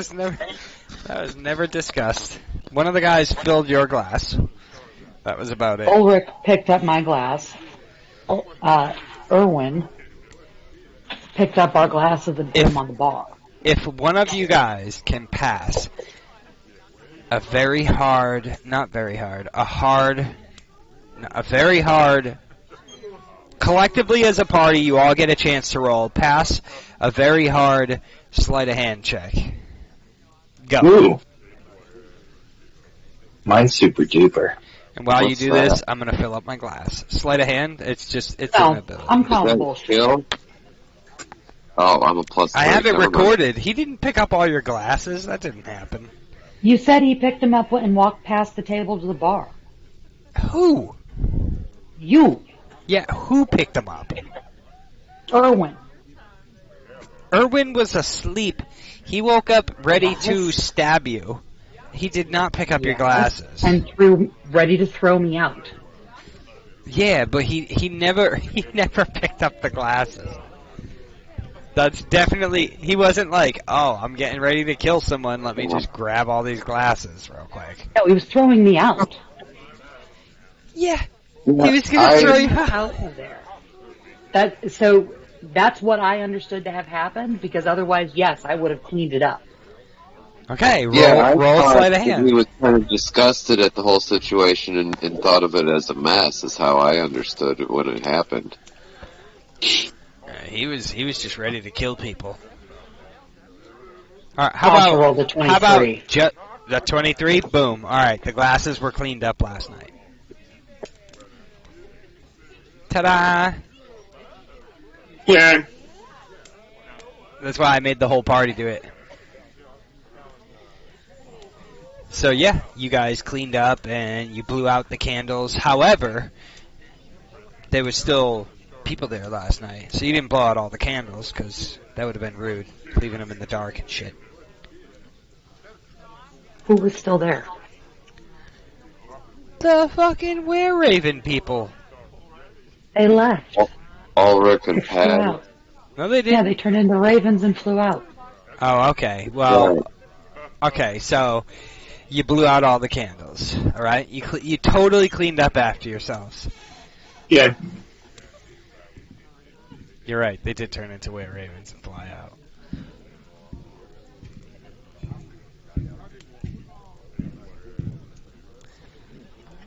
was never discussed. One of the guys filled your glass. That was about it. Ulrich picked up my glass. Erwin picked up our glasses and put them on the bar. If one of you guys can pass a very hard, collectively as a party, you all get a chance to roll. Pass a very hard sleight of hand check. Go. Ooh. Mine's super duper. And while you What's do that? this, I'm going to fill up my glass. Sleight of hand, it's an No, ability. I'm Is calling that bullshit. skill? Oh, I'm a plus. I have it never mind. recorded. He didn't pick up all your glasses. That didn't happen. You said he picked them up and walked past the table to the bar. Who? You, Yeah, who picked them up? Erwin. Erwin was asleep. He woke up ready to stab you. He did not pick up your glasses. And ready to throw me out. Yeah, but he never picked up the glasses. That's definitely, he wasn't like, oh, I'm getting ready to kill someone, let me just grab all these glasses real quick. No, he was throwing me out. Yeah, he was gonna throw you out of there. That's what I understood to have happened, because otherwise, yes, I would have cleaned it up. Okay, roll sleight of hand. He was kind of disgusted at the whole situation and thought of it as a mess, is how I understood it when it happened. He was just ready to kill people. All right, how about the 23? The 23? Boom. All right, the glasses were cleaned up last night. Ta-da! Yeah. That's why I made the whole party do it. So yeah, you guys cleaned up and you blew out the candles. However, there was still people there last night, so you didn't blow out all the candles because that would have been rude, leaving them in the dark and shit. Who was still there? The fucking were-raven people. They left. Ulrich and They flew Pat. out. No, they didn't. Yeah, they turned into ravens and flew out. Oh, okay. Well, okay, so you blew out all the candles, all right? You totally cleaned up after yourselves. Yeah. You're right. They did turn into were-ravens and fly out.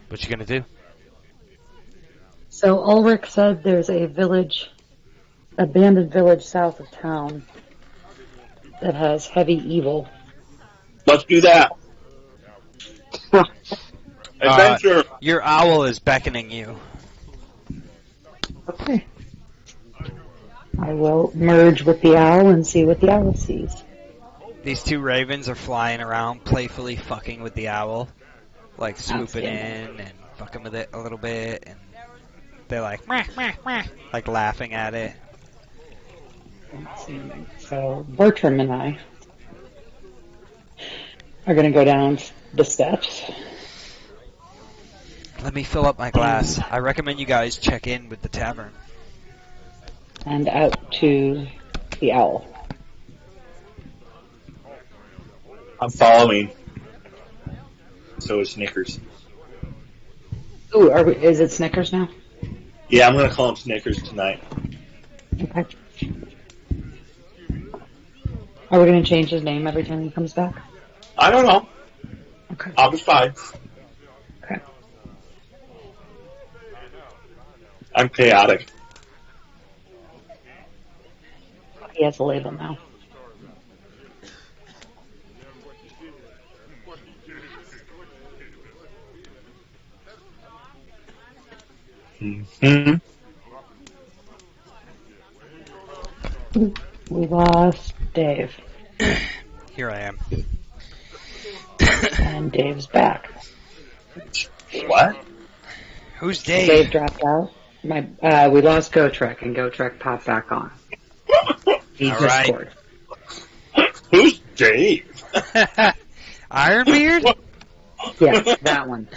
What you gonna do? So Ulrich said there's a abandoned village south of town that has heavy evil. Let's do that. Adventure. Your owl is beckoning you. Okay. I will merge with the owl and see what the owl sees. These two ravens are flying around, playfully fucking with the owl. Like swooping in and fucking with it a little bit, and they're like, meh, meh, meh, like laughing at it. Let's see. So Bertram and I are going to go down the steps. Let me fill up my glass. I recommend you guys check in with the tavern. And out to the owl. I'm following. So is Snickers. Ooh, is it Snickers now? Yeah, I'm going to call him Snickers tonight. Okay. Are we going to change his name every time he comes back? I don't know. Okay. I'll be fine. Okay. I'm chaotic. He has a label now. Mm-hmm. We lost Dave. Here I am. And Dave's back. What? Who's Dave? Dave dropped out. We lost GoTrek, and GoTrek popped back on. He All Discord. Who's Dave? Ironbeard? Yes, that one.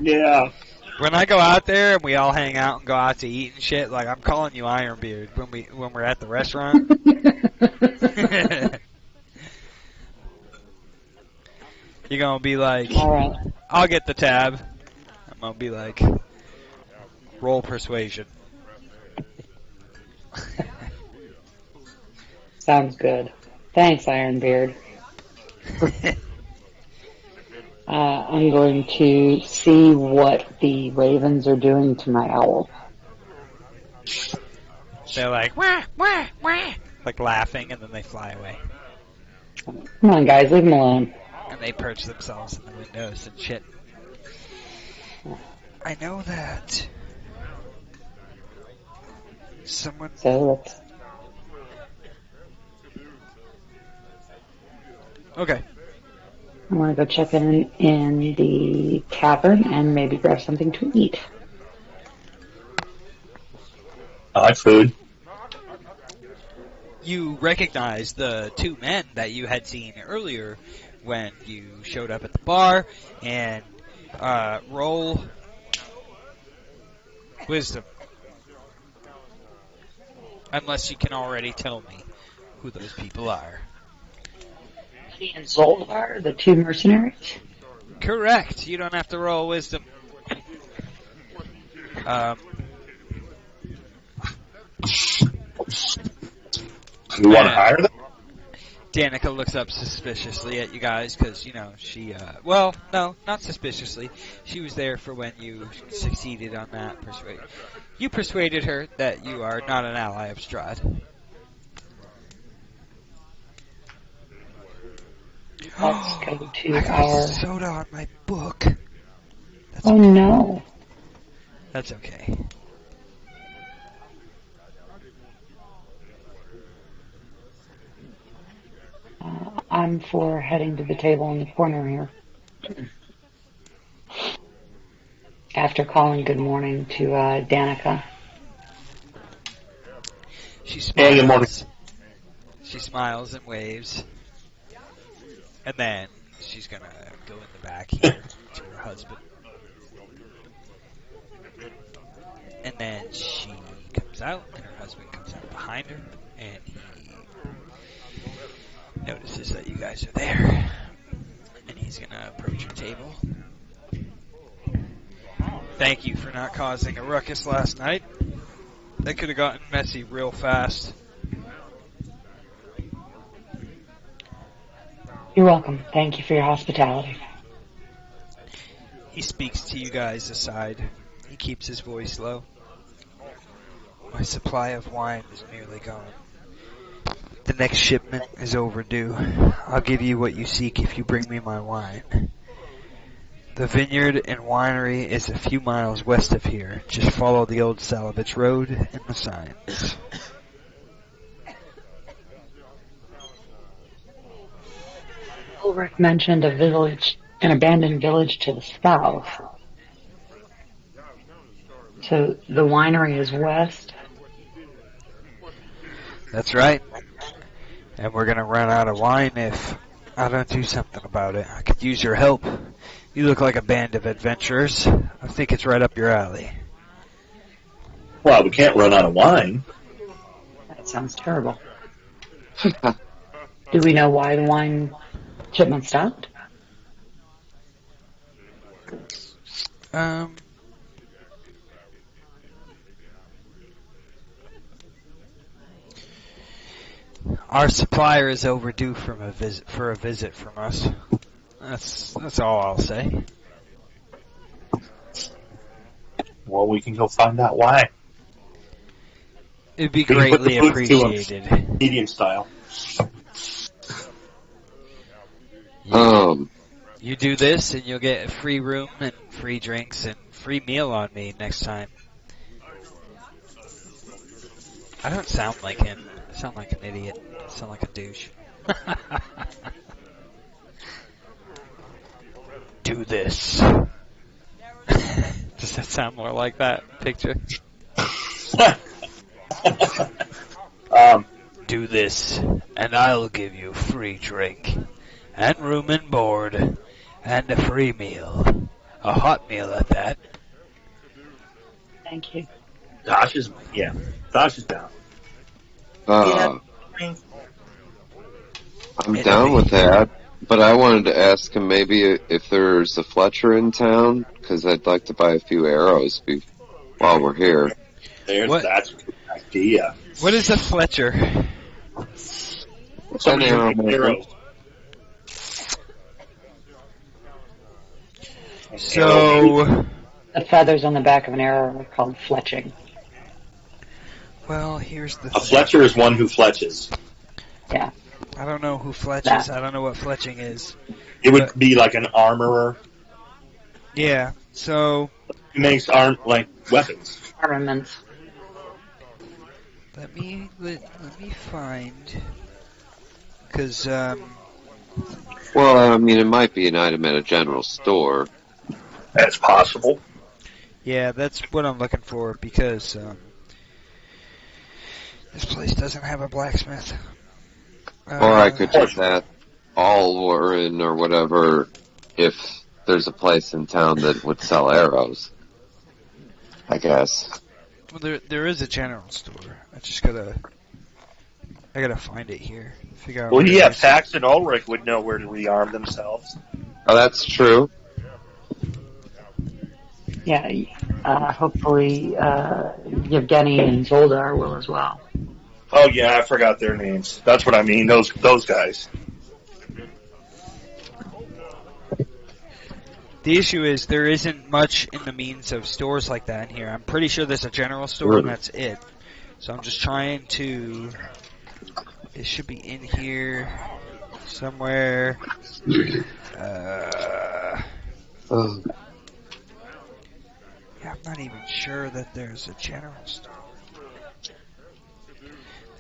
Yeah. When I go out there and we all hang out and go out to eat and shit, like I'm calling you Ironbeard when we're at the restaurant. You're gonna be like, All right. I'll get the tab. I'm gonna be like, roll persuasion. Sounds good. Thanks, Ironbeard. I'm going to see what the ravens are doing to my owl. They're like, wah, wah, wah, like laughing, and then they fly away. Come on, guys, leave them alone. And they perch themselves in the windows and shit. I know that. Someone. So let's. Okay. I want to go check in the tavern and maybe grab something to eat. I like food. You recognize the two men that you had seen earlier when you showed up at the bar, and roll wisdom. Unless you can already tell me who those people are. He and Zoldar, the two mercenaries? Correct. You don't have to roll wisdom. You want to hire them? Danica looks up suspiciously at you guys because, she, well, no, not suspiciously. She was there for when you succeeded on that persuade. You persuaded her that you are not an ally of Strahd. Let's go to I got our... soda on my book. That's Oh, okay. no. That's okay. I'm for heading to the table in the corner here. After calling good morning to Danica. She Hey, good morning. smiles. She smiles and waves. And then she's gonna go in the back here to her husband. And then she comes out, and her husband comes out behind her, and he notices that you guys are there. And he's gonna approach your table. Thank you for not causing a ruckus last night. That could have gotten messy real fast. You're welcome. Thank you for your hospitality. He speaks to you guys aside. He keeps his voice low. My supply of wine is nearly gone. The next shipment is overdue. I'll give you what you seek if you bring me my wine. The vineyard and winery is a few miles west of here. Just follow the old Salovich Road and the signs. Ulrich mentioned a village, an abandoned village to the south. So the winery is west. That's right. And we're gonna run out of wine if I don't do something about it. I could use your help. You look like a band of adventurers. I think it's right up your alley. Well, we can't run out of wine. That sounds terrible. Do we know why the wine shipment stopped? Our supplier is overdue for a visit from us. That's all I'll say. Well, we can go find out why. It'd be We can put greatly the boots to 'em. appreciated. Medium style. You do this and you'll get a free room and free drinks and free meal on me next time. I don't sound like him. I sound like an idiot. I sound like a douche. Do this. Does that sound more like that picture? Do this, and I'll give you free drink, and room and board, and a free meal. A hot meal at that. Thank you. Dosh is down. I'm down with that, but I wanted to ask him maybe if there's a Fletcher in town, because I'd like to buy a few arrows while we're here. That's a good idea. What is a Fletcher? Somebody An arrow who makes maker. arrows. So, The feathers on the back of an arrow are called fletching. well, here's the A thing. Fletcher is one who fletches. Yeah. I don't know who fletches. That. I don't know what fletching is. It would be like an armorer Yeah, so who makes weapons. Armaments. let me find, because Well, I mean, it might be an item at a general store. That's possible. yeah, that's what I'm looking for, because this place doesn't have a blacksmith. Or I could do that. Warren or whatever if there's a place in town that would sell arrows. I guess. Well, there is a general store. I gotta find it here. Figure out. Well, where yeah, it is. Pax and Ulrich would know where to rearm themselves. Oh, that's true. Yeah, hopefully Yevgeny and Zoldar will as well. Oh yeah, I forgot their names. That's what I mean. Those guys. The issue is there isn't much in the means of stores like that in here. I'm pretty sure there's a general store and that's it. So I'm just trying to. It should be in here somewhere. Oh. Yeah, I'm not even sure that there's a general store.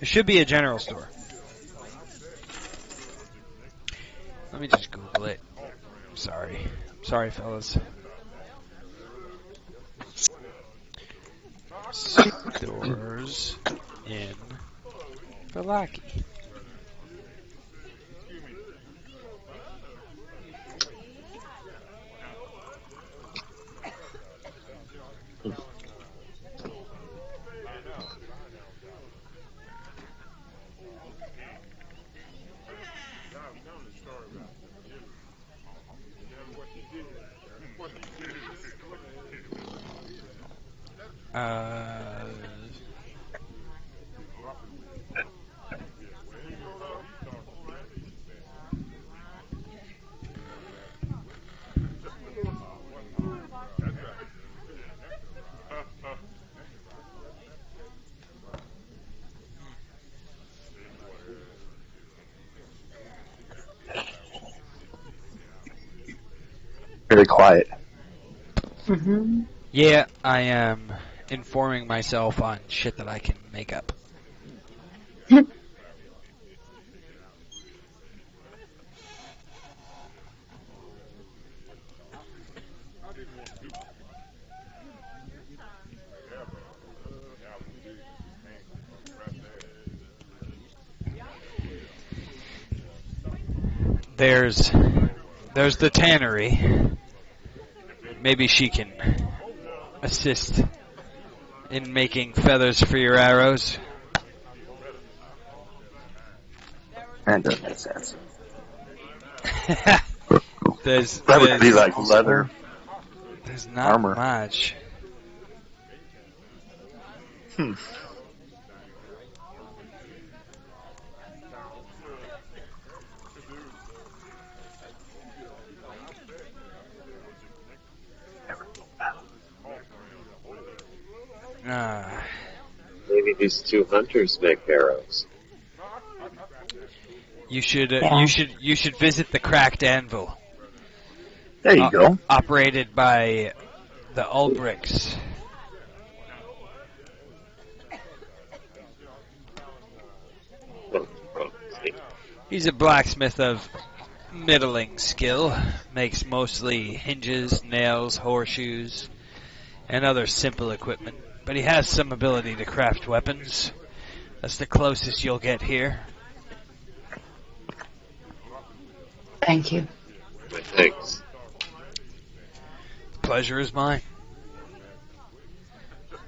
There should be a general store. Let me just Google it. Sorry, fellas. Stores in Vallaki. Very quiet. Mm-hmm. Yeah, I am informing myself on shit that I can make up. There's the tannery. Maybe she can assist in making feathers for your arrows. That doesn't make sense. That would be like leather. There's not armor. much. Maybe these two hunters make arrows. You should visit the Cracked Anvil. There you go. Operated by the Ulbrichs. He's a blacksmith of middling skill. Makes mostly hinges, nails, horseshoes, and other simple equipment. But he has some ability to craft weapons. That's the closest you'll get here. Thank you. Thanks. The pleasure is mine.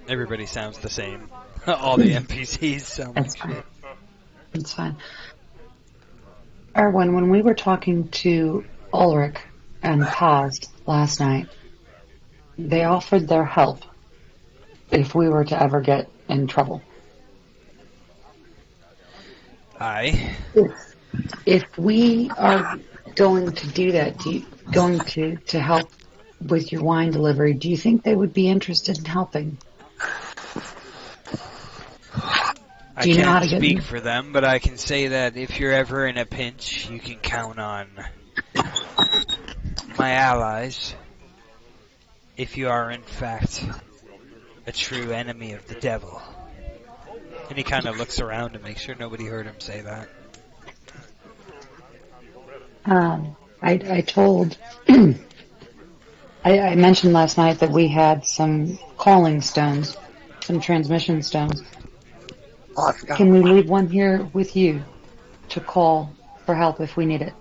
Everybody sounds the same. All the NPCs sound That's like fine. shit. It's fine. Erwin, when we were talking to Ulrich and Paz last night, they offered their help if we were to ever get in trouble. Aye. If we are going to do that, going to help with your wine delivery, do you think they would be interested in helping? I Do you know how can't to get speak in? for them, but I can say that if you're ever in a pinch, you can count on my allies. If you are, in fact, a true enemy of the devil. And he kind of looks around to make sure nobody heard him say that. I told, I mentioned last night that we had some calling stones, some transmission stones. Oh, I forgot. Can we leave one here with you to call for help if we need it?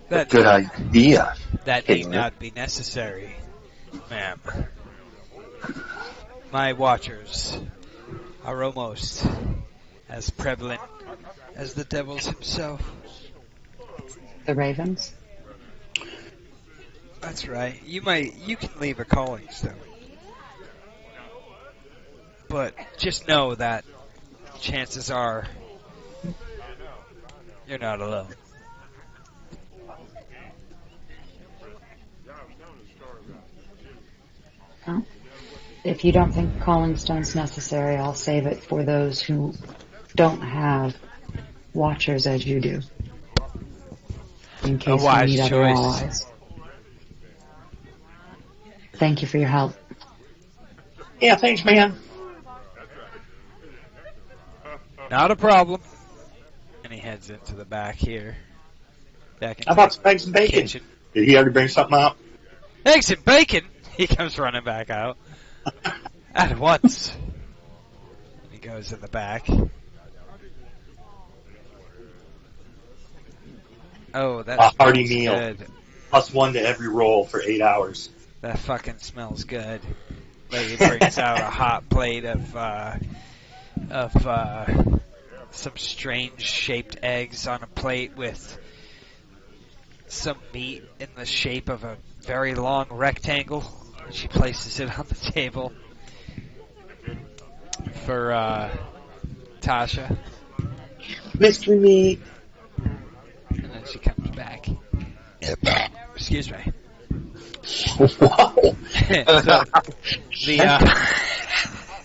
That Good idea. That need not be necessary, ma'am. My watchers are almost as prevalent as the devils himself. The ravens? That's right. You can leave a calling stone. But just know that chances are you're not alone. Well, if you don't think calling stone's necessary, I'll save it for those who don't have watchers as you do. In case we wise need other choice. allies. Thank you for your help. Yeah, thanks, man. Not a problem. And he heads into the back here. Back into How about some the eggs and bacon? kitchen. Did he already bring something out? Eggs and bacon! He comes running back out. At once. And he goes in the back. Oh, that A hearty smells meal. good. +1 to every roll for 8 hours. That fucking smells good. Lady brings out a hot plate of some strange shaped eggs on a plate with some meat in the shape of a very long rectangle. She places it on the table for Tasha. Mystery meat. And then she comes back. Excuse me. Wow. So,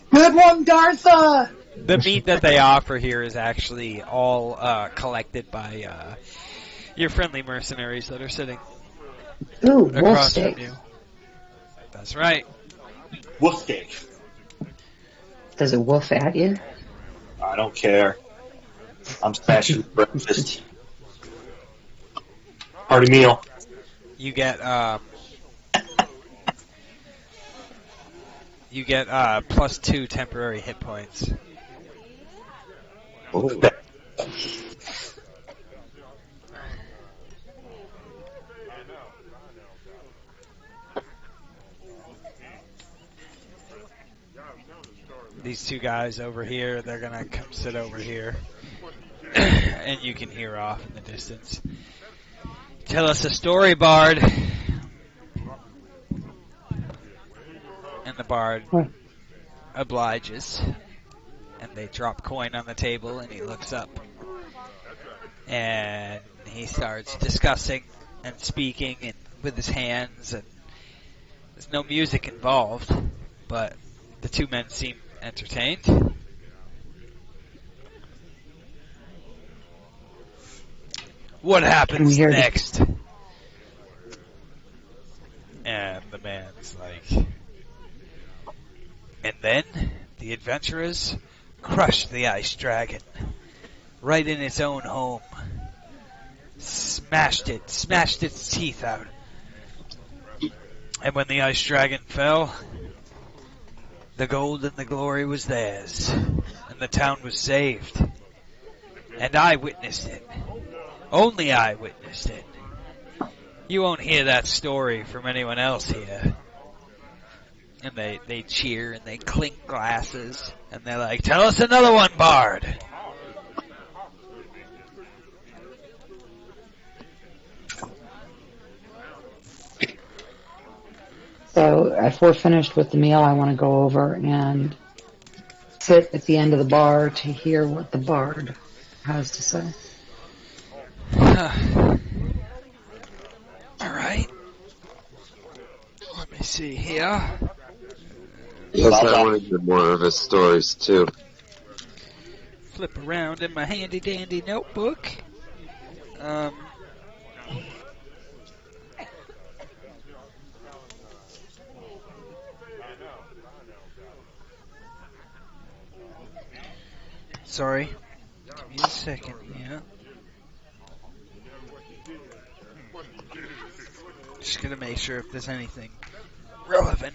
Good one, Dartha! the meat that they offer here is actually all collected by your friendly mercenaries that are sitting Ooh, wolf across from steak. you. That's right. Wolf steak. Does it wolf at you? I don't care. I'm smashing breakfast. Hearty meal. You get +2 temporary hit points. Oh. These two guys over here, they're gonna come sit over here. And you can hear off in the distance. Tell us a story, Bard. And the Bard What? obliges. And they drop coin on the table and he looks up. And he starts discussing and speaking and with his hands, and there's no music involved, but the two men seem entertained. What happens hear next? And the man's like, and then the adventurers crushed the ice dragon right in its own home. Smashed its teeth out. And when the ice dragon fell, the gold and the glory was theirs, and the town was saved. And I witnessed it. Only I witnessed it. You won't hear that story from anyone else here. And they cheer and they clink glasses, and they're like, tell us another one, Bard. So if we're finished with the meal, I want to go over and sit at the end of the bar to hear what the bard has to say. Alright. Let me see here. Yes, I want to hear more of his stories, too. Flip around in my handy dandy notebook. Sorry. Give me a second here. Just gonna make sure if there's anything relevant.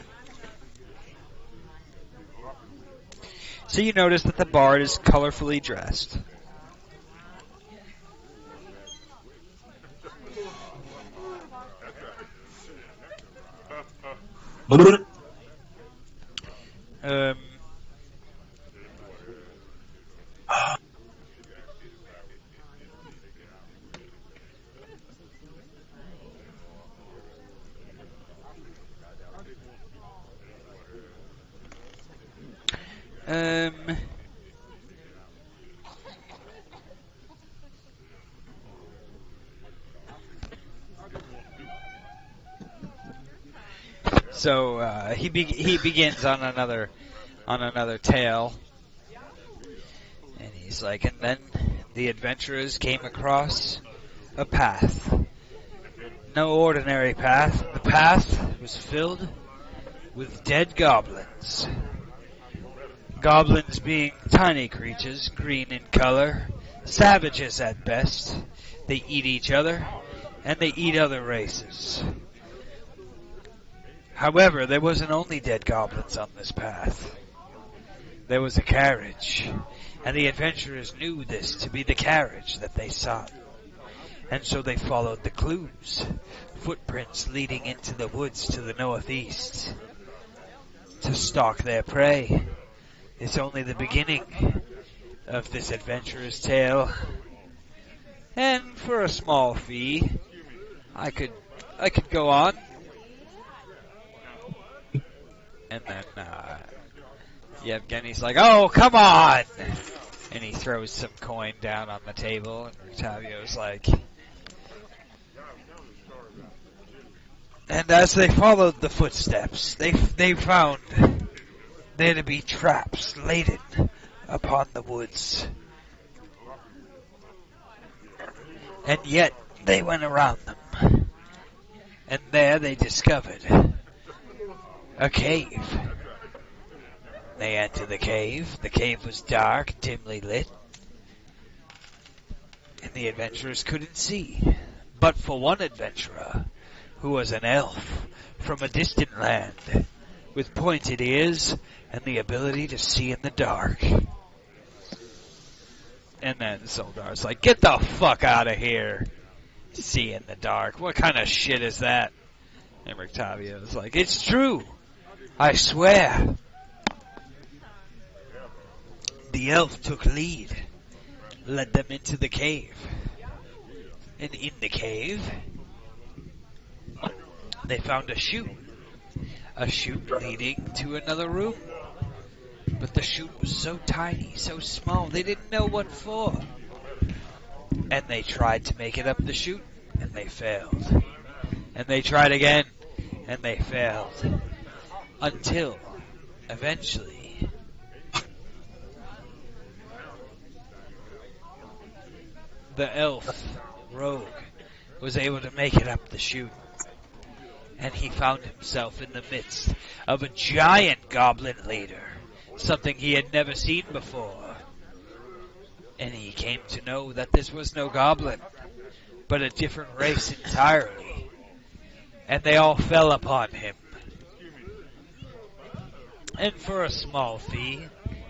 So you notice that the bard is colorfully dressed. Um, um, so he begins on another tale, and he's like, and then the adventurers came across a path. No ordinary path. The path was filled with dead goblins. Goblins being tiny creatures, green in color, savages at best. They eat each other, and they eat other races. However, there wasn't only dead goblins on this path. There was a carriage, and the adventurers knew this to be the carriage that they sought. And so they followed the clues, footprints leading into the woods to the northeast, to stalk their prey. It's only the beginning of this adventurer's tale. And for a small fee, I could go on. And then Yevgeny's like, "Oh, come on!" And he throws some coin down on the table, and Octavio's like, and as they followed the footsteps, they found there to be traps laden upon the woods. And yet they went around them. And there they discovered a cave. They entered the cave. The cave was dark, dimly lit, and the adventurers couldn't see. But for one adventurer, who was an elf from a distant land, with pointed ears and the ability to see in the dark. And then Zoldar's like, "Get the fuck out of here. See in the dark. What kind of shit is that?" And Octavio's like, "It's true. I swear." The elf took lead, led them into the cave. And in the cave, they found a chute leading to another room. But the chute was so tiny, so small, they didn't know what for. And they tried to make it up the chute, and they failed. And they tried again, and they failed. Until, eventually, the elf, Rogue, was able to make it up the chute. And he found himself in the midst of a giant goblin leader, something he had never seen before. And he came to know that this was no goblin, but a different race entirely. And they all fell upon him. And for a small fee,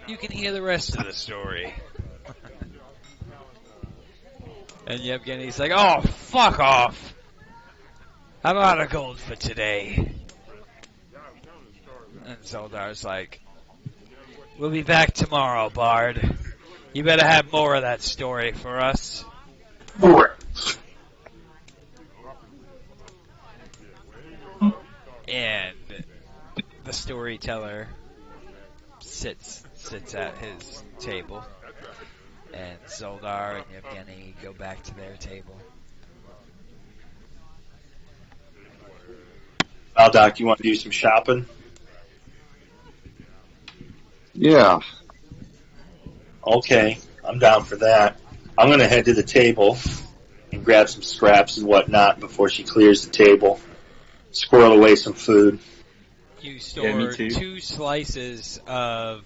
you can hear the rest of the story. And Yevgeny's like, "Oh, fuck off. I'm out of gold for today." And Zoldar's like, "We'll be back tomorrow, Bard. You better have more of that story for us." And the storyteller sits at his table. And Zoldar and Yevgeny go back to their table. Doc, you want to do some shopping? Yeah. Okay, I'm down for that. I'm going to head to the table and grab some scraps and whatnot before she clears the table. Squirrel away some food. You store 2 slices of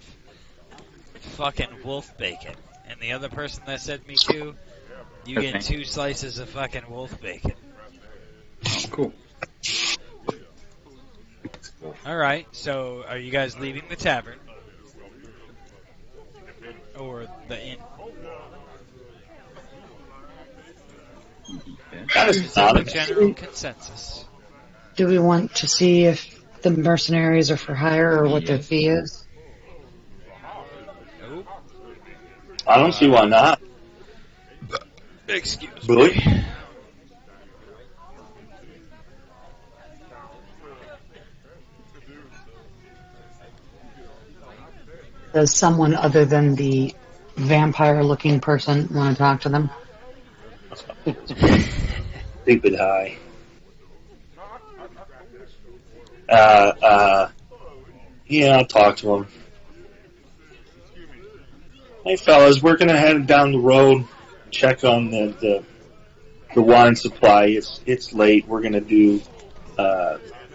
fucking wolf bacon. And the other person that said me too, you get 2 slices of fucking wolf bacon. Oh, cool. Alright, so are you guys leaving the tavern? Or the inn? That is not a general consensus. Do we want to see if the mercenaries are for hire or what their fee is? Nope. I don't see why not. Excuse Really? me. Does someone other than the vampire-looking person want to talk to them? Stupid high. Yeah, I'll talk to him. Hey, fellas, we're gonna head down the road, check on the wine supply. It's late. We're gonna do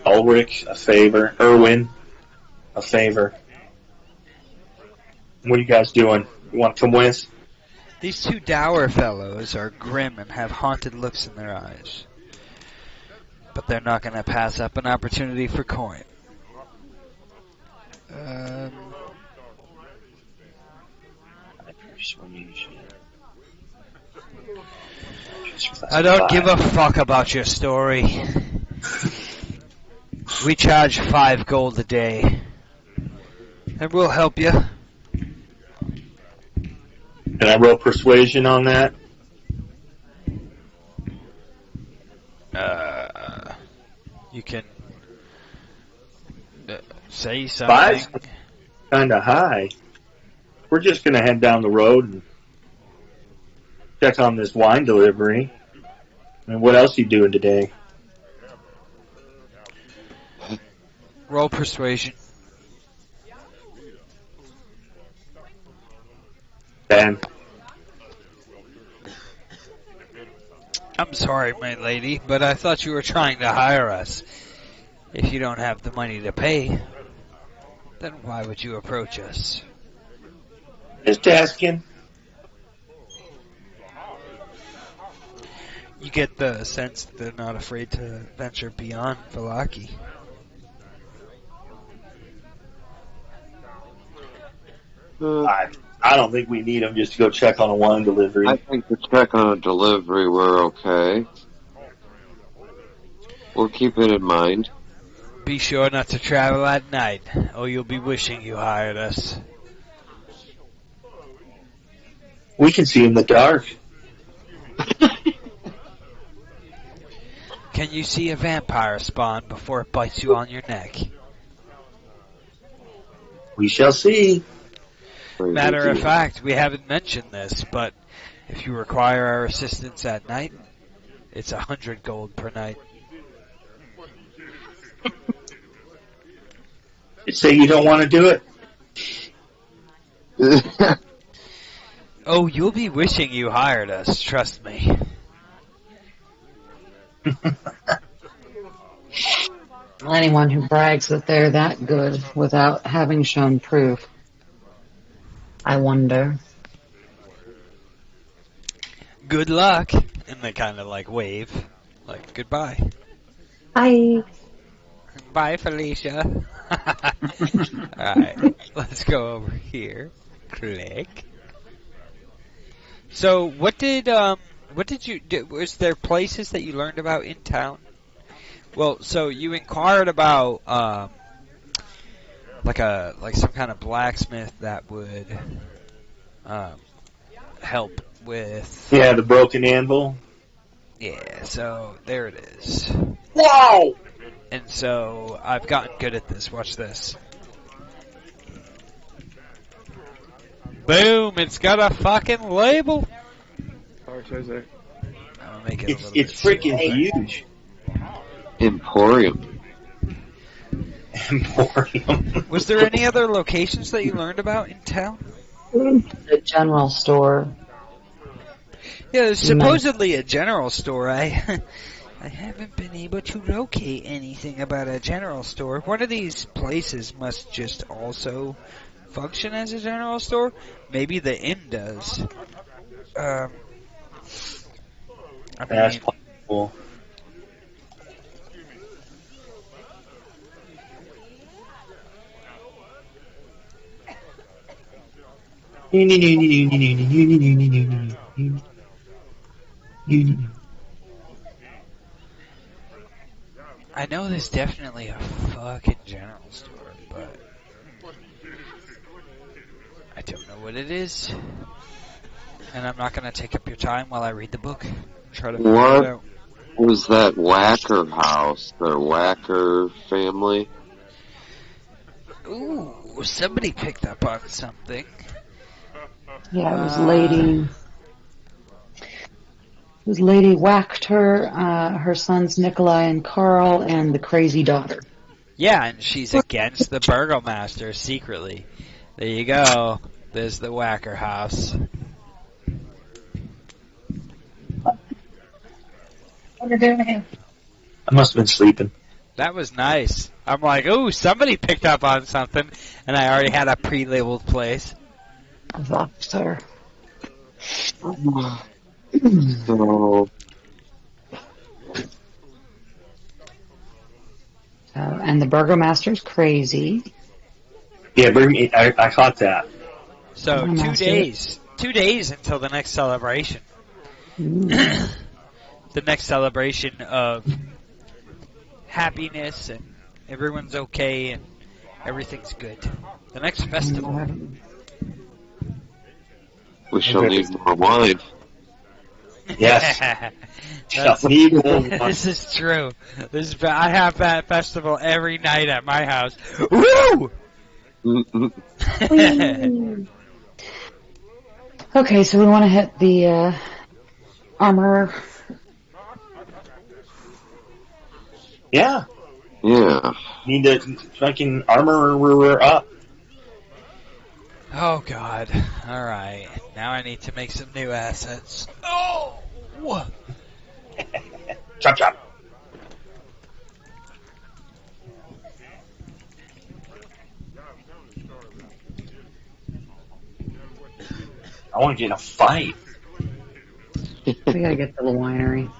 Ulrich a favor, Erwin a favor. What are you guys doing? You want to come with? These two dour fellows are grim and have haunted looks in their eyes. But they're not going to pass up an opportunity for coin. I don't give a fuck about your story. We charge 5 gold a day. And we'll help you. Can I roll persuasion on that? You can say something. 5's kind of high. We're just going to head down the road and check on this wine delivery. And what else are you doing today? Roll persuasion. 10. I'm sorry, my lady, but I thought you were trying to hire us. If you don't have the money to pay, then why would you approach us? Just asking. You get the sense that they're not afraid to venture beyond Vallaki. I don't think we need them just to go check on a wine delivery. I think to check on a delivery, we're okay. We'll keep it in mind. Be sure not to travel at night, or you'll be wishing you hired us. We can see in the dark. Can you see a vampire spawn before it bites you on your neck? We shall see. Matter of fact, we haven't mentioned this, but if you require our assistance at night, it's 100 gold per night. You say you don't want to do it? Oh, you'll be wishing you hired us, trust me. Anyone who brags that they're that good without having shown proof, I wonder. Good luck. And they kind of like wave, like goodbye. Bye. Bye, Felicia. Alright, let's go over here. Click. So, what did you do? Was there places that you learned about in town? Well, so you inquired about, like some kind of blacksmith that would, help with... Yeah, the broken anvil. Yeah, so there it is. Wow! And so I've gotten good at this. Watch this. Boom! It's got a fucking label. I'll make it It's freaking huge. Emporium. Emporium. Was there any other locations that you learned about in town? The general store. Yeah, there's supposedly a general store. I haven't been able to locate anything about a general store. One of these places must just also function as a general store. Maybe the inn does. That's possible. I know there's definitely a fucking general store, but I don't know what it is. And I'm not going to take up your time while I read the book. Try to figure it What out. was that Whacker house? The Whacker family? Ooh, somebody picked up on something. Yeah, it was Lady. It was Lady Wachter, her sons Nikolai and Carl, and the crazy daughter. Yeah, and she's against the burgomaster secretly. There you go. There's the Whacker house. What are you doing? I must have been sleeping. That was nice. I'm like, ooh, somebody picked up on something, and I already had a pre-labeled place. Wachter. So, And the burgomaster's crazy. Yeah, I caught that. So Burgomaster. 2 days until the next celebration. Ooh. The next celebration of happiness and everyone's okay and everything's good. The next festival. we shall need more wine. Yes. That's- Need more wine. This is true. I have that festival every night at my house. Woo! Okay, so we want to hit the armor. Yeah. Yeah. Need to fucking armor up. Oh God! All right, now I need to make some new assets. Oh! Chop chop. I want to get in a fight. We gotta get to the winery.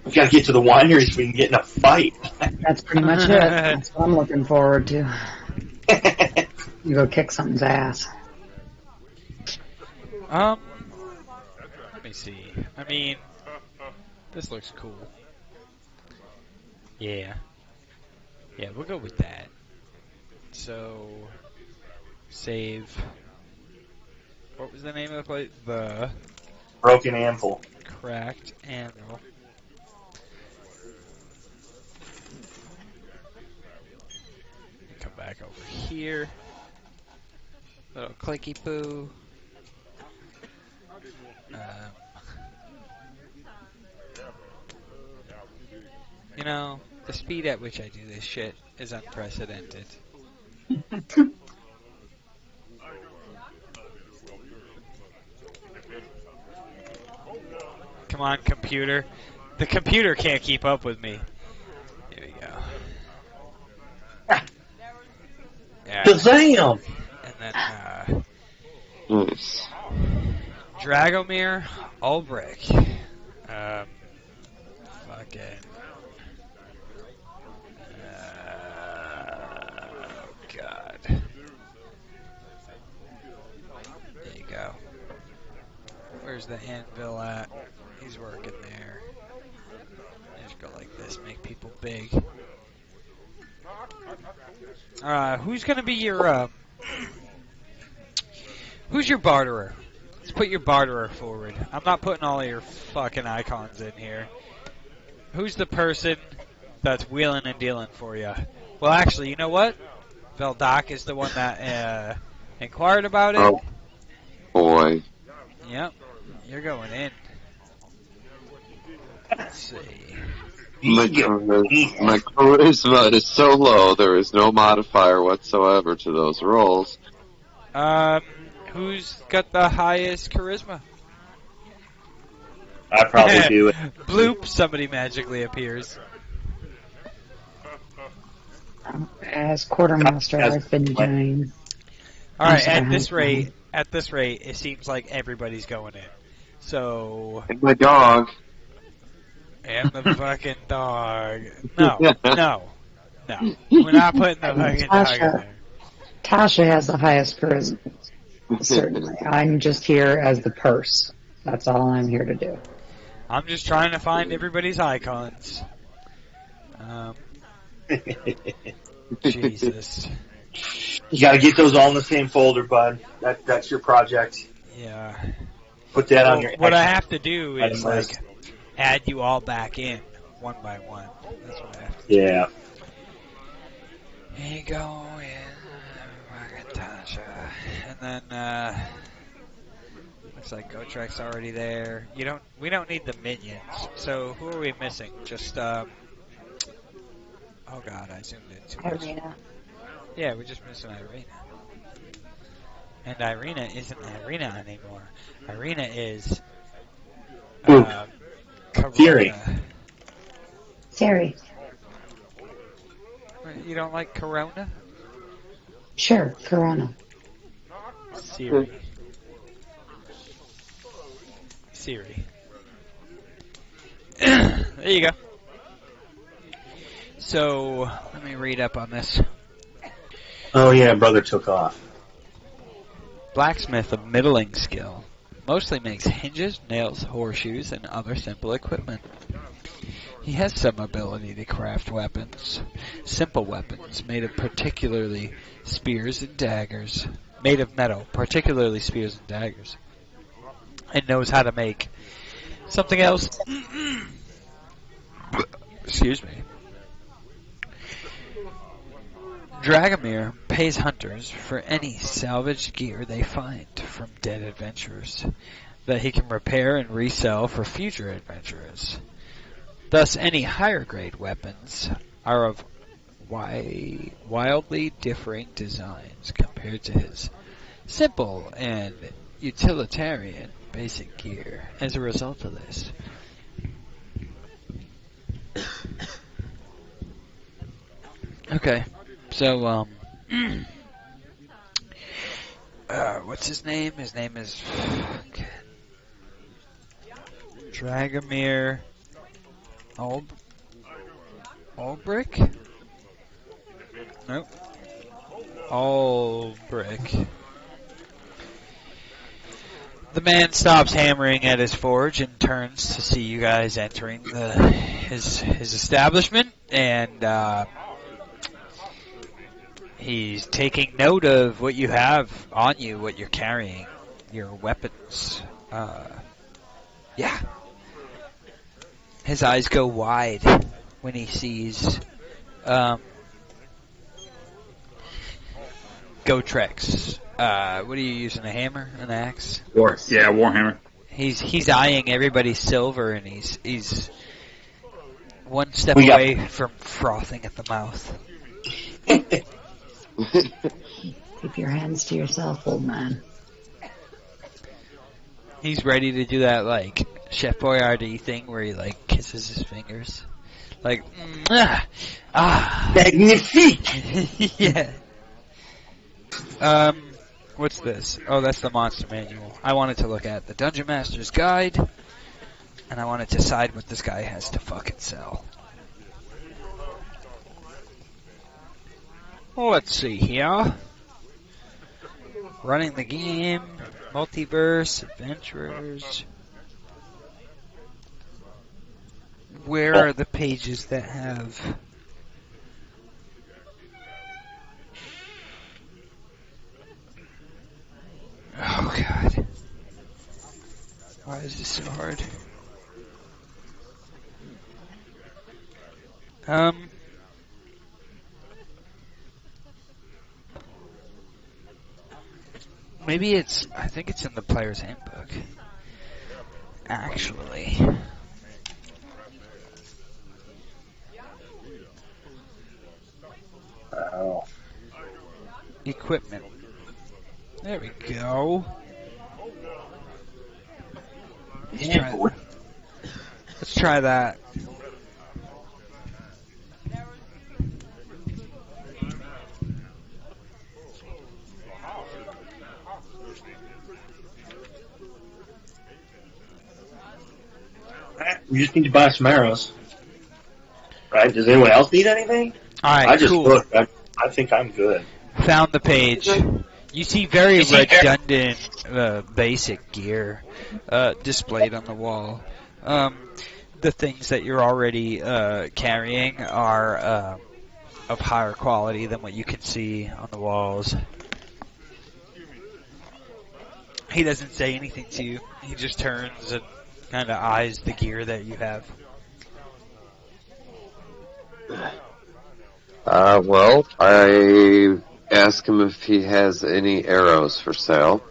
We gotta get to the winery so we can get in a fight. That's pretty much it. That's what I'm looking forward to. You go kick something's ass. Let me see. I mean, this looks cool. Yeah, we'll go with that. So, save. What was the name of the place? The Broken Anvil. Cracked Anvil. Come back over here. Little clicky poo. You know, the speed at which I do this shit is unprecedented. Come on, computer. The computer can't keep up with me. Here we go. Yeah. Kazam! And then, Nice. Dragomir Ulbrich. Fucking. Oh, God. There you go. Where's the anvil at? He's working there. Just go like this, make people big. Who's gonna be your, who's your barterer? Let's put your barterer forward. I'm not putting all of your fucking icons in here. Who's the person that's wheeling and dealing for you? Well, actually, you know what? Vallaki is the one that inquired about it. Oh, boy. Yep, you're going in. Let's see. My charisma is so low, there is no modifier whatsoever to those rolls. Who's got the highest charisma? I probably do it. Bloop, somebody magically appears. As quartermaster, I've been doing. Alright, at this rate, it seems like everybody's going in. So... And my dog. And the fucking dog. No. We're not putting the fucking dog in there. Tasha has the highest charisma. Certainly. I'm just here as the purse. That's all I'm here to do. I'm just trying to find everybody's icons. Jesus. You got to get those all in the same folder, bud. That's your project. Yeah. Put that on your. What I have to do is item list. add you all back in one by one. That's what I have to do. Yeah. Here you go in Tasha. And then looks like Gotrek's already there. We don't need the minions. So who are we missing? Just oh god, I zoomed in too much. Irina. Yeah, we're just missing Irina. And Irina isn't Irina anymore. Irina is Fury. Corona. Sari. You don't like Corona? Sure, Corona. Siri. There you go. So, let me read up on this. Oh yeah, brother took off. Blacksmith of middling skill. Mostly makes hinges, nails, horseshoes, and other simple equipment. He has some ability to craft weapons. Simple weapons made of particularly spears and daggers. Made of metal, particularly spears and daggers. And knows how to make something else. Excuse me. Dragomir pays hunters for any salvaged gear they find from dead adventurers that he can repair and resell for future adventurers. Thus, any higher grade weapons are of wildly differing designs compared to his simple and utilitarian basic gear. As a result of this, okay, so what's his name? His name is Dragomir Ulbrich? Nope. Ulbrich. The man stops hammering at his forge and turns to see you guys entering his establishment, and he's taking note of what you have on you, what you're carrying, your weapons. Yeah. His eyes go wide when he sees Gotrex. What are you using, a hammer, an axe? Warhammer. He's eyeing everybody's silver, and he's one step away from frothing at the mouth. Keep your hands to yourself, old man. He's ready to do that, like, Chef Boyardee thing where he, like, kisses his fingers. Like, Magnifique! Yeah. What's this? Oh, that's the monster manual. I wanted to look at the Dungeon Master's Guide, and I wanted to decide what this guy has to fucking sell. Well, let's see here. Running the game, multiverse, adventurers. Where are the pages that have... Oh, God. Why is this so hard? Maybe I think it's in the player's handbook. Actually. Oh. Equipment. There we go. Let's try that. We just need to buy some arrows. Right? Does anyone else need anything? Alright, I just cool. looked. I think I'm good. Found the page. You see very redundant basic gear displayed on the wall. The things that you're already carrying are of higher quality than what you can see on the walls. He doesn't say anything to you. He just turns and kind of eyes the gear that you have. Well, I ask him if he has any arrows for sale.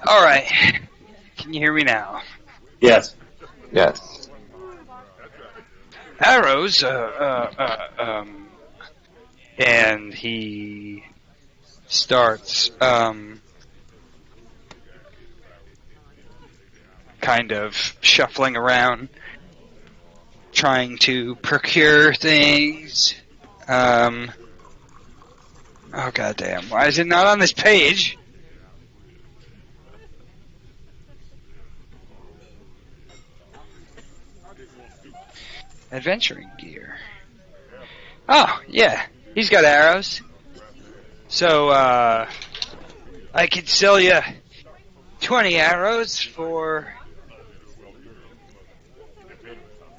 All right. Can you hear me now? Yes. Yes. Arrows, and he starts, kind of shuffling around, trying to procure things. Oh, goddamn. Why is it not on this page? Adventuring gear. Oh, yeah. He's got arrows. So, I could sell you 20 arrows for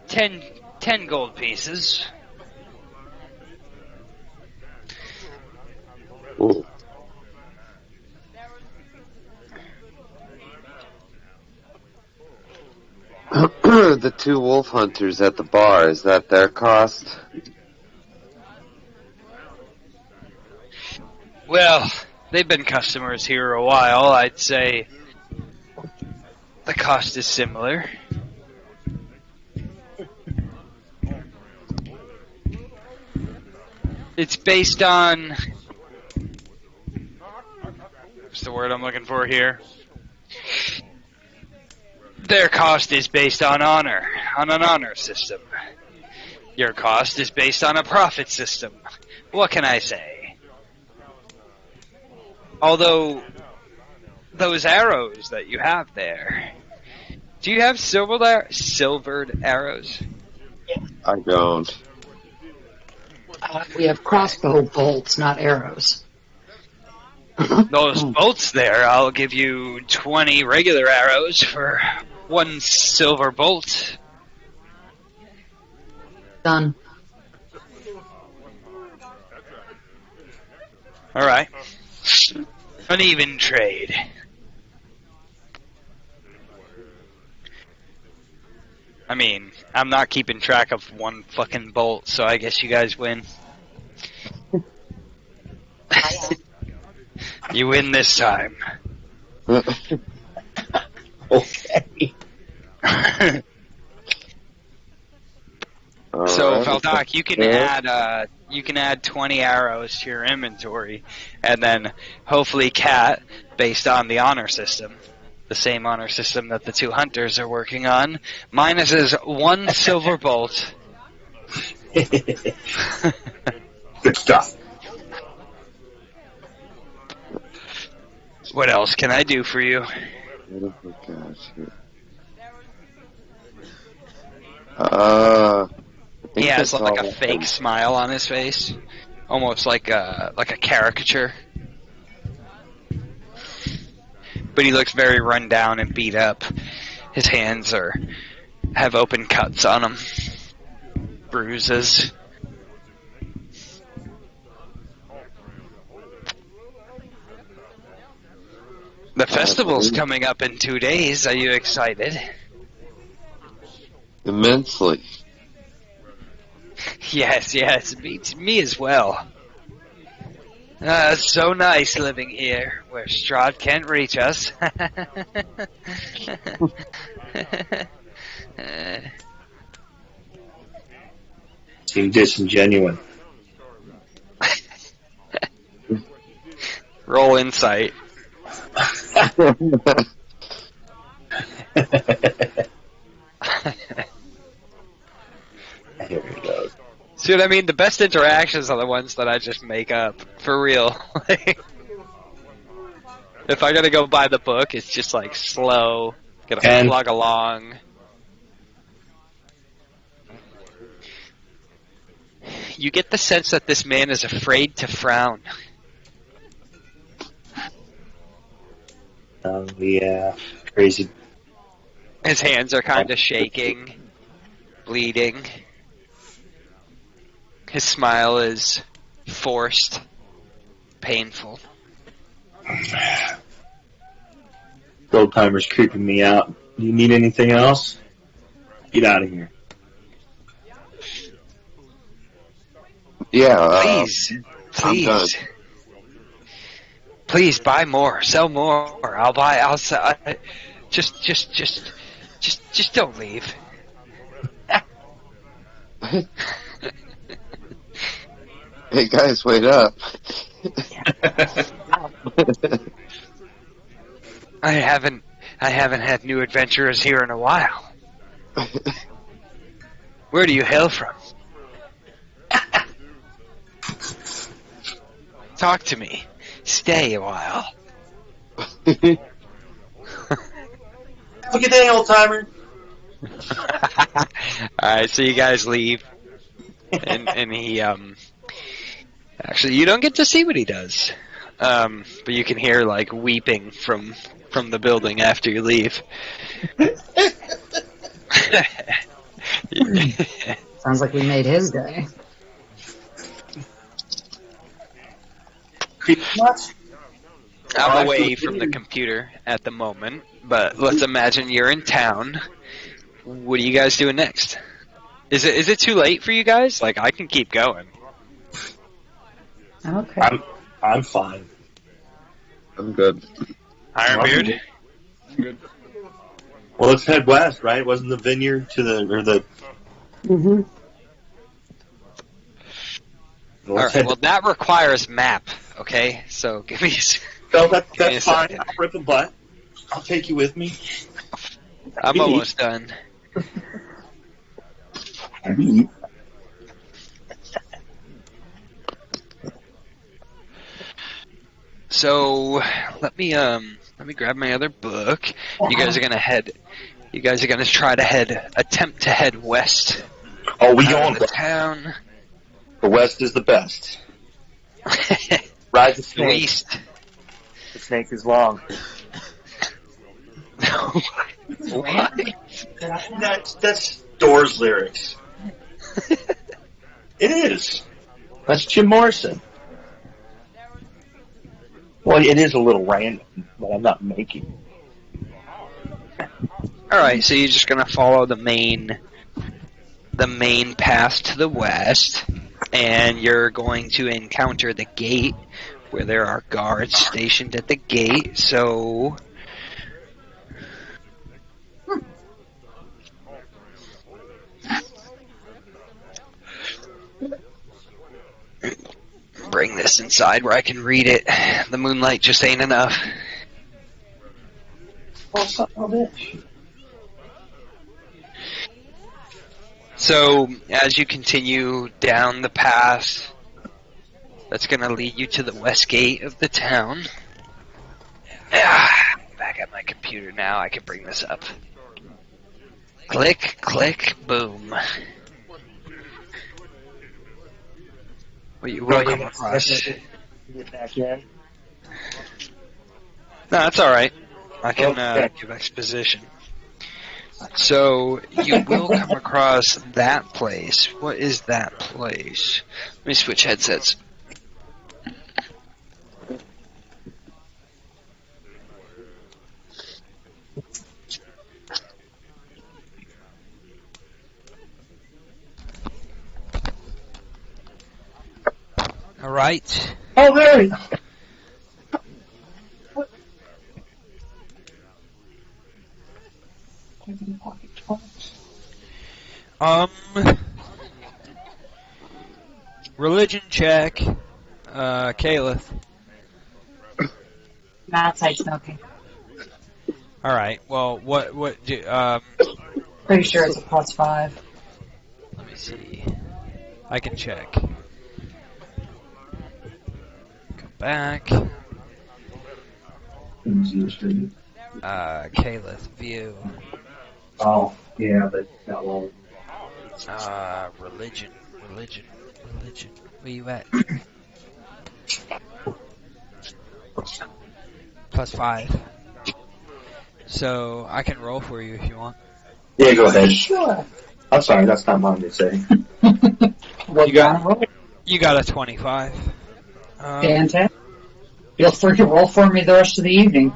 10 gold pieces. Ooh. The two wolf hunters at the bar, is that their cost? Well, they've been customers here a while. I'd say the cost is similar. It's based on... What's the word I'm looking for here? Their cost is based on honor, on an honor system. Your cost is based on a profit system. What can I say? Although, those arrows that you have there, do you have silvered arrows? I don't. We have crossbow bolts, not arrows. Those bolts there, I'll give you 20 regular arrows for 1 silver bolt. Done. Alright. Uneven trade. I mean, I'm not keeping track of 1 fucking bolt, so I guess you guys win. You win this time. Okay. So, Vallaki, you can add 20 arrows to your inventory, and then hopefully Cat, based on the honor system, the same honor system that the 2 hunters are working on, minuses 1 silver bolt. Good stuff. What else can I do for you? He has like a fake smile on his face, almost like a caricature. But he looks very run down and beat up. His hands have open cuts on them, bruises. The festival's coming up in 2 days. Are you excited? Immensely. Yes, me as well. It's so nice living here, where Strahd can't reach us. Seem disingenuous. Roll insight. Here we go. See what I mean? The best interactions are the ones that I just make up. For real. If I gotta go buy the book, it's just like slow. Gotta plug along. You get the sense that this man is afraid to frown. Yeah, crazy. His hands are kind of shaking, bleeding. His smile is forced, painful. Old timer's creeping me out. Do you need anything else? Get out of here. Yeah, Please, I'm done. please buy more, sell more. I'll sell. Just don't leave. Hey guys, wait up. I haven't had new adventurers here in a while. Where do you hail from? Talk to me. Stay a while. Have a good day, old timer. Alright, so you guys leave. And he, actually, you don't get to see what he does. But you can hear, like, weeping from the building after you leave. Sounds like we made his day. I'm away from the computer at the moment, but let's imagine you're in town. What are you guys doing next? Is it too late for you guys? Like, I can keep going. Okay. I'm fine. I'm good. Ironbeard? Good. Well, let's head west, right? Wasn't the vineyard to the? Mm-hmm. Alright, well, that requires map, okay? So, give me No, give me a that's fine. second. I'll rip a butt. I'll take you with me. I'm almost done. So let me grab my other book. You guys are gonna try to attempt to head west. Oh, we out going of the town. The west is the best. Ride the snake. East. The snake is long. What? That's Doors lyrics. It is. That's Jim Morrison. Well, it is a little random, but I'm not making it. Alright, so you're just gonna follow the main path to the west, and you're going to encounter the gate where there are guards stationed at the gate, so bring this inside where I can read it. The moonlight just ain't enough. So, as you continue down the path that's going to lead you to the west gate of the town. Back at my computer now, I can bring this up. Click, click, boom. What you will come across. Get back in. No, that's alright. I can give exposition. So, you will come across that place. What is that place? Let me switch headsets. Alright. Oh, there he is. Religion check. Caliph. Outside smoking. Alright, well, what do, Pretty sure it's a +5. let me see. I can check. Go back. Caliph, view. Oh, yeah, but not long. Religion. religion. Where you at? +5. So I can roll for you if you want. Yeah, go ahead. Sure. I'm sorry, that's not mine to say. Well, You got- roll. You got a 25. Fantastic. Feel free to roll for me the rest of the evening.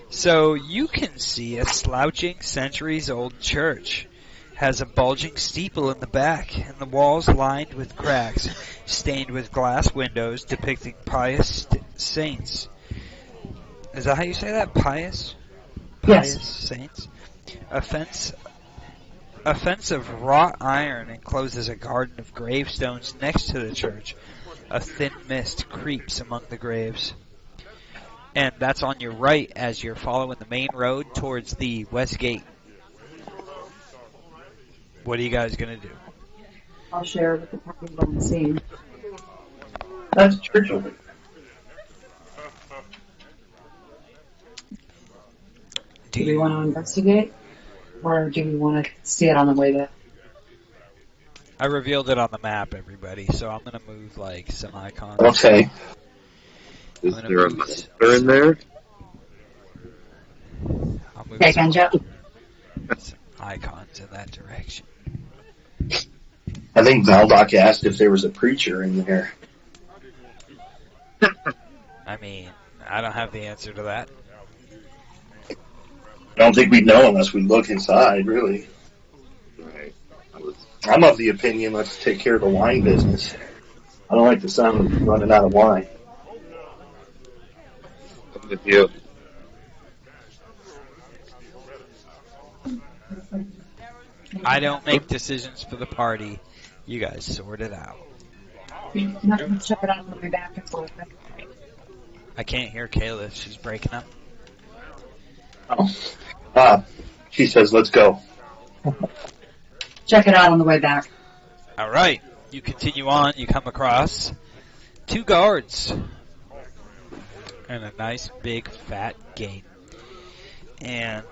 So you can see a slouching, centuries-old church. Has a bulging steeple in the back, and the walls lined with cracks, stained with glass windows depicting pious saints. Is that how you say that? Pious? Pious Yes. saints? A fence of wrought iron encloses a garden of gravestones next to the church. A thin mist creeps among the graves. And that's on your right as you're following the main road towards the west gate. What are you guys going to do? I'll share with the party what I'm seeing. That's church over. Do we want to investigate? Or do we want to see it on the way there? I revealed it on the map, everybody, so I'm going to move like some icons. Okay. Is I'm gonna there a move monster in there? I'll move Okay, some Ganjo. icons in that direction. I think Vallaki asked if there was a preacher in there. I mean, I don't have the answer to that. I don't think we'd know unless we look inside, really. Right. I'm of the opinion let's take care of the wine business. I don't like the sound of running out of wine. I'm with you. I don't make decisions for the party. You guys sort it out. Nothing to check it out on the way back and forth. I can't hear Kayla. She's breaking up. She says, let's go. Check it out on the way back. All right. You continue on. You come across 2 guards and a nice big fat gate. And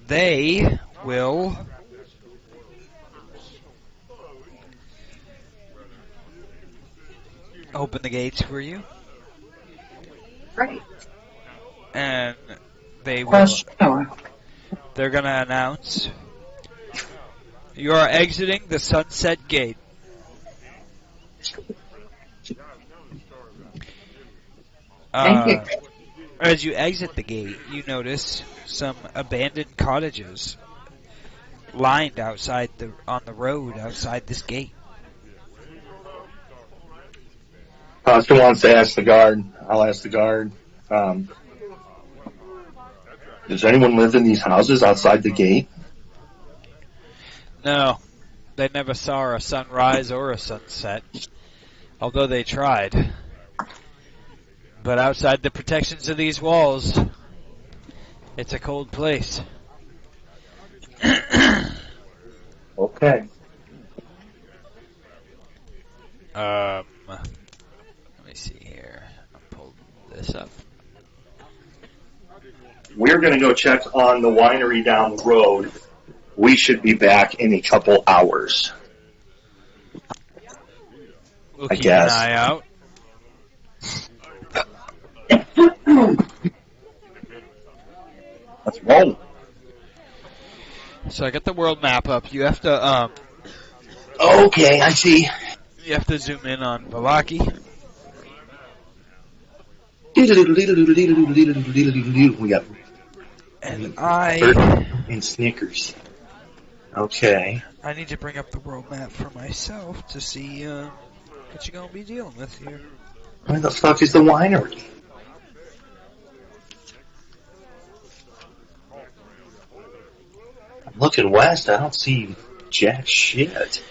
they will open the gates for you. Great. And they will. Question. They're going to announce you are exiting the Sunset Gate. Thank you. As you exit the gate, you notice some abandoned cottages lined outside on the road outside this gate. Austin wants to ask the guard. I'll ask the guard. Does anyone live in these houses outside the gate? No, they never saw a sunrise or a sunset, although they tried. But outside the protections of these walls, it's a cold place. Okay. Let me see here. I'll pull this up. We're going to go check on the winery down the road. We should be back in a couple hours. We'll I keep guess. an eye out. Let's roll. So I got the world map up. You have to Okay, I see. you have to zoom in on Vallaki. We got And and Snickers. Okay. I need to bring up the world map for myself to see what you're gonna be dealing with here. Where the fuck is the winery? I'm looking west. I don't see jack shit.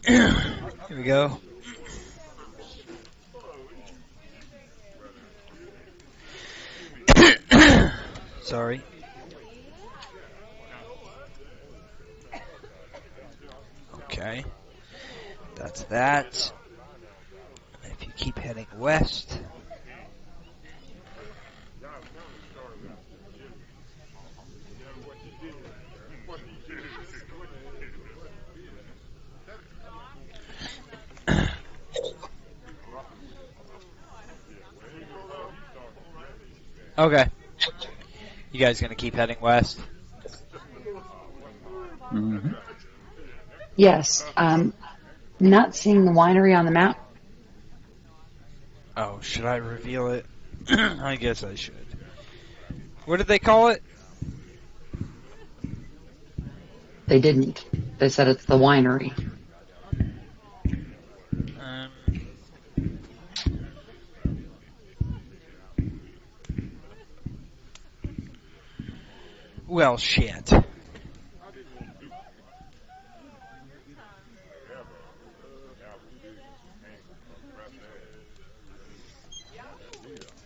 Here we go. Sorry. Okay. That's that. And if you keep heading west, Okay. You guys gonna keep heading west? Mm-hmm. Yes. Not seeing the winery on the map. Oh, should I reveal it? I guess I should. What did they call it? They didn't. They said it's the winery. Well, shit.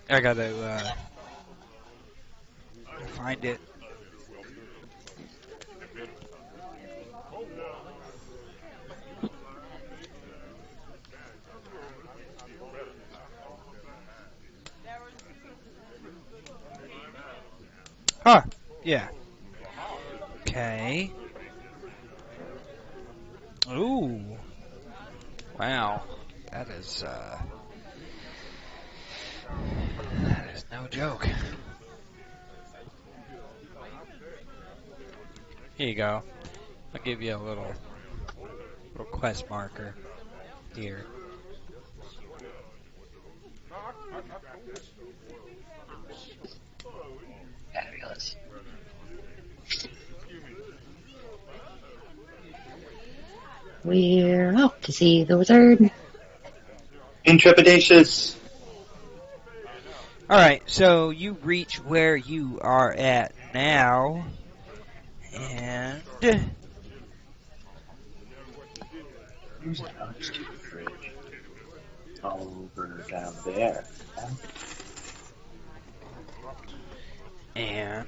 I gotta find it. Huh. Yeah. Okay. Ooh. Wow. That is no joke. Here you go. I'll give you a little quest marker here. Fabulous. We're off to see the wizard. Intrepidatious. Alright, so you reach where you are at now, and Who's next to the fridge? Over down there. and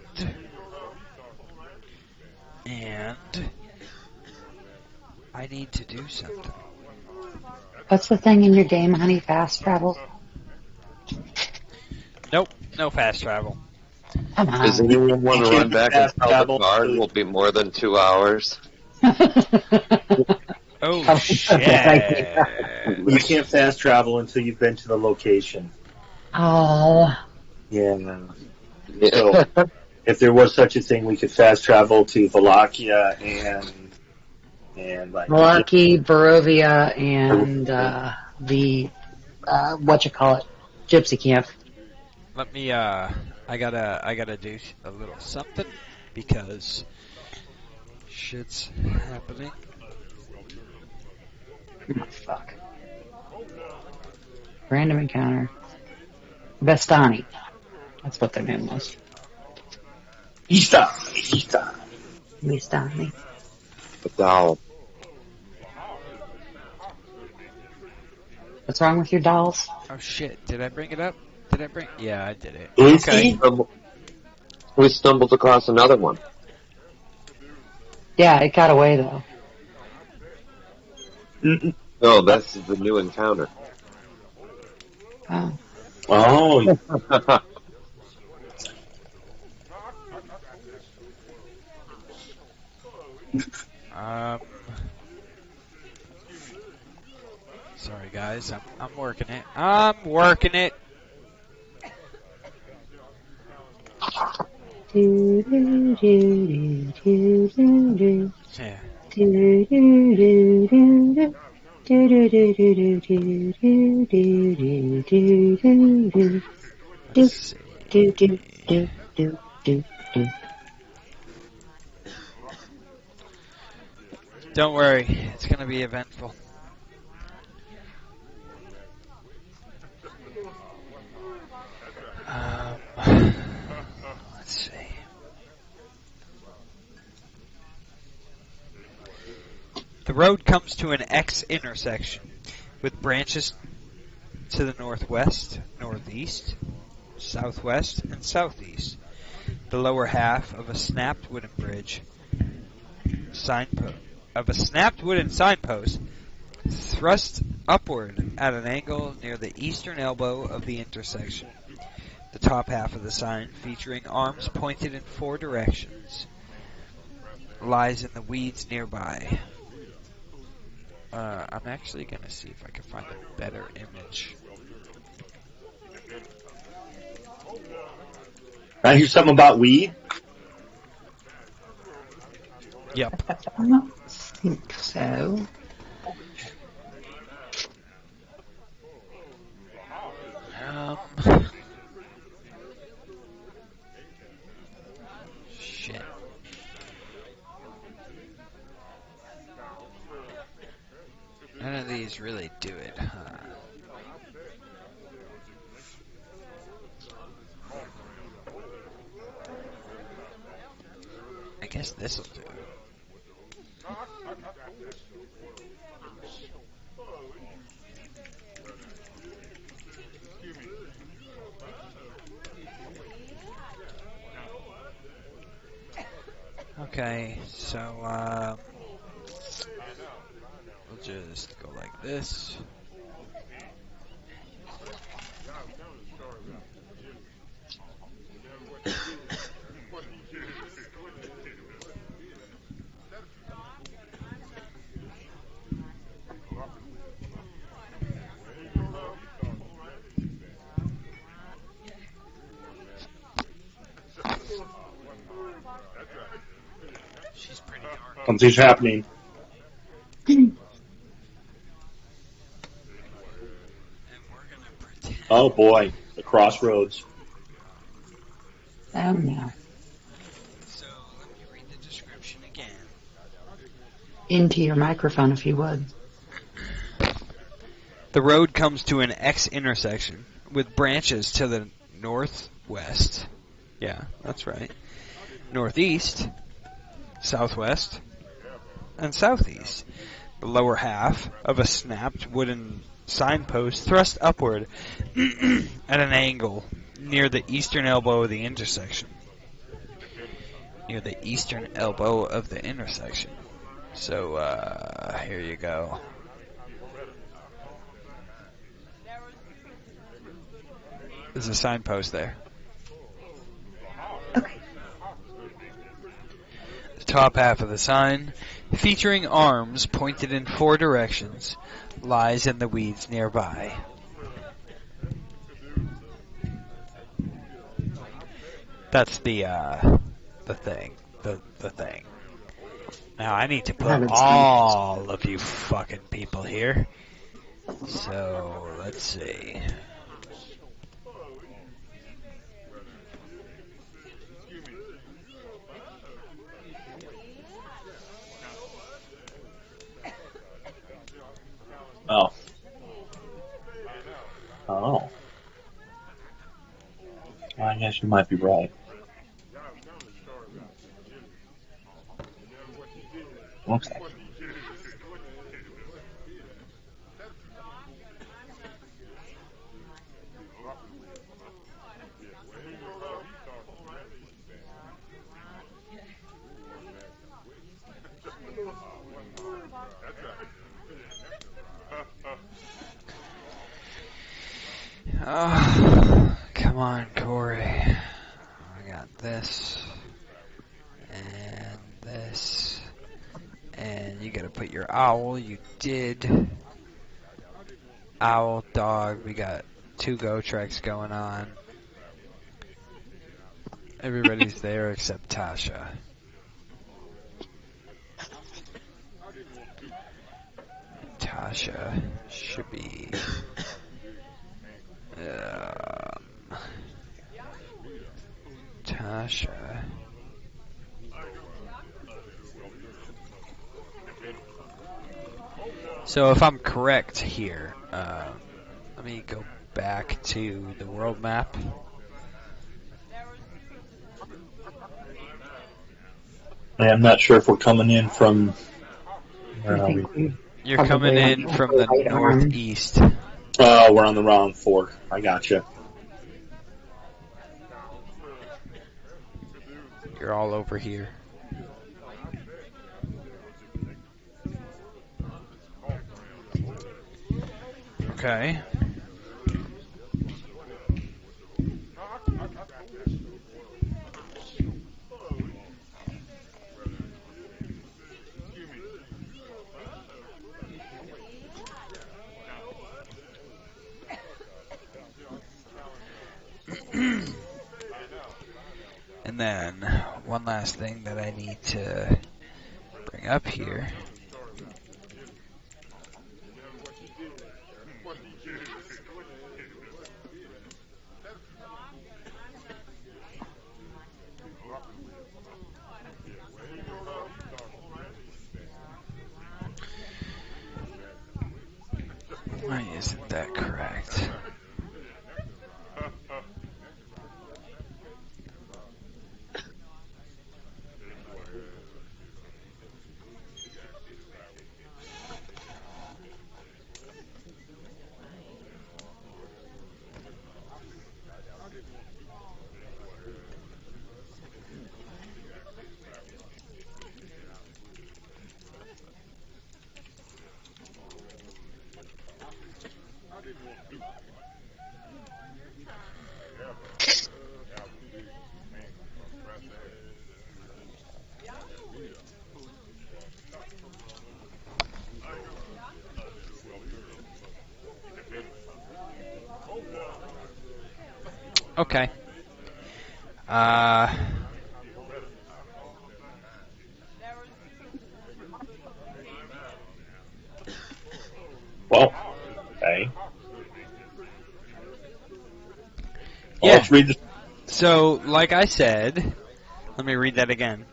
I need to do something. What's the thing in your game, honey? Fast travel? Nope, no fast travel. Come Does on. anyone want to You can't run back and fast tell the travel guard to- will be more than 2 hours? Oh, shit. You can't fast travel until you've been to the location. Oh. Yeah. So, if there was such a thing, we could fast travel to Vallakia and like Vallaki, Barovia, and the gypsy camp. Let me, I gotta do a little something, because shit's happening. Oh, fuck. Random encounter. Vestani. That's what their name was. Easta. Vestani. Doll. What's wrong with your dolls? Oh shit, did I bring it up? Yeah, I did it. Okay. We stumbled across another one. Yeah, it got away though. No, that's the new encounter. Oh. Oh. Sorry guys, I'm working it. I'm working it. Do, do, do, do, do, do. Yeah. Do, do, do, do, do. Do, do, do, do, do, do, do, do, do, do, do. Let's see. Do, do, do, do, do, do. Don't worry, it's gonna be eventful. Let's see. The road comes to an X intersection with branches to the northwest, northeast, southwest, and southeast. The lower half of a snapped wooden signpost thrust upward at an angle near the eastern elbow of the intersection. The top half of the sign, featuring arms pointed in 4 directions, lies in the weeds nearby. I'm actually going to see if I can find a better image. I hear something about weed. Yep. I don't think so. Shit. None of these really do it, huh? I guess this'll do. Okay, so we'll just go like this. She's pretty dark. Something's happening. Oh boy, the crossroads. Oh no. So let me read the description again. Into your microphone if you would. The road comes to an X intersection with branches to the northwest. Yeah, that's right. Northeast, southwest, and southeast. The lower half of a snapped wooden signpost thrust upward at an angle near the eastern elbow of the intersection. Near the eastern elbow of the intersection. So, here you go. There's a signpost there. Okay. The top half of the sign, featuring arms pointed in 4 directions, lies in the weeds nearby. That's the thing. The thing. Now I need to put all of you fucking people here. So, let's see. Oh. Oh. I guess you might be right. Okay. Oh, come on, Corey. I got this. And this. And you gotta put your owl. You did. Owl, dog. We got 2 go treks going on. Everybody's there except Tasha. Tasha should be. Tasha. So if I'm correct here, let me go back to the world map. I'm not sure if we're coming in from. Where are we? You're coming in from the northeast. Oh, we're on the wrong fork. I gotcha. You're all over here. Okay. And then one last thing that I need to bring up here. Why isn't that correct? Okay. Well, okay. Well, Yeah. let's read this. So, like I said, let me read that again.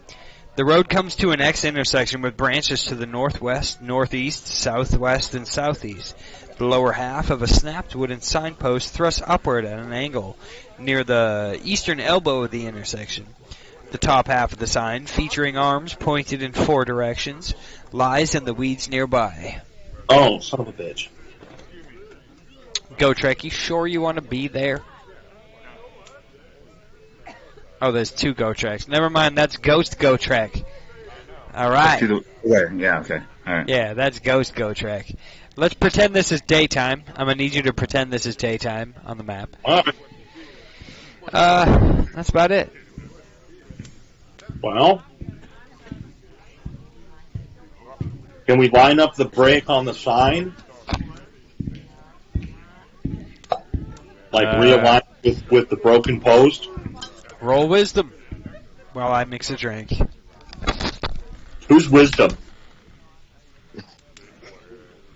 The road comes to an X intersection with branches to the northwest, northeast, southwest, and southeast. The lower half of a snapped wooden signpost thrusts upward at an angle near the eastern elbow of the intersection. The top half of the sign, featuring arms pointed in 4 directions, lies in the weeds nearby. Oh, son of a bitch. Go Trek, you sure you want to be there? Oh, there's 2 Go Treks. Never mind, that's Ghost Go Trek. Alright. Yeah, okay. Alright. Yeah, that's Ghost Go Trek. Let's pretend this is daytime. I'm going to need you to pretend this is daytime on the map. That's about it. Well, can we line up the break on the sign? Like realign with the broken post? Roll wisdom while I mix a drink. Who's wisdom?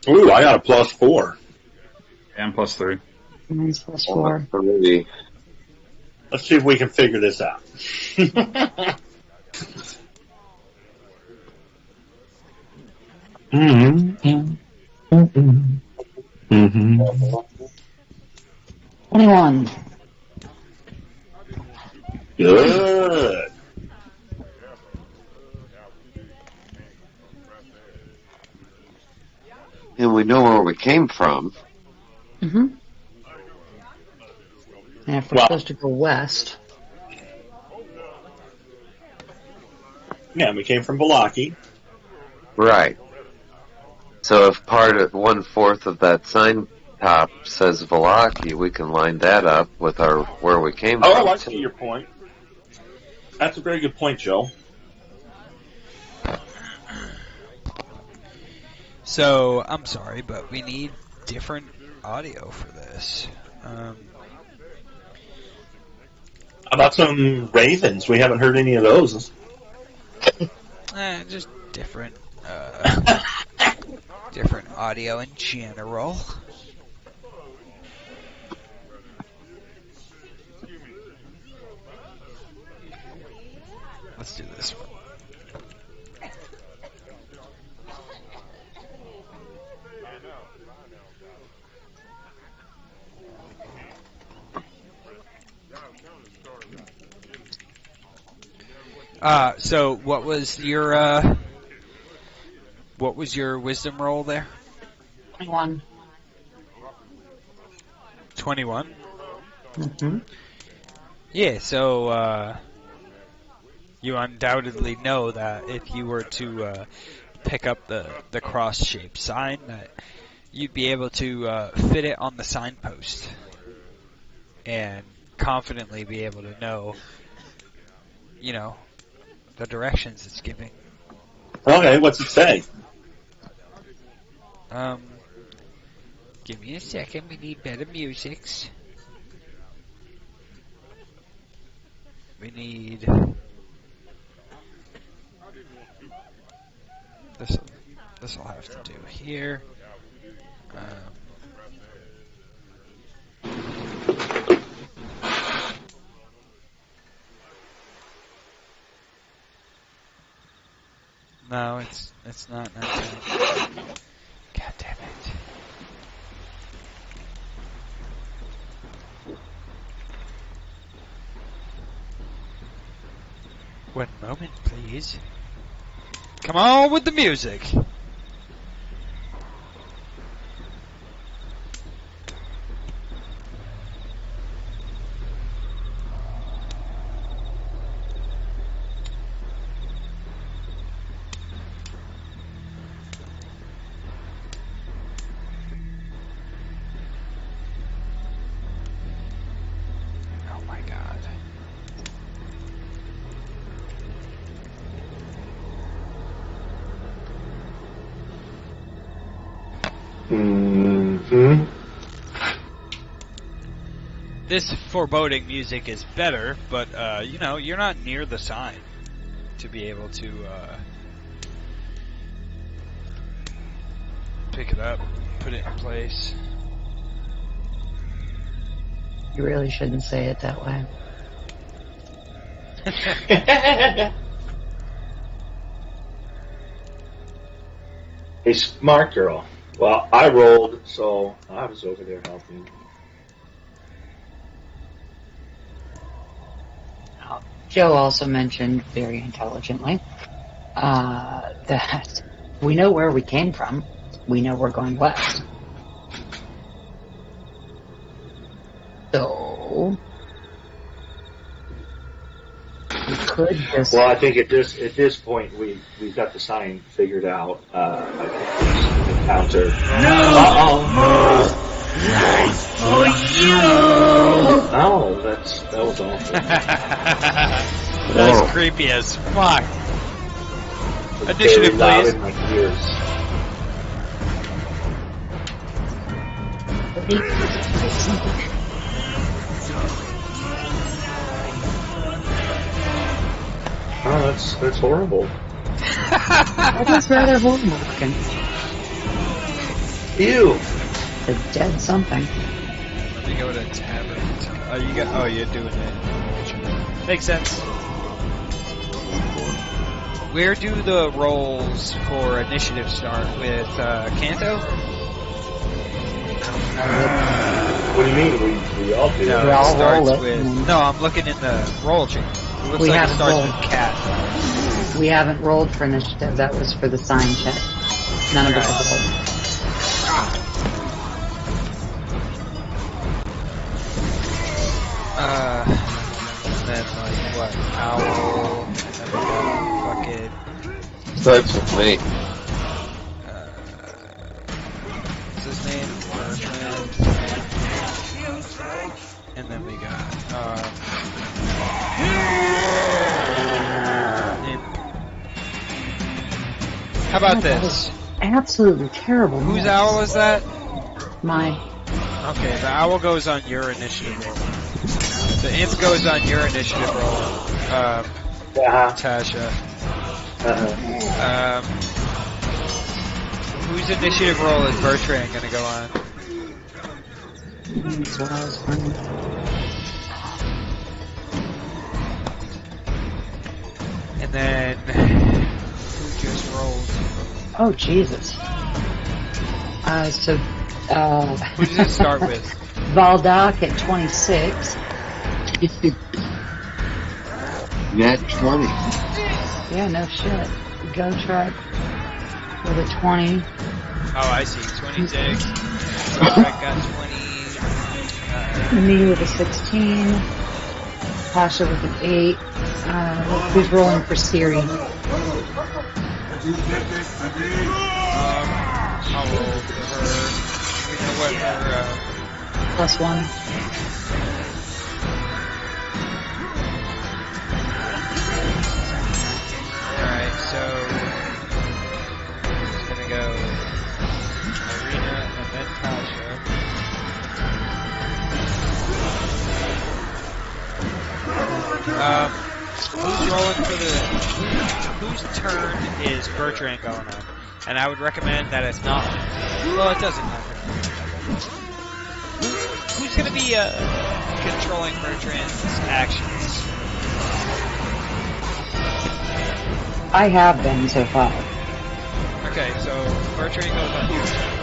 Ooh, I got a +4. And +3. Mine's +4. 3. Let's see if we can figure this out. Mm-hmm. Mm-hmm. 21. Good. And we know where we came from. Mm-hmm. And if we're supposed to go west. Yeah, we came from Vallaki. Right. So if part of 1/4 of that sign top says Vallaki, we can line that up with our where we came from. Oh, I see your point. That's a very good point, Joe. So, I'm sorry, but we need different audio for this. How about some ravens? We haven't heard any of those. Just different, different audio in general. Let's do this one. So what was your wisdom roll there? 21. 21? Mm-hmm. Yeah, so you undoubtedly know that if you were to pick up the cross-shaped sign, that you'd be able to fit it on the signpost and confidently be able to know, the directions it's giving. Okay, what's it say? Give me a second. We need better musics. We need this. I'll have to do here. No, it's not. God damn it. One moment, please. Come on with the music. Oh my god. Mm-hmm. This foreboding music is better, but you're not near the sign to be able to pick it up, put it in place. You really shouldn't say it that way. Hey, smart girl. Well, I rolled, so I was over there helping. Joe also mentioned very intelligently that we know where we came from. We know we're going west. So we could just. Well, I think at this point we've got the sign figured out. I think this encounter. For you! Oh, that was awful. That's creepy as fuck. It was Initiative, very loud please. in my ears. Oh, that's horrible. That is rather horrible looking. Ew. A dead something. Let me go to tavern. You're doing it. Makes sense. Where do the rolls for initiative start? With Kanto? What do you mean? We all do. No, We it all starts roll it, with. and then- No, I'm looking in the roll chain. It looks We like it haven't starts rolled. with cat. We haven't rolled for initiative. That was for the sign check. None of us have rolled. And then like what? Owl. And then we got fucking. Starts with me. What's his name? Bertrand. And then we got Imp. How about That this? was absolutely terrible. Whose mess. owl is that? My. Okay, the owl goes on your initiative roll. The imp goes on your initiative roll. Tasha. Whose initiative roll is Bertrand gonna go on? That's what I was wondering. And then who just rolled? Oh, Jesus. Who does it start with? Vallaki at 26. Nat 20. Yeah, no shit. Go truck with a 20. Oh, I see. 26. I got 20. Me with a 16. Pasha with an 8. Who's rolling for Siri? I'll roll for her. We know what her. +1. Alright, so. It's gonna go Arena and then Tasha. Who's rolling for whose turn is Bertrand going on? And I would recommend that it's not. Well, it doesn't matter. Who's going to be controlling Bertrand's actions? I have been so far. Okay, so Bertrand goes on your turn.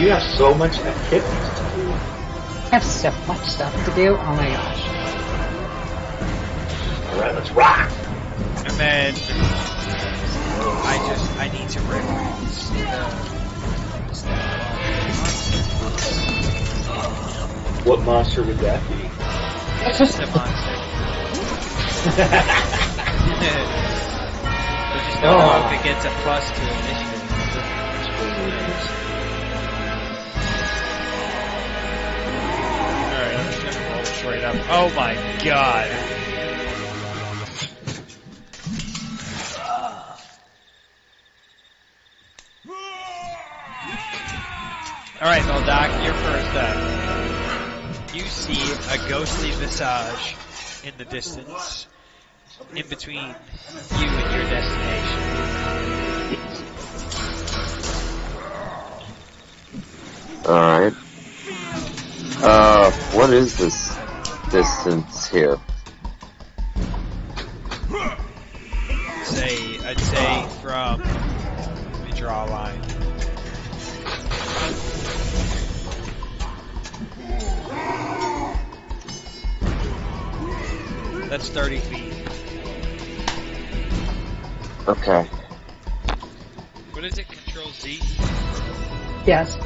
You have so much activities to do. I have so much stuff to do. Oh my gosh. Alright, let's rock! And then I need to reference What monster would that be? the monster. We just don't know if it gets a plus to initiative. Alright, I'm just gonna roll straight up. Oh my god. Alright, Meldak, you're first up. You see a ghostly visage in the distance, in between you and your destination. Alright. What is this distance here? I'd say from, let me draw a line. That's 30 feet. Okay. What is it? Control Z? Yes.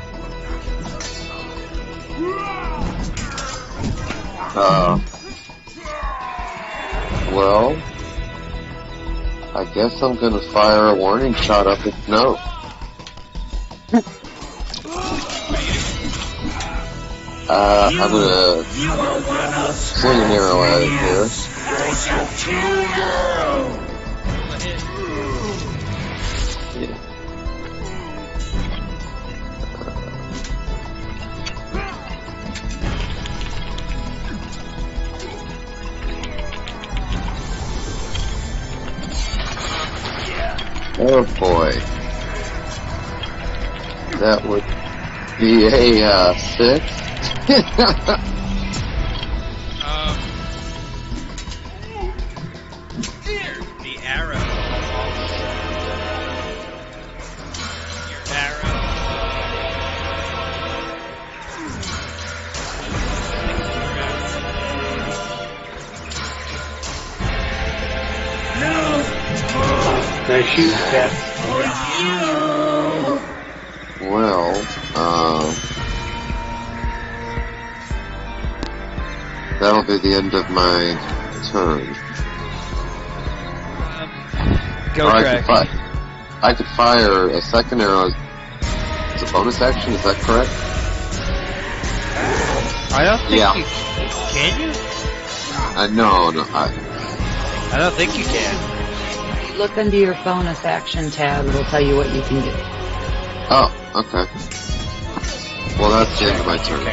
Well, I guess I'm gonna fire a warning shot up its nose. I'm gonna swing an arrow at it here. Yeah. Oh boy. That would be a 6. The arrow. Your arrow. Nice shooting, Cat. Well, that'll be the end of my turn. Go, Or Greg. I could fire a second arrow as a bonus action, is that correct? I don't think Yeah. you can. You? No, I don't think you can. If you look under your bonus action tab, it'll tell you what you can do. Oh, okay. Well, that's the end of my turn.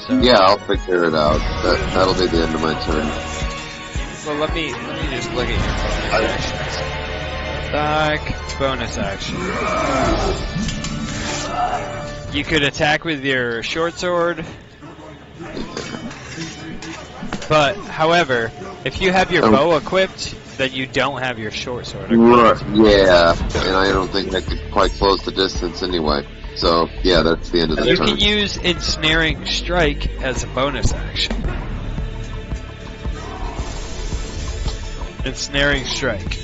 So, Yeah, I'll figure it out. That'll be the end of my turn. well, let me just look at your bonus actions. Back bonus action. You could attack with your short sword, but however, if you have your bow equipped, then you don't have your short sword equipped. Right, yeah, and I don't think I could quite close the distance anyway. So, yeah, that's the end of the You turn. can use Ensnaring Strike as a bonus action. Ensnaring Strike.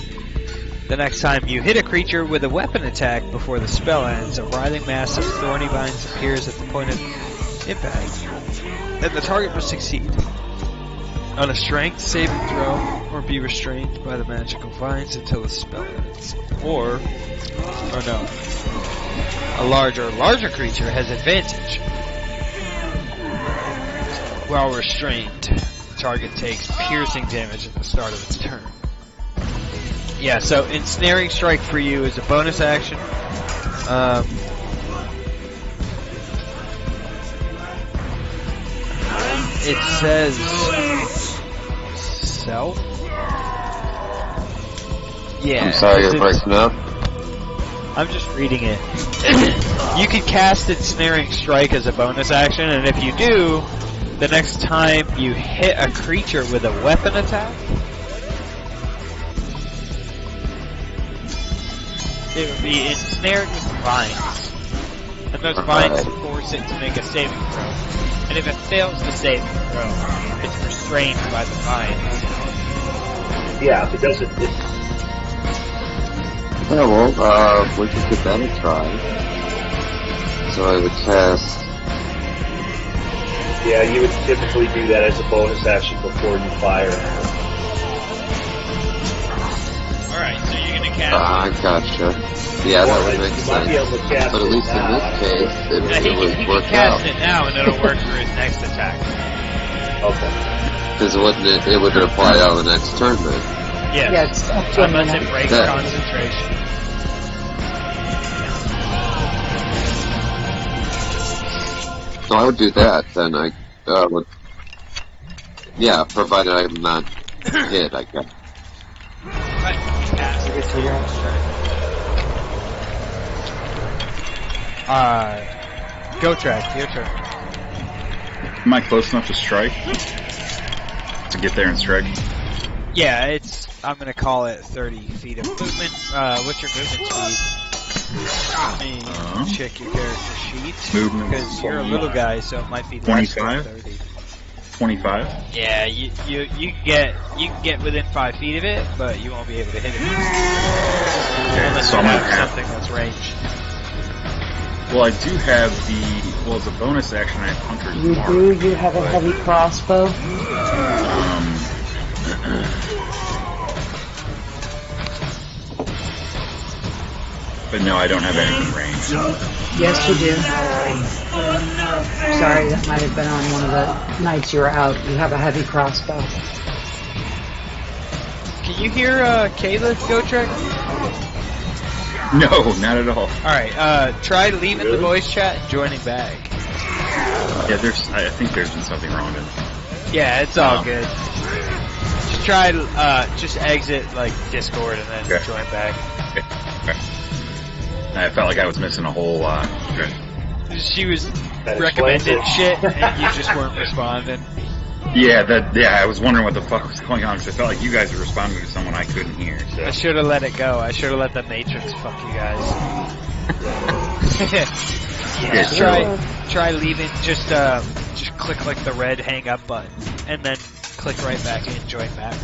The next time you hit a creature with a weapon attack before the spell ends, a writhing mass of thorny vines appears at the point of impact, and the target will succeed on a strength saving throw or be restrained by the magical vines until the spell ends. Or no. A larger creature has advantage. While restrained, the target takes piercing damage at the start of its turn. Yeah, so Ensnaring Strike for you is a bonus action. It says self. Yeah. I'm sorry, you're breaking up. I'm just reading it. You can cast Ensnaring Strike as a bonus action, and if you do, the next time you hit a creature with a weapon attack, it would be ensnared with vines. And those vines force it to make a saving throw. And if it fails the saving throw, it's restrained by the vines. Yeah, if it doesn't... Yeah, well, we could give that a try. So I would cast... Yeah, you would typically do that as a bonus action before you fire. Alright, so you're gonna cast I gotcha. Yeah, that would make sense. But at least in this case, it would he work can cast out. it now and it'll work for his next attack. Okay. Because it would apply on the next turn then. Yes. Yeah, it's up to a Unless minute. it breaks Yeah. concentration. So I would do that, then I would... Yeah, provided I'm not hit, I guess. Go track, your turn. Am I close enough to strike? To get there and strike? Yeah, I'm gonna call it 30 feet of movement. What's your movement speed? Let me check your character sheet. Movement Because you're a little guy, so it might be less 25? than 30. 25? Yeah, you can get within 5 feet of it, but you won't be able to hit it. Unless so you I'm gonna have have... something that's ranged. Well, I do have well, as a bonus action, I have Hunter's You Mark. do? You have a heavy crossbow? But no, I don't have anything ranged. Yes, you do. Sorry, that might have been on one of the nights you were out. You have a heavy crossbow. Can you hear Kayla, Go Trek? No, not at all. Alright, try leaving the voice chat and joining back. Yeah, I think there's been something wrong with it. Yeah, it's all good. Just try, just exit, like, Discord and then join back. Okay. I felt like I was missing a whole lot. She was recommending shit and you just weren't responding. Yeah, I was wondering what the fuck was going on because I felt like you guys were responding to someone I couldn't hear. So. I should have let it go. I should have let the Matrix fuck you guys. Try leaving. Just click like the red hang up button, and then click right back and join back.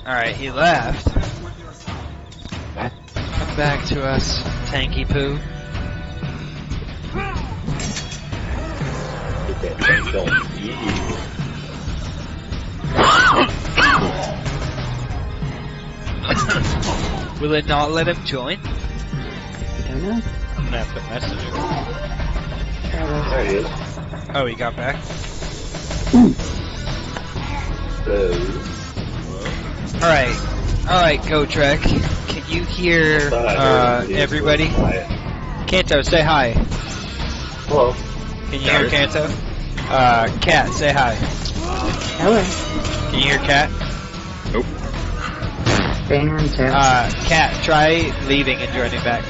Alright, he left. Come back to us, Tanky Poo. Will it not let him join? I don't know. I'm gonna have to message him. There he is. Oh, he got back? Alright, Go Trek. Can you hear everybody? Kanto, say hi. Hello. Can you hear Kanto? Cat, say hi. Hello. Can you hear Cat? Nope. Cat, try leaving and joining back.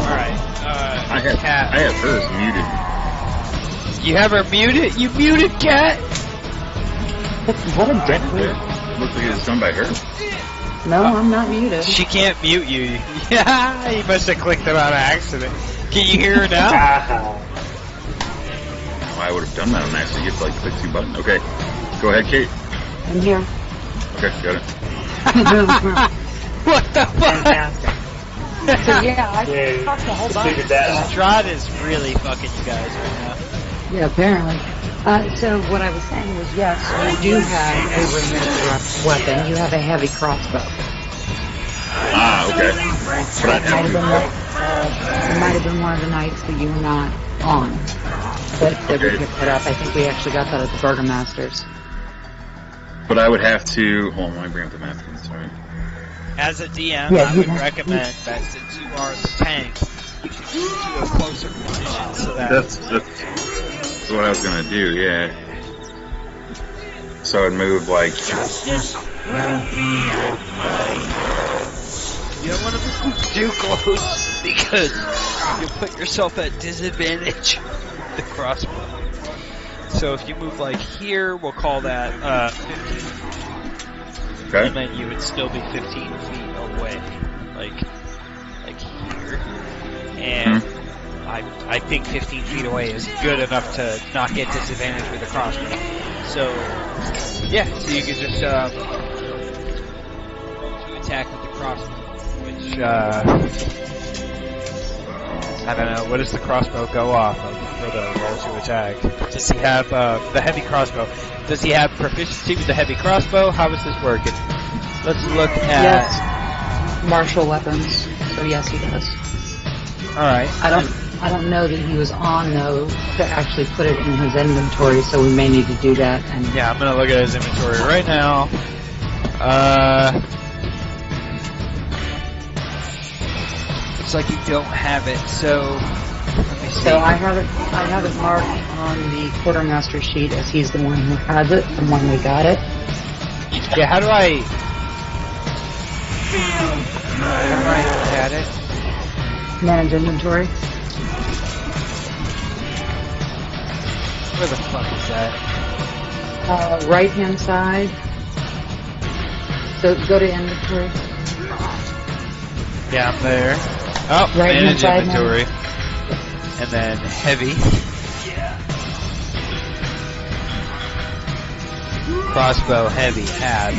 Alright, I have hers muted. You have her muted? You muted Cat? What a dick. Looks like it was done by her. No, I'm not muted. She can't mute you. Yeah, you must have clicked it on accident. Can you hear her now? Well, I would have done that on accident. You have to like click 2 buttons. Okay. Go ahead, Kate. I'm here. Okay, got it. What the fuck? Fantastic. So yeah, I talked the whole bunch. Strahd is really fucking you guys right now. Yeah, apparently. So what I was saying was, yes, you do have a ranged weapon. You have a heavy crossbow. Ah, okay. But I That might have been It might have been one of the nights that you were not on. That we picked it up. I think we actually got that at the Burgermasters. But I would have to... Hold on, let me bring up the map. Sorry. As a DM, Yeah, I you would have- recommend that since you are the tank, you should move to a closer position so that... That's what I was going to do, yeah. So I'd move, like... You don't want to move too close because you'll put yourself at disadvantage with the crossbow. So if you move like here, we'll call that 15. Okay. And then you would still be 15 feet away, like here. And I think 15 feet away is good enough to not get disadvantage with a crossbow. So yeah, so you can just to attack with the crossbow, which I don't know. What does the crossbow go off of for the roll to attack? Does he have the heavy crossbow? Does he have proficiency with the heavy crossbow? How is this working? Let's look at. Yes. Martial weapons. So yes, he does. All right. I don't know that he was on though to actually put it in his inventory, so we may need to do that. And Yeah, I'm gonna look at his inventory right now. Looks like you don't have it. So let me see. so I have it marked on the quartermaster sheet as he's the one who has it from when we got it. Yeah, how do I look at it? Manage inventory. Where the fuck is that? Right hand side. So go to inventory. Yeah, I'm there. Oh, Right manage inside inventory. And then heavy. Crossbow heavy add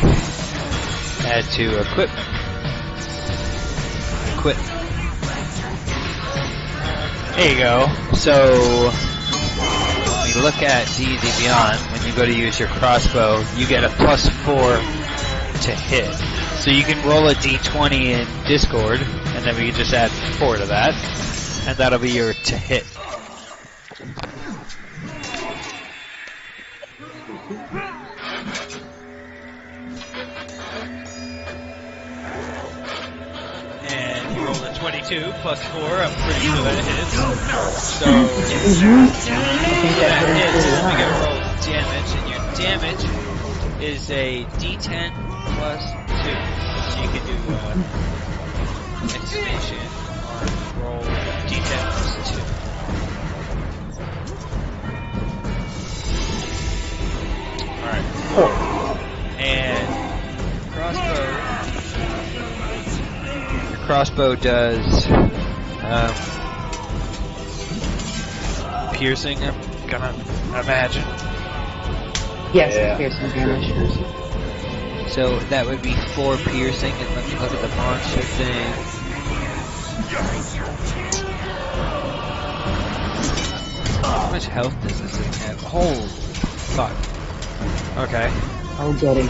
to equipment. There you go. So when we look at D&D Beyond, when you go to use your crossbow, you get a +4 to hit. So you can roll a D20 in Discord, and then we can just add 4 to that, and that'll be your to hit. And you rolled a 22 +4, I'm pretty sure that hits. So, that hits, and then we gotta roll damage, and your damage is a D10 +2. So you can do expansion on roll D10 +2. Alright. And crossbow does piercing, I'm gonna imagine. Yes, Yeah. piercing damage. So that would be 4 piercing, and let me look at the monster thing. How much health does this thing have? Holy fuck. Okay. Oh, goody.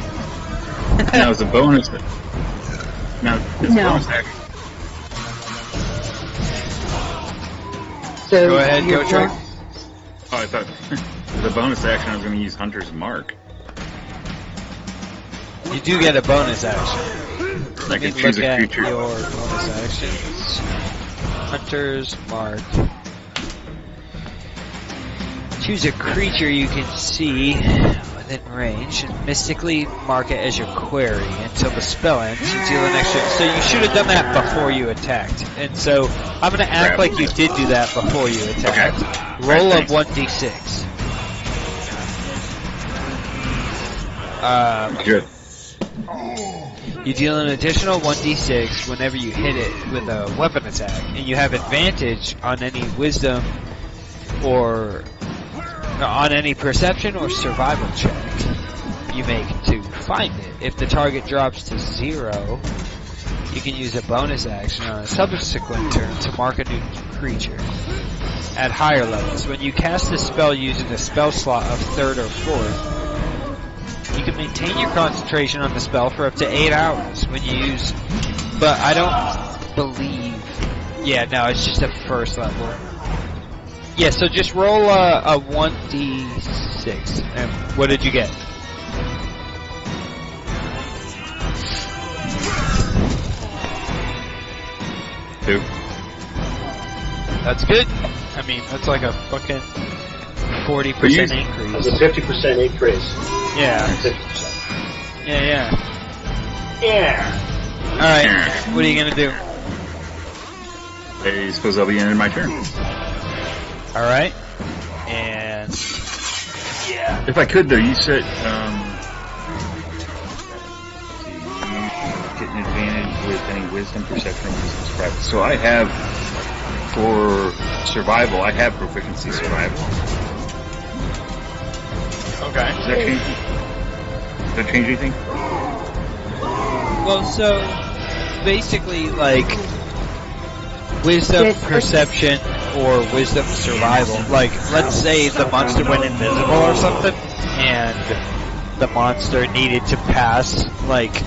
Now, it's a bonus. Now, it's a No. bonus action. So Go ahead, your go Trey. Oh, I thought the bonus action I was going to use Hunter's Mark. You do get a bonus action. I Let me can choose look a at creature. your bonus actions. Hunter's Mark. Choose a creature you can see within range and mystically mark it as your query until the spell ends. You deal an extra. So you should have done that before you attacked. And so I'm going to act like you did do that before you attacked. Okay. Roll a Alright, 1d6. Good. You deal an additional 1d6 whenever you hit it with a weapon attack, and you have advantage on any wisdom or on any perception or survival check you make to find it. If the target drops to 0, you can use a bonus action on a subsequent turn to mark a new creature. At higher levels, when you cast a spell using a spell slot of 3rd or 4th, you can maintain your concentration on the spell for up to 8 hours when you use, but I don't believe Yeah, no, it's just a first level. Yeah, so just roll a 1d6. And what did you get? Two. That's good. I mean, that's like a fucking 40% increase. That's a 50% increase. Yeah. 50%. Yeah. Yeah. Alright, what are you gonna do? I suppose I'll be ending my turn. Alright. And... Yeah. If I could, though, you said, get an advantage with any wisdom, perception, or wisdom survival. So I have, for survival, I have proficiency survival. Okay. Does that change anything? Well, so, basically, like, wisdom, perception, or wisdom survival. Like, let's say the monster went invisible or something, and the monster needed to pass, like,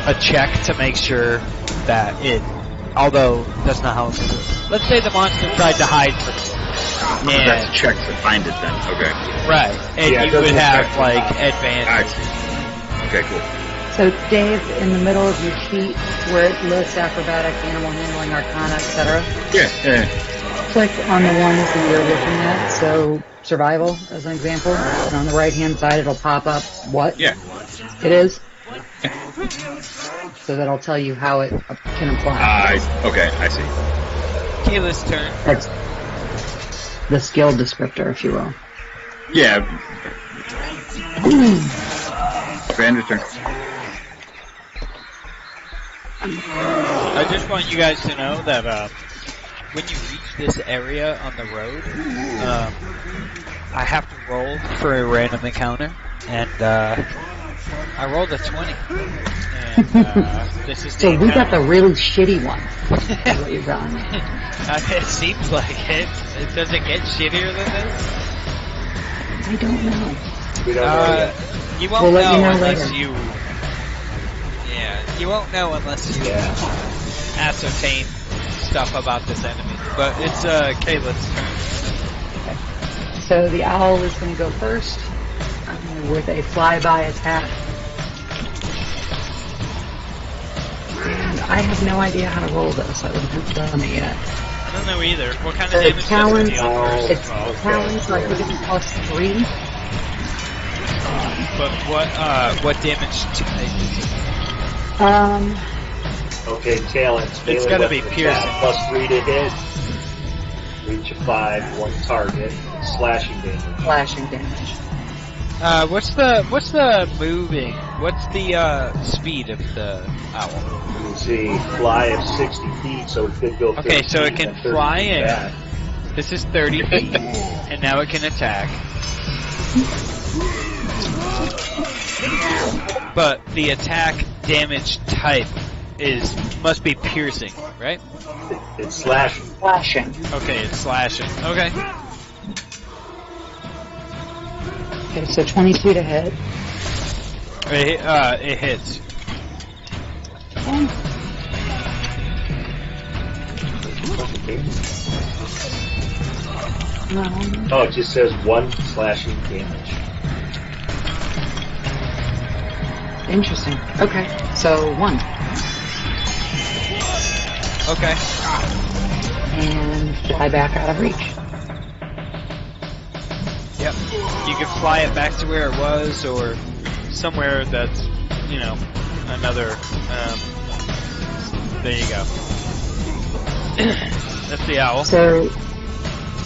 a check to make sure that it, although that's not how it works. Let's say the monster tried to hide from you. And, that's a check to find it then. Okay. Right. And Yeah, you would have, like, advantage. I see. Okay, cool. So, Dave, in the middle of your sheet where it lists acrobatic, animal handling, arcana, etc., Yeah. click on the ones that you're looking at. So, survival, as an example. And on the right-hand side, it'll pop up what Yeah. it is. So that'll tell you how it can apply. Okay, I see. Kayla's turn. That's the skill descriptor, if you will. Yeah. Vander's turn. I just want you guys to know that when you reach this area on the road, I have to roll for a random encounter, and I rolled a 20. And this is the So we got encounter. the really shitty one. Is what you've done. It seems like it. Does it get shittier than this? I don't know. We don't know yet. You won't We'll let you know unless later. you... Yeah, you won't know unless you ascertain stuff about this enemy. But it's Kayla's turn. So the owl is going to go first with a flyby attack. And I have no idea how to roll this. I wouldn't have done it yet. I don't know either. What kind of The damage does it talons, deal first? it's talons, so I think it's +3. But what damage type is it? Okay, talents. It's gotta be piercing. +3 to hit. Reach a 5, one target. Slashing damage. Slashing damage. What's the moving? What's the speed of the owl? Let's see, fly of 60 feet, so it could go 30 Okay, so it feet can and 30 fly feet in. back. This is 30 feet, and now it can attack. But the attack damage type must be piercing, right? It's slashing. Slashing. Okay, it's slashing. Okay. Okay, so 22 to hit. It hits. Oh, it just says 1 slashing damage. Interesting. Okay, so 1. Okay. And fly back out of reach. Yep. You can fly it back to where it was, or somewhere that's, another, there you go. That's the owl. So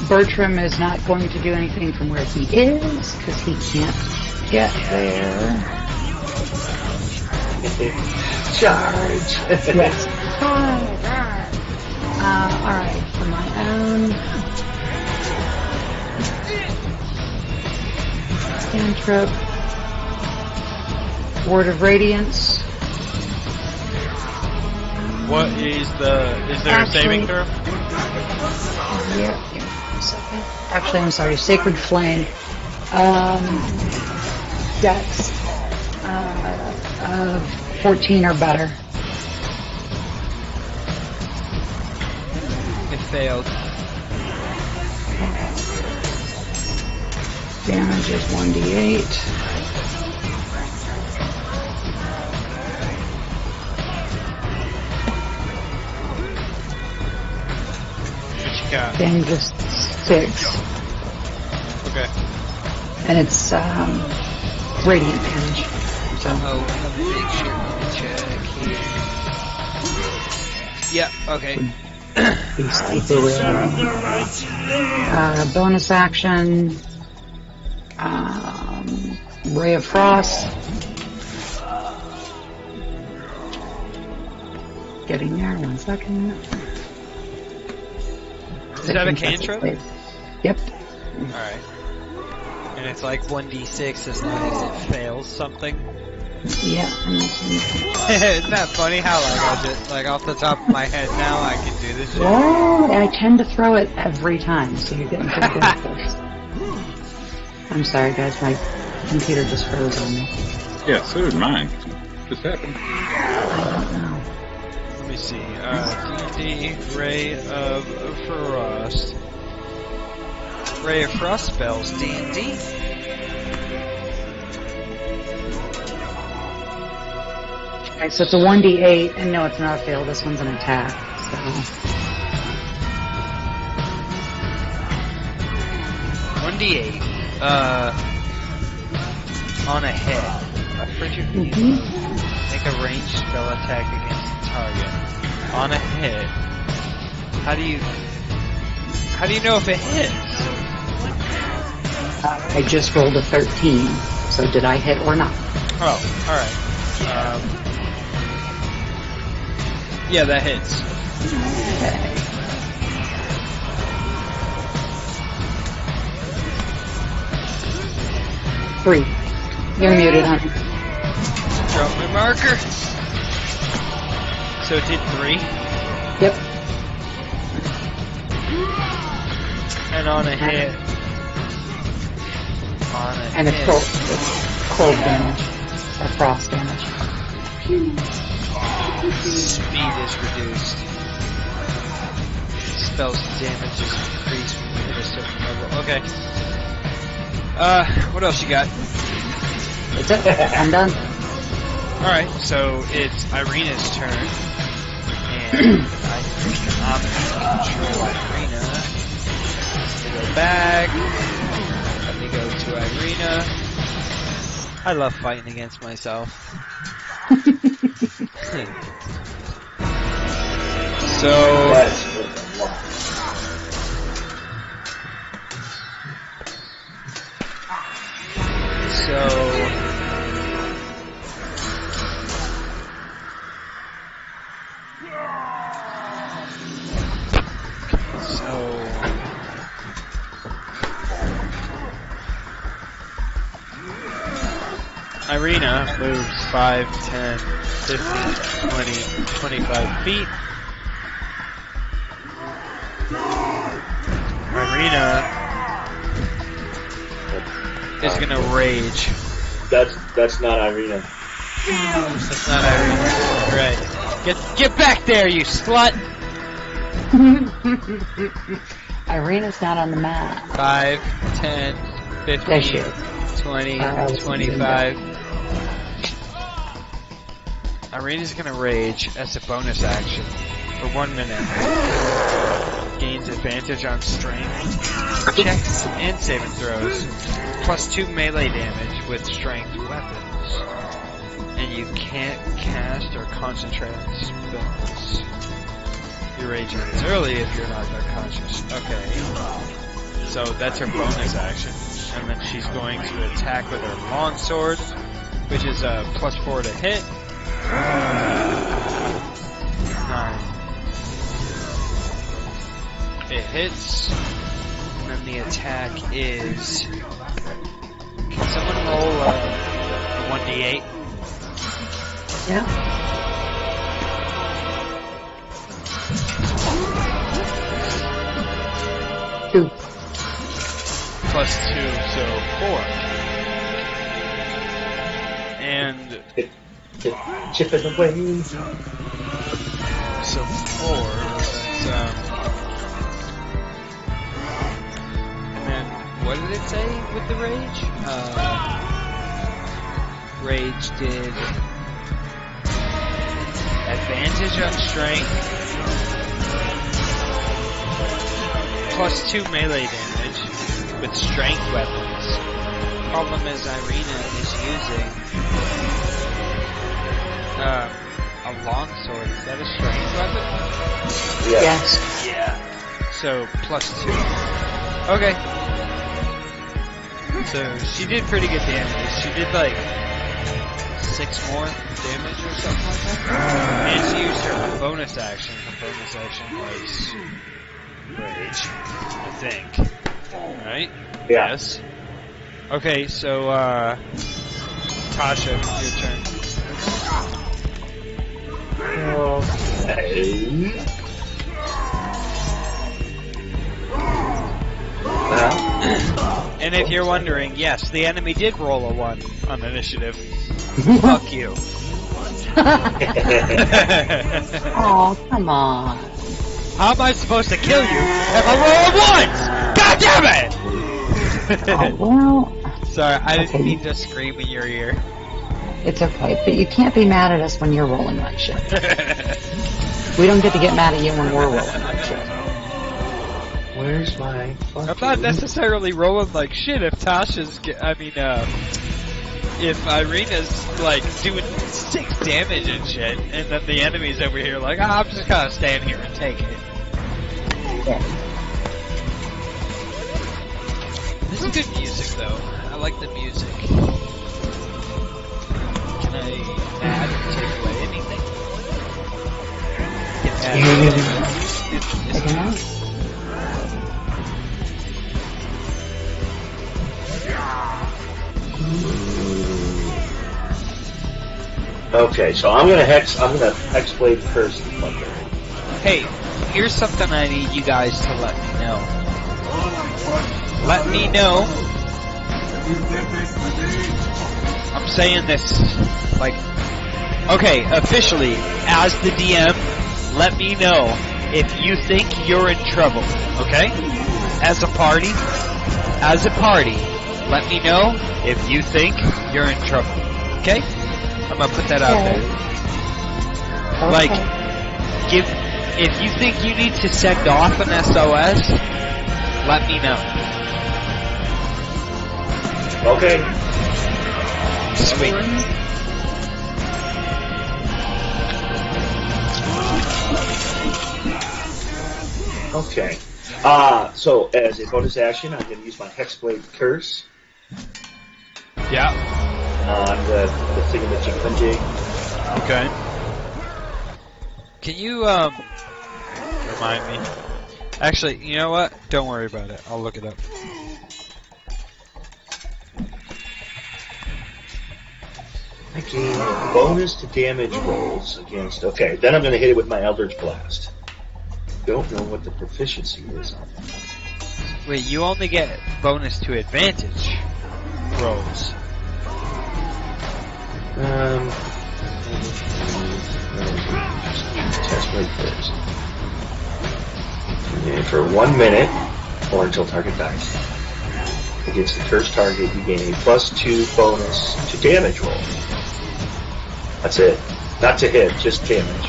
Bertram is not going to do anything from where he is, because he can't get there. Charge! Yes. Alright, for my own cantrip, Word of Radiance. What is there a saving throw? Yeah, give me 1 second. Actually, I'm sorry, Sacred Flame. Dex 14 or better. failed. Damage is 1d8. What you got? Damage is 6. Okay. And it's radiant damage. So Oh, let me make sure. Let me check here. Yeah, okay. bonus action. Ray of Frost. Getting there, 1 second. Is that a cantrip? Yep. Alright. And it's like 1d6 as long as it fails something. Yeah. Isn't that funny how I just, off the top of my head now I can do this shit? Well, I tend to throw it every time, so you're getting pretty good at this. I'm sorry, guys. My computer just froze on me. Yeah, so did mine. Just happened. I don't know. Let me see. D&D, Ray of Frost. Ray of Frost spells D&D. Alright, so it's a 1d8, and no, it's not a fail. This one's an attack, so... 1d8. On a hit. A creature can make a ranged spell attack against the target. On a hit. How do you know if it hits? I just rolled a 13, so did I hit or not? Oh, alright. Yeah, that hits. Okay. Three. You're muted, honey. Drop my marker. So it did 3. Yep. And on a hit. And it's cold damage. Or frost damage. Speed is reduced. Spell's damage is increased when you hit a certain level. Okay. What else you got? That's it. I'm done. Alright, so it's Irina's turn. And I'm gonna control Irina. Let me go back. Let me go to Irina. I love fighting against myself. So... Irina moves 5, 10, 15, 20, 25 feet. Irina is gonna rage. That's not Irina. That's not Irina. Right. Get back there, you slut! Irina's not on the map. 5, 10, 15, 20, 25. Irina's gonna rage as a bonus action for 1 minute. Gains advantage on strength checks and saving throws. +2 melee damage with strength weapons. And you can't cast or concentrate on spells. Your rage ends early if you're not unconscious. Okay. So that's her bonus action. And then she's going to attack with her longsword, which is a +4 to hit. 9. It hits. And then the attack is... Can someone roll a 1d8? Yeah. Two. +2, so 4. And Chipping away. so 4. That's say, with the rage. Rage did advantage on strength, +2 melee damage with strength weapons. Problem is, Irina is using a longsword. Is that a strength weapon? Yeah. Yes. Yeah. So +2. Okay. So she did pretty good damage. She did like 6 more damage or something like that. And she used her bonus action. Her bonus action was rage, I think. Right? Yeah. Yes. Okay, so Tasha, your turn. Okay. Well, And if you're wondering, yes, the enemy did roll a 1 on initiative. Fuck you. Oh, come on. How am I supposed to kill you if I roll once? God damn it! Oh, well, Sorry, I didn't Okay. mean to scream in your ear. it's okay. But you can't be mad at us when you're rolling like shit. We don't get to get mad at you when we're rolling like shit. where's my I'm fucking... not necessarily rolling like shit if Tasha's, if Irina's, like, doing 6 damage and shit, and then the enemy's over here like, I'm just gonna stand here and take it. Yeah. This is good music, though. I like the music. Can I add or take away anything? Can add Take it out. Okay, so I'm gonna hexblade curse the fucker. Hey, here's something I need you guys to let me know. Let me know. I'm saying this, like, okay, officially, as the DM, let me know if you think you're in trouble, okay? As a party, let me know if you think you're in trouble, okay? I'm gonna put that out there. Okay. Like, if you think you need to send off an SOS, let me know. Okay. Sweet. Okay. So as a bonus action, I'm gonna use my hexblade curse Yeah. on the thingamajig. Okay. Can you, remind me? Actually, you know what? Don't worry about it. I'll look it up. I gain a bonus to damage rolls against... Okay, then I'm going to hit it with my Eldritch Blast. Don't know what the proficiency is on that. Wait, you only get bonus to advantage rolls. Test rate first. And for 1 minute, or until target dies. Against the cursed target, you gain a +2 bonus to damage roll. That's it. Not to hit, just damage.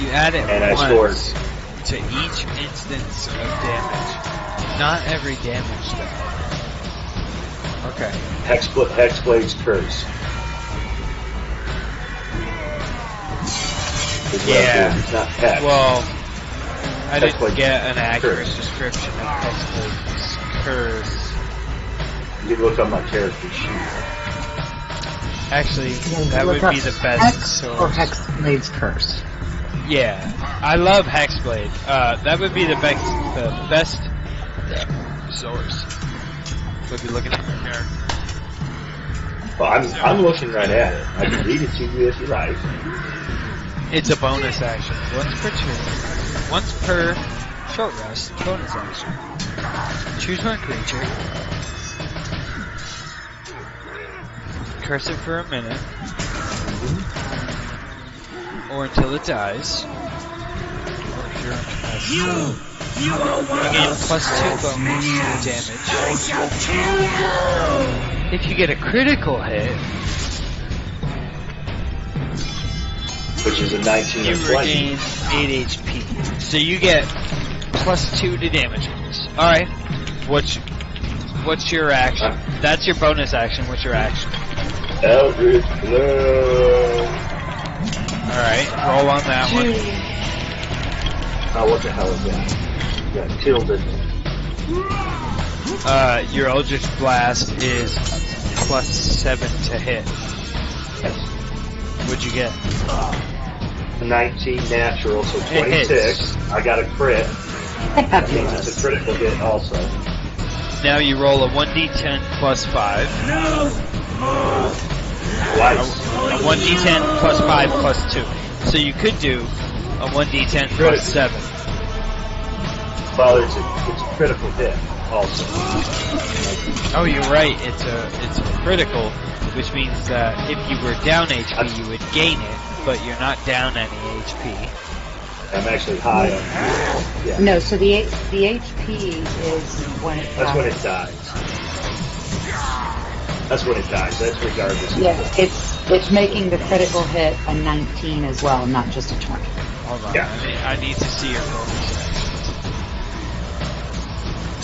You add it And I once scored. to each instance of damage. Not every damage, though. Okay. Hexblade's curse. Is what I'm Yeah. doing. It's not hex. Well, I didn't Hexblade get an accurate curse. description of Hexblade's curse. You can look on my character sheet. Actually, Yeah, that look would up be the best Hex or source. Hexblade's Curse. Yeah, I love Hexblade. That would be the best source. We'll be looking at your character. Well, I'm looking right at it. I can read it to you if you like. It's a bonus action. Once per turn. Once per short rest. Bonus action. Choose one creature. Curse it for a minute. Or until it dies. Or if You're incapacitated. You gain +2 bonus to damage. If you get a critical hit, which is a 19 you or 20. regain 8 HP. So you get +2 to damage bonus. Alright. What's your action? That's your bonus action. What's your action? Eldritch Blow. Alright, roll on that one. Oh, what the hell is that? Yeah, killed it. Your Eldritch Blast is +7 to hit. Yes. What'd you get? 19 natural, so It 26. I got a crit. That means it's a critical hit also. Now you roll a 1d10 +5. Twice. A 1d10 +5 +2. So you could do a 1d10 +7. Well, it's a critical hit also. Oh, you're right. It's a critical, which means that if you were down HP, you would gain it, but you're not down any HP. I'm actually high on yeah. No, so the HP is when it That's when it dies. That's when it dies. That's regardless. Yeah, it's making the critical hit a 19 as well, not just a 20. Hold on. Yeah. I need to see your bonus actions.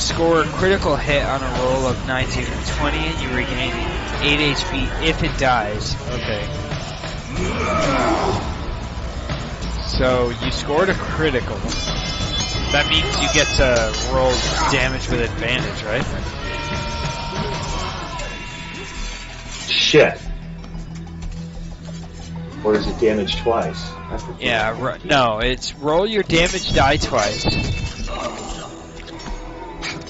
Score a critical hit on a roll of 19 or 20, and you regain 8 HP if it dies. Okay. So you scored a critical. That means you get to roll damage with advantage, right? Shit. Or is it damage twice? Yeah, no, it's roll your damage die twice.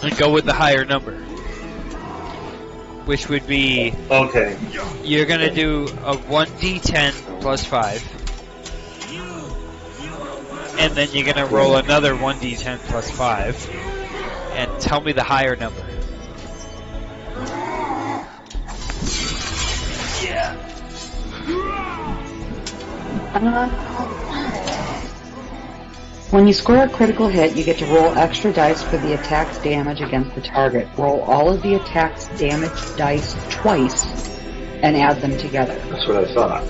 And go with the higher number. Which would be... Okay. You're gonna do a 1d10 +5. And then you're gonna roll another 1d10 +5. And tell me the higher number. When you score a critical hit, you get to roll extra dice for the attack's damage against the target. Roll all of the attack's damage dice twice and add them together. That's what I thought.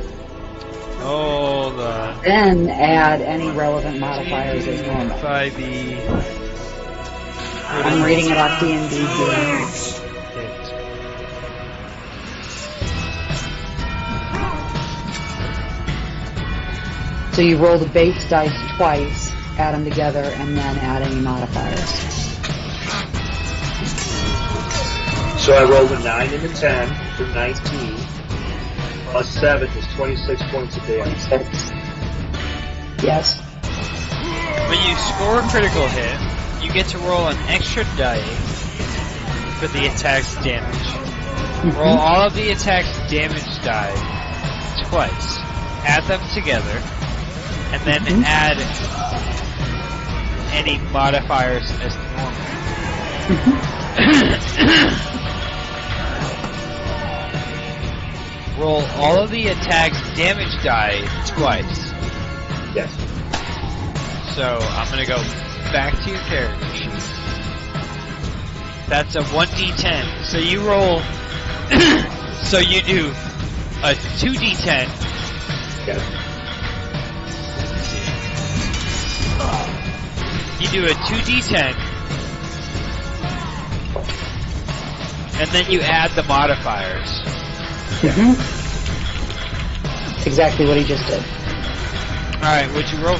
Hold on. Then add any relevant modifiers as normal. 5e. I'm reading it off D&D. So you roll the base dice twice, add them together, and then add any modifiers. So I rolled a 9 and a 10 for 19. Plus 7 is 26 points of damage. Yes. When you score a critical hit, you get to roll an extra die for the attack's damage. Roll all of the attack's damage die twice. Add them together. And then add any modifiers as normal. Roll all of the attack's damage die twice. Yes. So I'm gonna go back to your character sheet. That's a 1d10. So you roll. So you do a 2d10. Yes. You do a 2d10, and then you add the modifiers. Exactly what he just did. Alright, what'd you roll?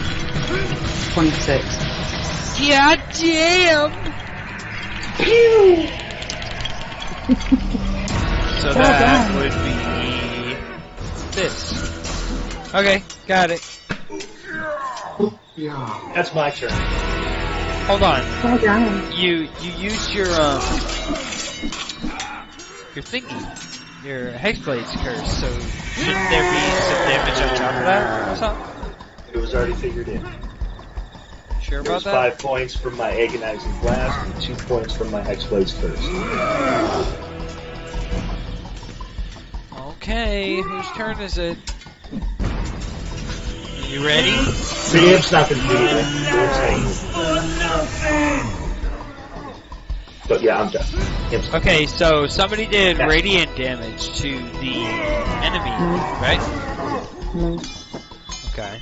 26. God damn! So that would be this. Okay, got it. That's my turn. Hold on. Well done. You used your thingy, your Hexblade's curse, so shouldn't there be some damage on top of that or something? It was already figured in. Sure about There's that? 5 points from my agonizing blast and 2 points from my Hexblade's curse. Okay, whose turn is it? You ready? Preempt's nothing. But yeah, I'm done. Preempt's Okay, so somebody did radiant damage to the enemy, right? Okay.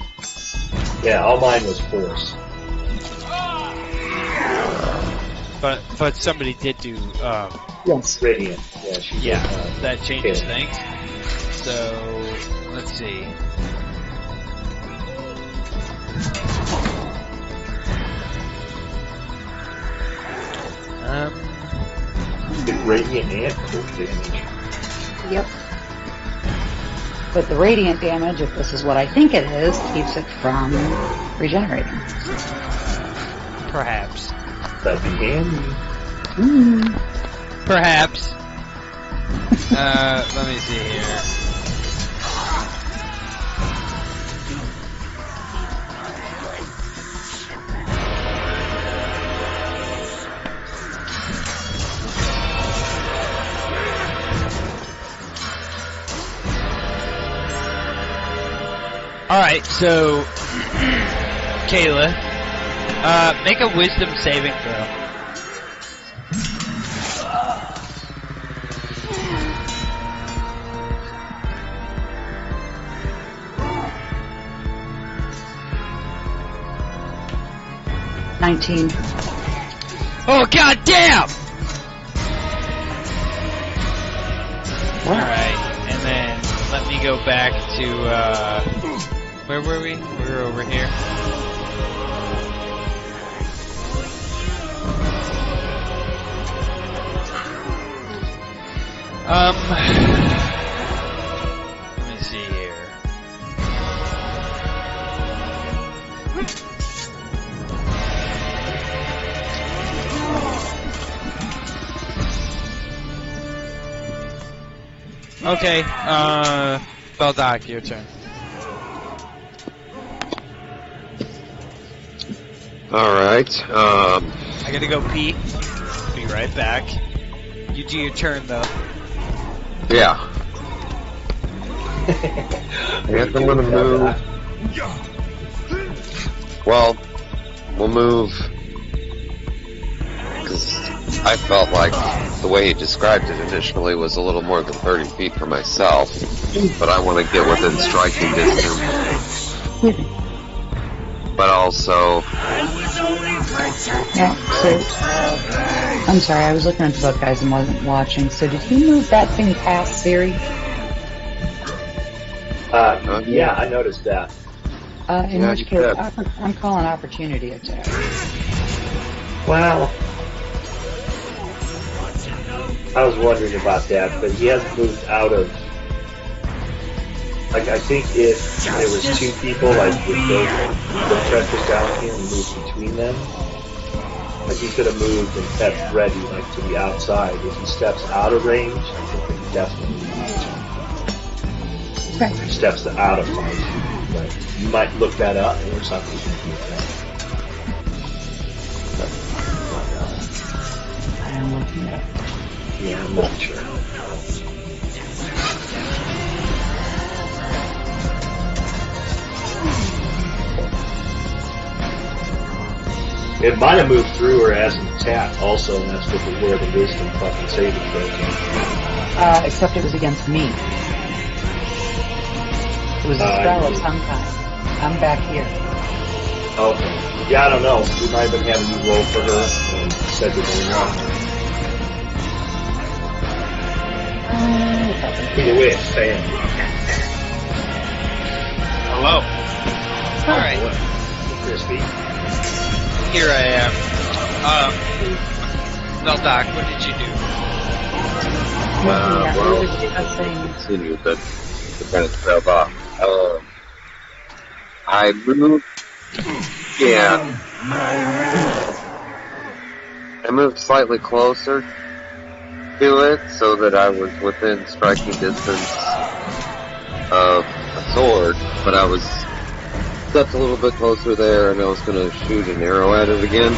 Yeah, all mine was force. But somebody did do Yes. Radiant. Yeah, she did, that changes okay. things. So let's see. Did radiant and cold damage. Yep. But the radiant damage, if this is what I think it is, keeps it from regenerating. Perhaps. That'd be handy. Perhaps. Let me see here. Alright, so Kayla, make a wisdom saving throw. Oh, god damn! Alright, and then let me go back to, where were we? We were over here. Let me see here. Okay, Vallaki, your turn. Alright, I gotta go pee. Be right back. You do your turn, though. yeah. I guess I'm gonna move. Well, we'll move. Because I felt like the way he described it initially was a little more than 30 feet for myself. But I want to get within striking distance. But also... Yeah, so... I'm sorry, I was looking at the book, guys, and wasn't watching. So did he move that thing past Siri? Yeah, I noticed that. In Yeah, which you case, did. I'm calling opportunity attack. Well, I was wondering about that, but he hasn't moved out of... Like, I think if there was two people, like, with the pressure down here and moved between them, like, he could have moved and kept ready, like, to the outside. If he steps out of range, I think that he definitely needs to. Okay. If he steps out of range, but you might look that up or something. I'm looking it up. Yeah, I'm not sure. It might have moved through her as an attack also, and that's where the wisdom fucking saving throw came. Except it was against me. It was a spell of some kind. I'm back here. Okay. Yeah, I don't know. We might have been having you roll for her and said that they were wrong. Either way, it's failed. Hello. Alright. Crispy. Here I am. Vallaki, what did you do? Well, we were discussing... continue, but it kind of trailed off. I moved. Yeah. I moved slightly closer to it so that I was within striking distance of a sword, but I was stepped a little bit closer there and I was going to shoot an arrow at it again.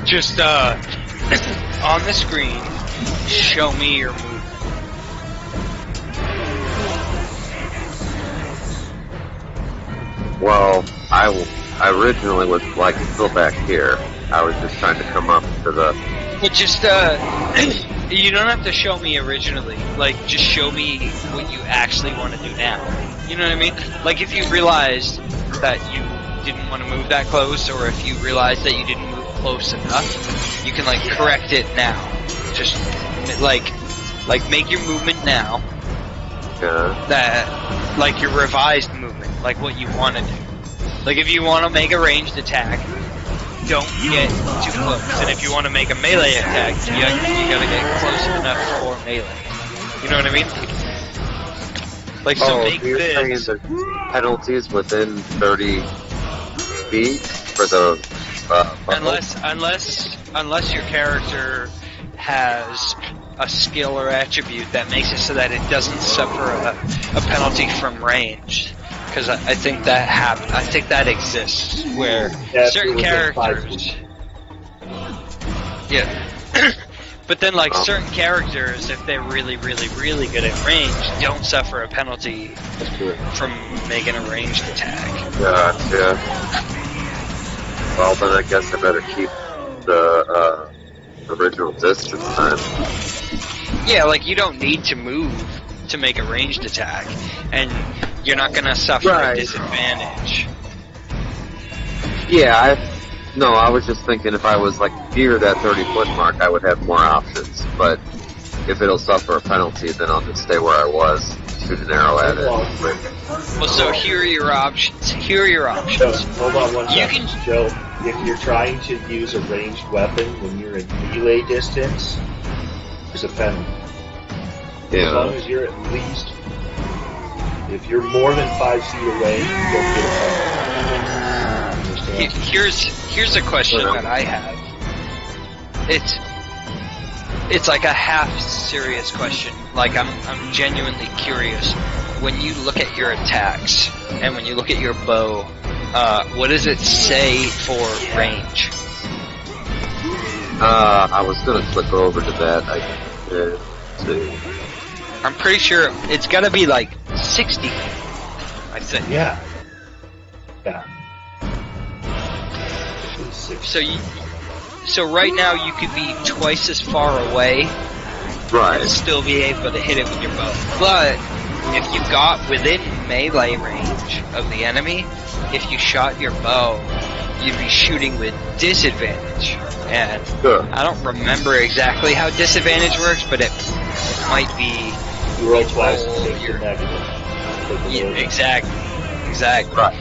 Just, on the screen, show me your move. Well, I originally was like still back here. I was just trying to come up to the. But just you don't have to show me originally. Like, just show me what you actually want to do now. You know what I mean? Like, if you realized that you didn't want to move that close, or if you realized that you didn't move close enough, you can like correct it now. Just like make your movement now. Yeah. That like your revised movement, like what you want to do. Like if you want to make a ranged attack, don't get too close. And if you want to make a melee attack, you gotta get close enough for melee. You know what I mean? Like so make you're saying this. there's penalties within 30 feet for the. Unless your character has a skill or attribute that makes it so that it doesn't suffer a penalty from range, because I think that exists where certain characters. Yeah, but then like certain characters, if they're really, really, really good at range, don't suffer a penalty from making a ranged attack. Yeah. Well, then I guess I better keep the original distance then. Yeah, like you don't need to move to make a ranged attack, and you're not gonna suffer a disadvantage. Yeah, I was just thinking if I was like near that 30-foot mark, I would have more options. But if it'll suffer a penalty, then I'll just stay where I was, shoot an arrow at it. Well, so here are your options. Hold on one You second, can- Joe. If you're trying to use a ranged weapon when you're in melee distance, there's a penalty. As long as you're at least, if you're more than 5 feet away, you don't get a penalty. Understand? Here's a question that I have. It's like a half serious question. Like I'm genuinely curious. When you look at your attacks and when you look at your bow, what does it say for range? I was gonna click over to that. See. I'm pretty sure it's gotta be like 60. I think. Yeah. So right now you could be twice as far away and still be able to hit it with your bow. But if you got within melee range of the enemy, if you shot your bow, you'd be shooting with disadvantage. And I don't remember exactly how disadvantage works, but it might be you roll twice and take your negative. Yeah, exactly. Right.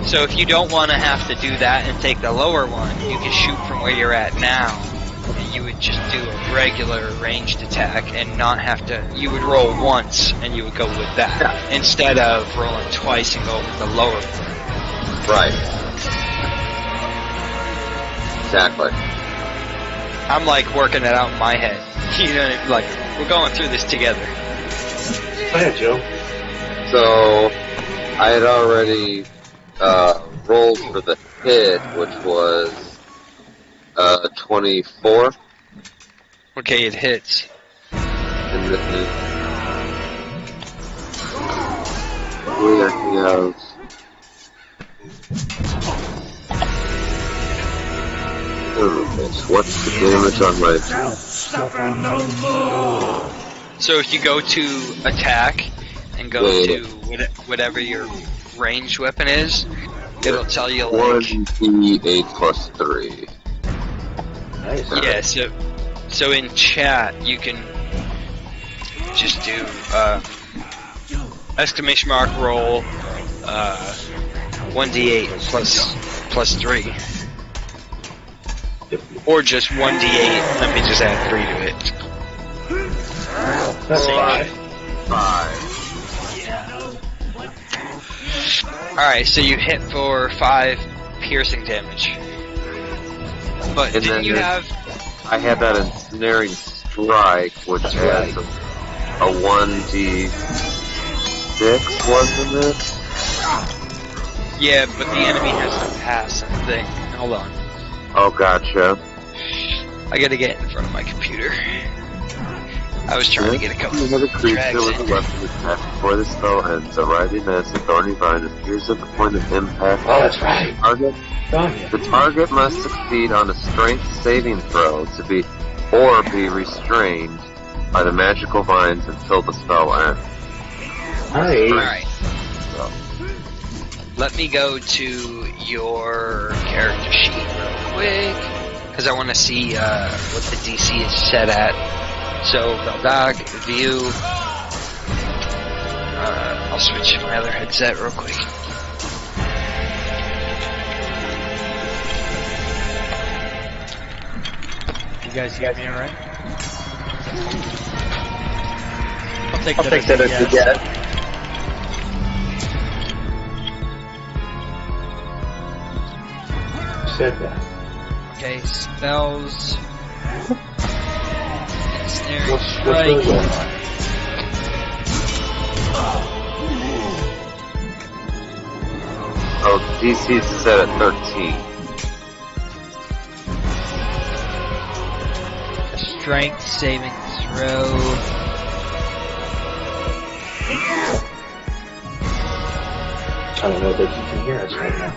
So if you don't want to have to do that and take the lower one, you can shoot from where you're at now. And you would just do a regular ranged attack and not have to. You would roll once and you would go with that instead of rolling twice and go with the lower one. Right. Exactly. I'm like working it out in my head. You know, like we're going through this together. Go ahead, Joe. So I had already rolled for the hit, which was 24. Okay, it hits. And then we actually have what's the damage on my... So if you go to attack and go to whatever your ranged weapon is, it'll tell you like 1d8 plus 3. Nice. Yeah, so in chat you can just do exclamation mark roll 1d8 plus 3. Or just 1d8, let me just add 3 to it. That's 5. Alright, so you hit for 5 piercing damage. But And didn't you have... I had that ensnaring strike, which has a 1d6, wasn't it? Yeah, but the enemy has to pass, I think. Hold on. Oh, gotcha. I gotta get in front of my computer. I was trying to get a couple Another of creature drags with a in. weapon attack before the spell ends. Arriving as a thorny vine appears at the point of impact. Oh, that's right. The target must succeed on a strength saving throw to be restrained by the magical vines until the spell ends. Nice. Alright. Let me go to your character sheet real quick, because I want to see what the DC is set at. So, Vallaki, view. I'll switch to my other headset real quick. You guys hear me alright? I'll take that as a yes. Said that. Okay, spells. Ensnaring What's strike. really going on? Oh, DC is set at 13. Strength saving throw. I don't know that you can hear us right now.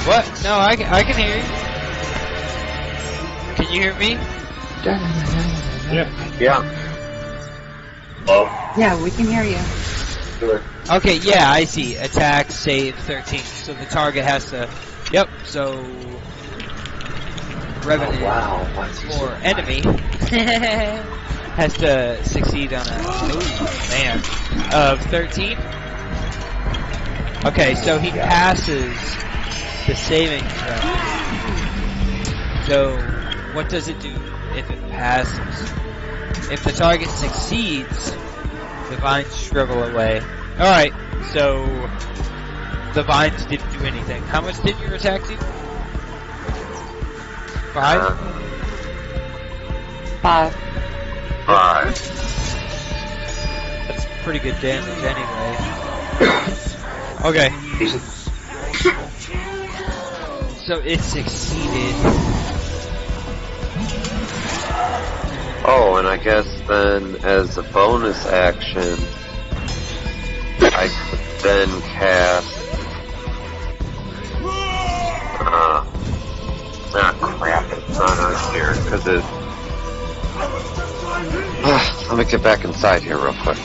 What? No, I can hear you. Can you hear me? Yeah. Oh, Yeah, we can hear you. sure. Okay, yeah, I see. Attack, save, 13. So the target has to... Yep, so... Revenant Wow. or enemy has to succeed on a... Ooh, man. Of 13? Okay, so he passes the saving throw. So, what does it do if it passes? If the target succeeds, the vines shrivel away. Alright, so the vines didn't do anything. How much did your attack do? 5? 5. 5. That's pretty good damage anyway. Okay. So it succeeded. Oh, and I guess then as a bonus action, I could then cast. Crap, it's not on here, because it. Let me get back inside here real quick.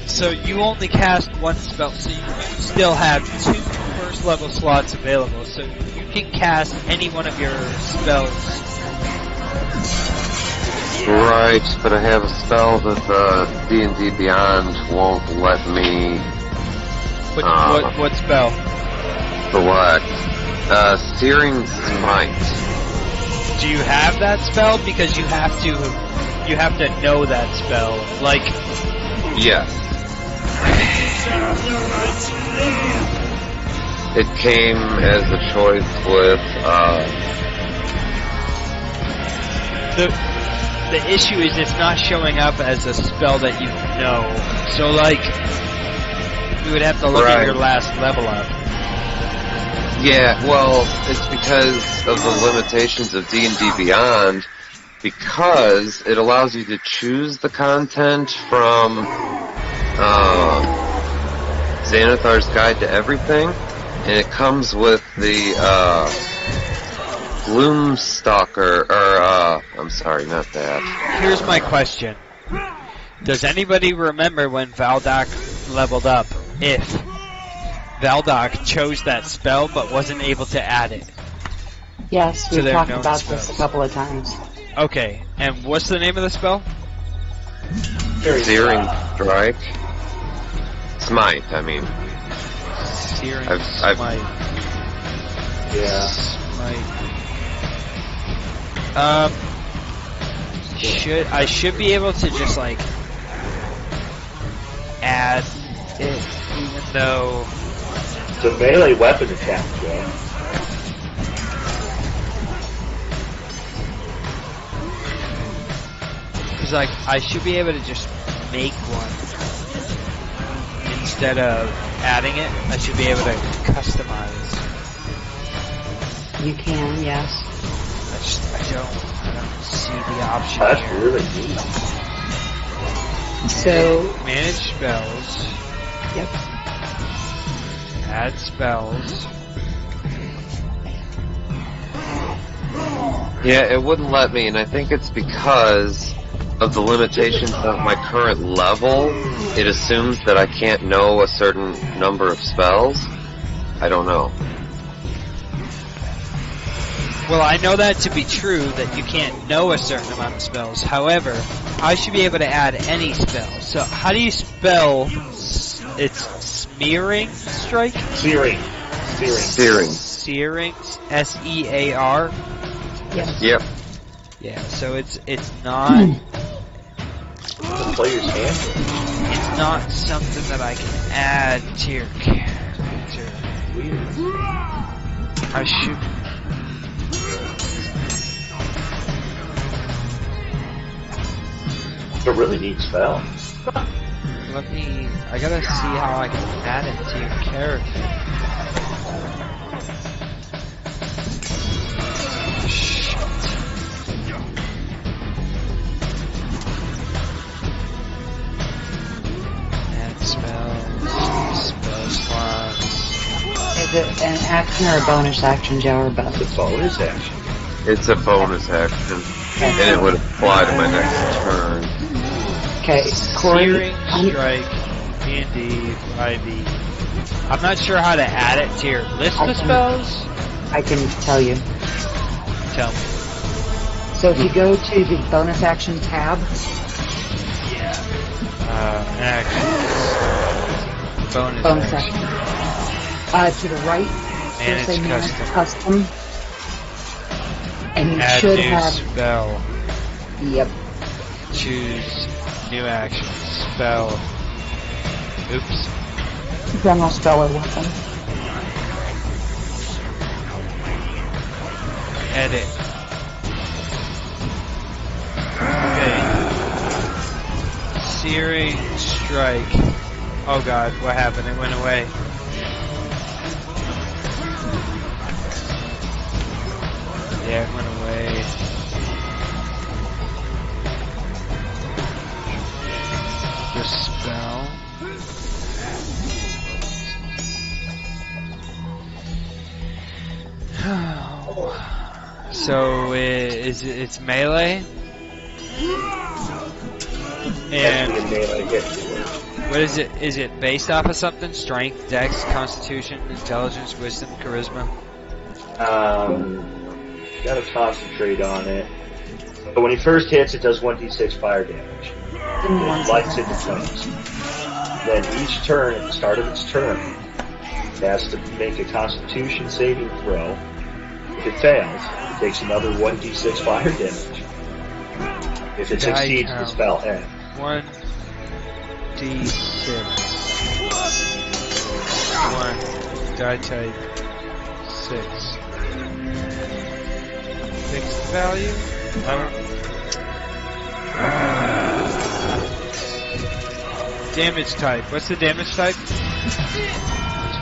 So you only cast one spell, so you still have 2 first level slots available, so you can cast any one of your spells. Right, but I have a spell that D&D Beyond won't let me What spell? select. Searing Smite. Do you have that spell? Because you have to know that spell. Like, Yes. It came as a choice with, the issue is it's not showing up as a spell that you know. So, like, you would have to look at your last level up. Yeah, well, it's because of the limitations of D&D Beyond, because it allows you to choose the content from Xanathar's Guide to Everything, and it comes with the Gloomstalker, I'm sorry, not that. Here's my question. Does anybody remember when Vallaki leveled up, if Vallaki chose that spell but wasn't able to add it? Yes, So we've they're talked known about spells. this a couple of times. Okay, and what's the name of the spell? Searing Strike? Smite, I mean. Searing I've- Smite. Yeah. Smite. I should be able to just like add it, even though It's a melee weapon attack, Joe. because like I should be able to just make one instead of adding it. I should be able to customize. You can, yes. I don't see the option That's here. really neat. So, Manage spells. yep. Add spells. Yeah, it wouldn't let me, and I think it's because of the limitations of my current level. It assumes that I can't know a certain number of spells. I don't know. Well, I know that to be true, that you can't know a certain amount of spells. However, I should be able to add any spell. So, how do you spell? It's smearing strike? Searing. Searing. S-E-A-R. Yes. Yep. Yeah. So it's not. The player's handbook. It's not something that I can add to your character. Weird. I should. It's a really neat spell. I gotta see how I can add it to your character. Shit. Add spell slots. Is it an action or a bonus action, Joe, or both? It's a bonus action. It's a bonus action, and it would apply to my next turn. Okay, Corey. Searing strike, D&D, 5e. I'm not sure how to add it to your list of spells. I can tell you. Tell me. So if you go to the bonus action tab, Actions. bonus action. To the right, Manage say manage custom. custom. And you Add should new have, spell. yep, Choose new action. Spell. Oops. general spell or weapon. Edit. Okay. Searing strike. Oh god, what happened? It went away. Yeah, it went away. The spell. So it's melee, and Actually, a melee hit. what is it? Is it based off of something? Strength, Dex, Constitution, Intelligence, Wisdom, Charisma. Gotta concentrate on it. But when he first hits, it does 1d6 fire damage. It lights into flames. Then each turn, at the start of its turn, it has to make a Constitution saving throw. If it fails, it takes another 1d6 fire damage. If it Die succeeds, count. the spell ends. 1d6. 1 die type 6. Fixed value? Damage type. What's the damage type? It's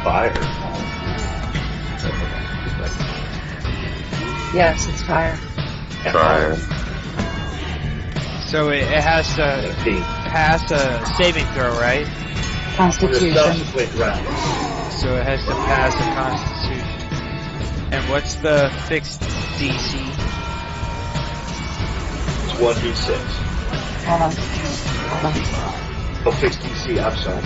fire. Yes, it's fire. Fire. So it has to pass a saving throw, right? For the Constitution. subsequent round. So it has to pass a Constitution. And what's the fixed DC? It's 1d6. Hold on. Oh, fixed DC, I'm sorry.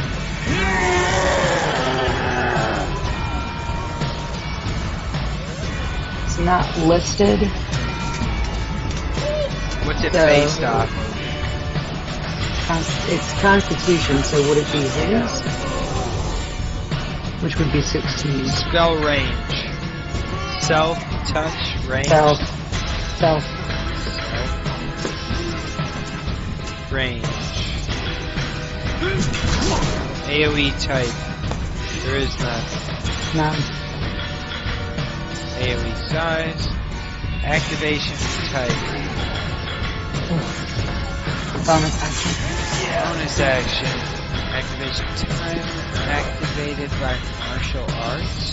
It's not listed. What's it So- based off? It's Constitution, so would it be his? Which would be 16. Spell range. Self, touch, range. Self. Range. AoE type. There is none. None. AoE size. Activation type. Bonus action. Bonus action. Activation time. Activated by martial arts.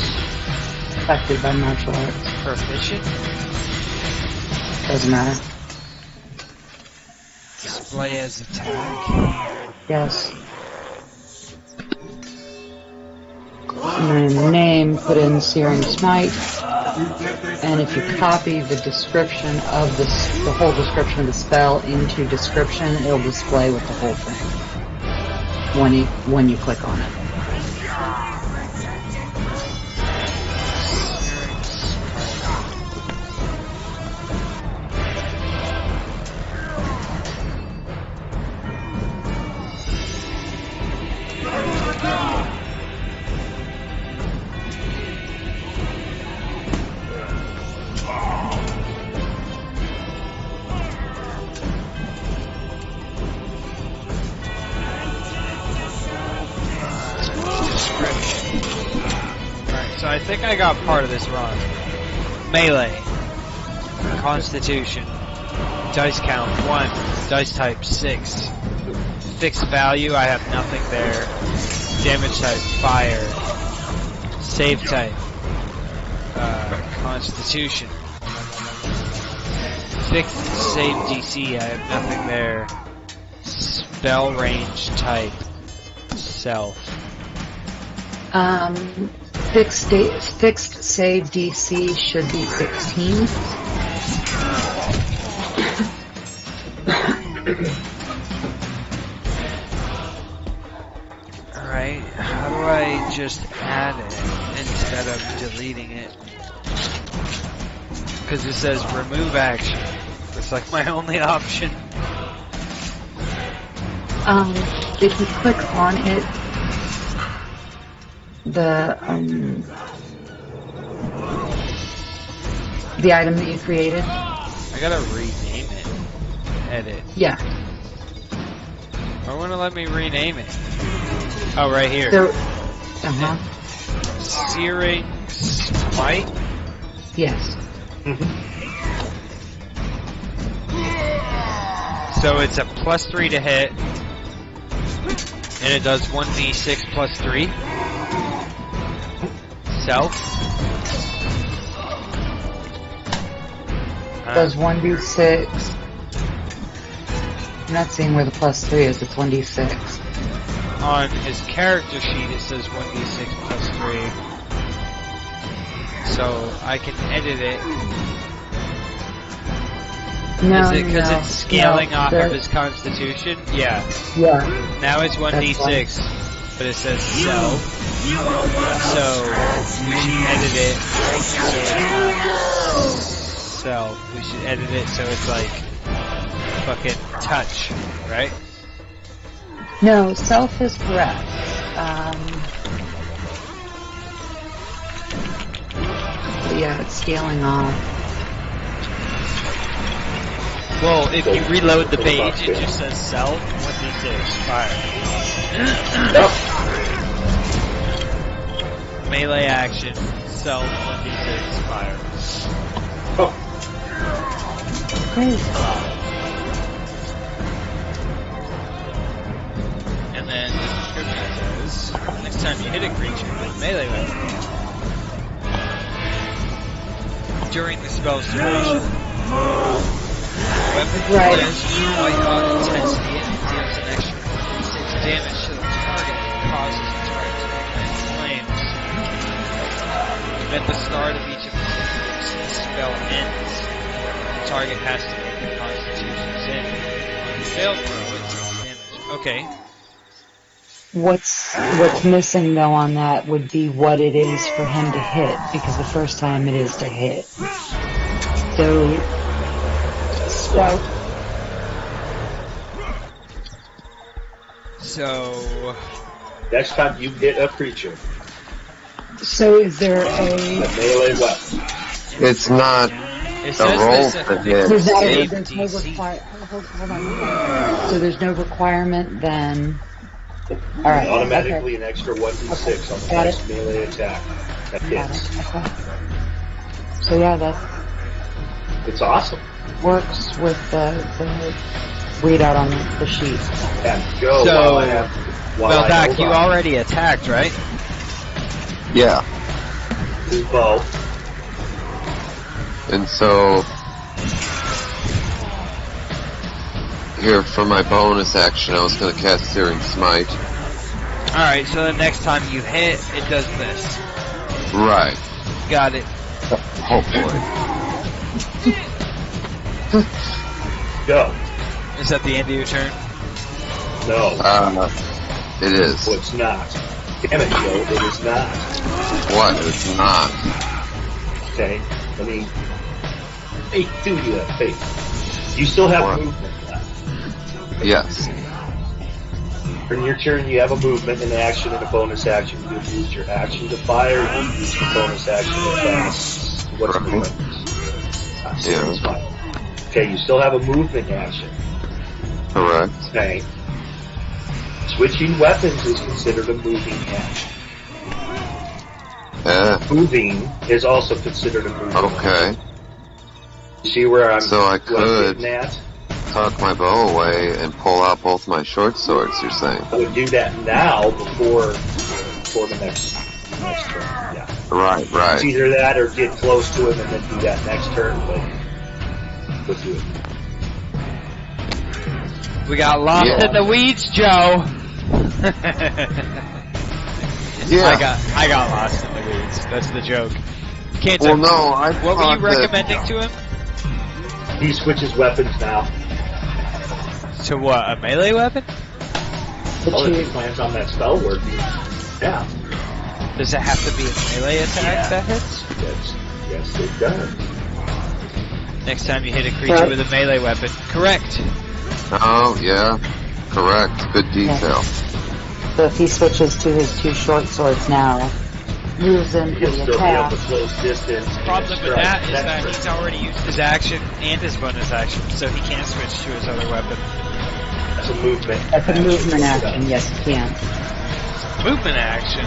affected by martial arts. Proficient? Doesn't matter. Display as attack. Yes. And then in the name, put in Searing Smite. And if you copy the description of the whole description of the spell into description, it'll display with the whole thing when you click on it. So I think I got part of this wrong. Melee. Constitution. Dice count 1. Dice type 6. Fixed value, I have nothing there. Damage type fire. Save type. Constitution. Fixed save DC, I have nothing there. Spell range type. Self. Fixed save DC should be 16. Alright, how do I just add it instead of deleting it? Because it says remove action. It's like my only option. If you click on it, the item that you created. I gotta rename it. Edit. Yeah. Why won't it let me rename it? Oh, right here. Searing Smite? Yes. So it's a +3 to hit, and it does 1d6 plus 3. Self. Does 1d6. I'm not seeing where the +3 is. It's 1d6. On his character sheet, it says 1d6 plus 3. So I can edit it. No, is it because no, it's scaling no, off of his constitution? Yeah. Yeah. Now it's 1d6, but it says self. So we should edit it so it's not self. We should edit it so it's like fucking touch, right? No, self is correct. Yeah, it's scaling off. Well, if you reload the page, it just says self, 1d6, fire. Melee action, self, 1d6, fire. Great. And then the description says, next time you hit a creature with melee weapon, during the spell's duration, weapon deals quite hot intensity and deals an extra 6 damage to the target and causes the target to ignite flames. At the start of each of the techniques, the spell ends. The target has to make a Constitution save. On the failed throw, it takes damage. Okay. What's missing though on that would be what it is for him to hit, because the first time it is to hit. So next time you hit a creature. So is there a melee weapon? It's not it a roll to hit. So there's no requirement then. All right. Automatically an extra 1d6 on the first melee attack that hits. Okay. So yeah, that it's awesome. Works with the readout on the sheet. And go. So, Doc, you already attacked, right? Yeah. Both. And so, here for my bonus action, I was going to cast Searing Smite. Alright, so the next time you hit, it does this. Right. Got it. Hopefully. Go. Is that the end of your turn? No. It is. Oh, it's not. Damn it, Joe. It is not. What? It's not. Okay. Let me... Hey, do you that face. You still have What? movement left. Yes. In your turn, you have a movement, an action, and a bonus action. You can use your action to fire, you can use your bonus action to cast. What's the Right. bonus? Yeah. Okay, you still have a movement action. Correct. Okay. Switching weapons is considered a moving action. Moving is also considered a moving action. Okay. See where I'm So I could getting at? tuck my bow away and pull out both my short swords, you're saying? I would do that now before the next turn. Yeah. Right, It's right. either that or get close to him and then do that next turn, but do it. We got lost Yeah. in the weeds, Joe. Yeah. I got lost in the weeds. That's the joke. Can't Well, tell- no, I What were thought you recommending to him? He switches weapons now. To what? A melee weapon? Oh, if he plans on that spell working. Yeah. Does it have to be a melee attack that hits? Yes, it does. Next time you hit a creature with a melee weapon. Correct. Oh, yeah. Correct. Good detail. So if he switches to his two short swords now, moves into He'll the still be able attack. to close distance. The problem with that is that Next he's already used his action and his bonus action, so he can't switch to his other weapon. That's a movement. That's a movement action, yes, he can. Movement action.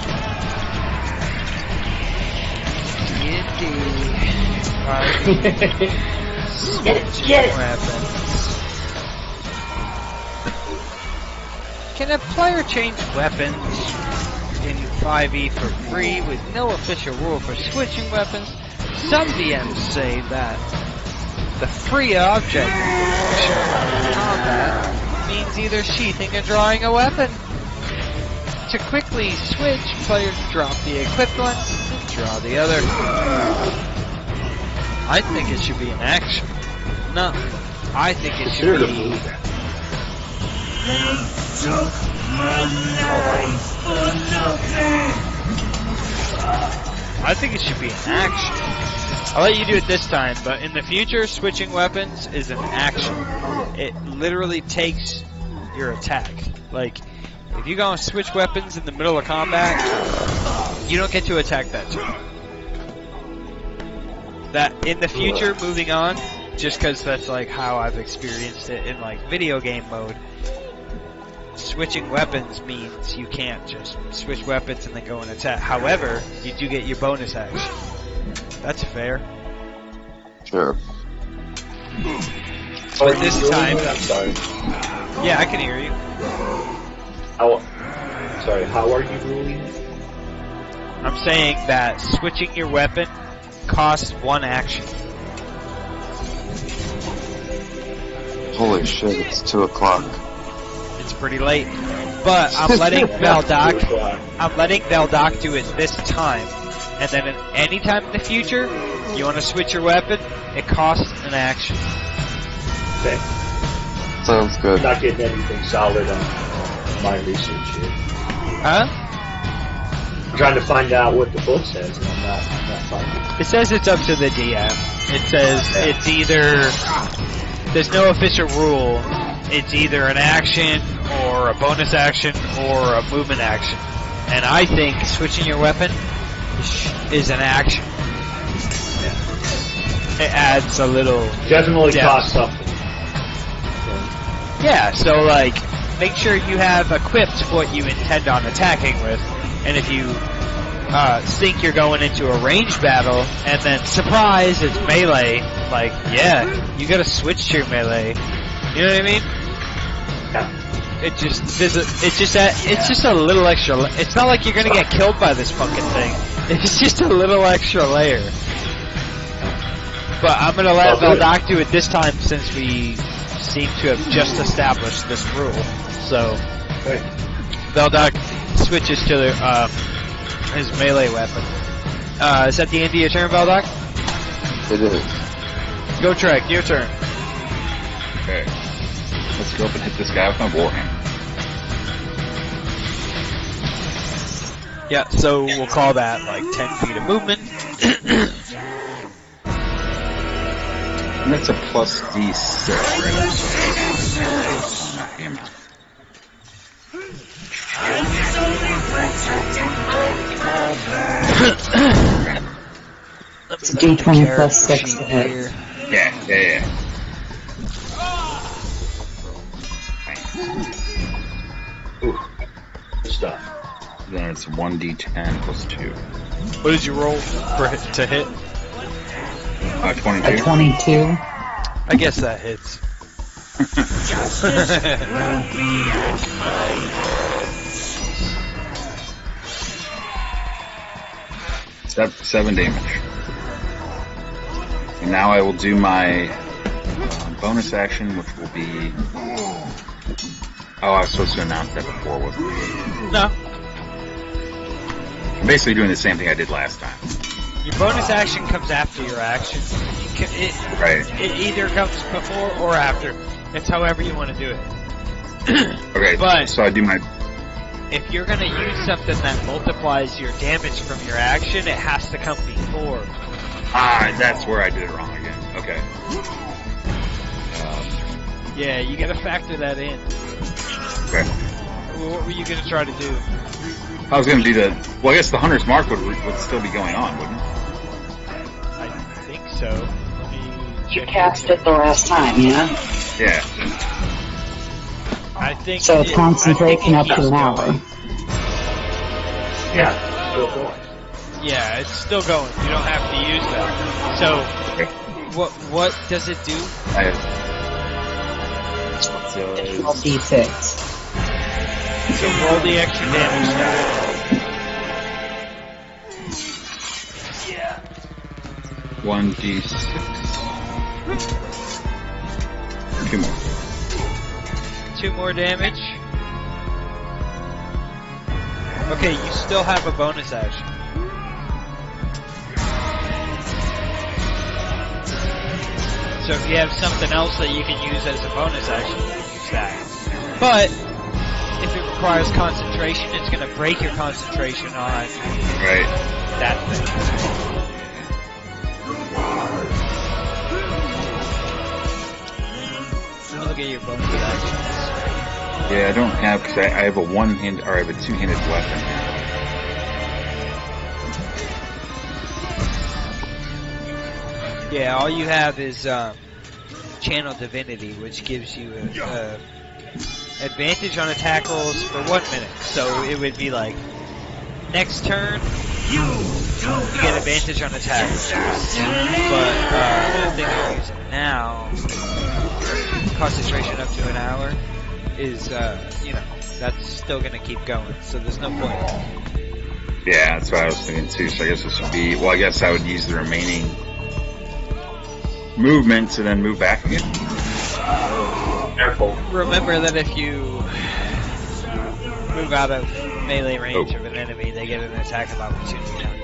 Get it. Weapons. Can a player change weapons in 5e for free with no official rule for switching weapons? Some DMs say that the free object in combat means either sheathing or drawing a weapon. To quickly switch, players drop the equipped one and draw the other. I think it should be an action. No, I think it should be... I think it should be an action. I'll let you do it this time, but in the future, switching weapons is an action. It literally takes your attack. Like, if you go and switch weapons in the middle of combat, you don't get to attack that turn. That, in the future, moving on, just because that's like how I've experienced it in like video game mode, switching weapons means you can't just switch weapons and then go and attack. However, you do get your bonus action. That's fair. Sure. But this time... I'm sorry. Yeah, I can hear you. How are you ruling? I'm saying that switching your weapon costs one action. Holy shit, it's 2 o'clock. It's pretty late. But I'm letting Vallaki do it this time. And then at any time in the future, you want to switch your weapon, it costs an action. Okay. Sounds good. I'm not getting anything solid on my research here. Huh? I'm trying to find out what the book says, and I'm not finding it. It says it's up to the DM. It says it's either... There's no official rule. It's either an action, or a bonus action, or a movement action. And I think switching your weapon is an action. It adds a little... Definitely depth. costs something. Yeah, so like, make sure you have equipped what you intend on attacking with, and if you think you're going into a ranged battle, and then surprise, it's melee, like, yeah, you gotta switch to your melee. You know what I mean? Yeah. It's just a little extra. It's not like you're gonna get killed by this fucking thing. It's just a little extra layer. But I'm gonna let Vallaki do it this time since we seem to have just established this rule. So, Vallaki switches to his melee weapon. Is that the end of your turn, Vallaki? It is. Go, Trek, your turn. Okay. Let's go up and hit this guy with my warhammer. Yeah, so we'll call that like 10 feet of movement. And that's a plus D6, right? Damn it. It's a D20 plus 6 to hit. Yeah. Ooh, good stuff. Then it's 1d10 plus 2. What did you roll to hit? 22. A 22. I guess that hits. Seven damage. And now I will do my bonus action, which will be... Oh, I was supposed to announce that before, wasn't I? No. I'm basically doing the same thing I did last time. Your bonus action comes after your action. Right. It either comes before or after. It's however you want to do it. Okay, but so I do my... If you're going to use something that multiplies your damage from your action, it has to come before. That's where I did it wrong again. Okay. Yeah, you got to factor that in. Okay. What were you going to try to do? I was going to do the... Well, I guess the Hunter's Mark would still be going on, wouldn't it? I think so. You cast it the last time, yeah? Yeah. I think so concentration up to an hour. Yeah, still going. Yeah, it's still going. You don't have to use that. So, what does it do? Additional D6. So roll the extra damage die. Yeah. 1d6. 2 more. 2 more damage. Okay, you still have a bonus action. So if you have something else that you can use as a bonus action, you can use that. But if it requires concentration, it's going to break your concentration on that thing. Look at your bonus actions. Yeah, I don't have, because I have a one-handed, or I have a two-handed weapon. Yeah, all you have is Channel Divinity, which gives you advantage on attack rolls for 1 minute. So it would be like, next turn, you get advantage on attack rolls. But the thing I'm using now, concentration up to an hour, is, that's still going to keep going. So there's no point. Yeah, that's what I was thinking too. So I guess this would be, well, I guess I would use the remaining movement to then move back again. Careful. Remember that if you move out of melee range of an enemy, they get an attack of opportunity on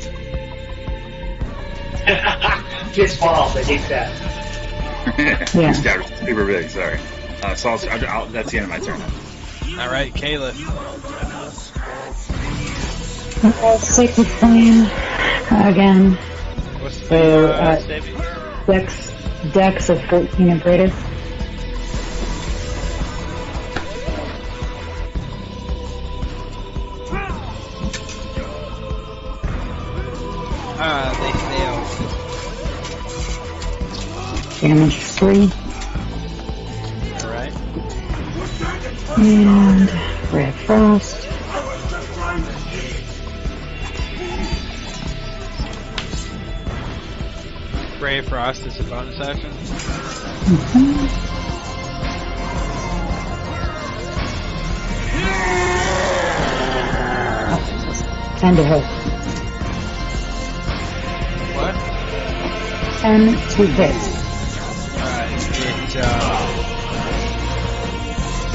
you. Kids fall, they hate that. Yeah. Super big, sorry. So that's the end of my turn. Alright, Caleb. Sacred Flame again. What's the saving? Dex of 13 or greater. They failed. Damage 3. Alright. And Ray of Frost. Ray of Frost is a bonus action. Mm-hmm. 10 to hit. What? 10 to hit. Alright, it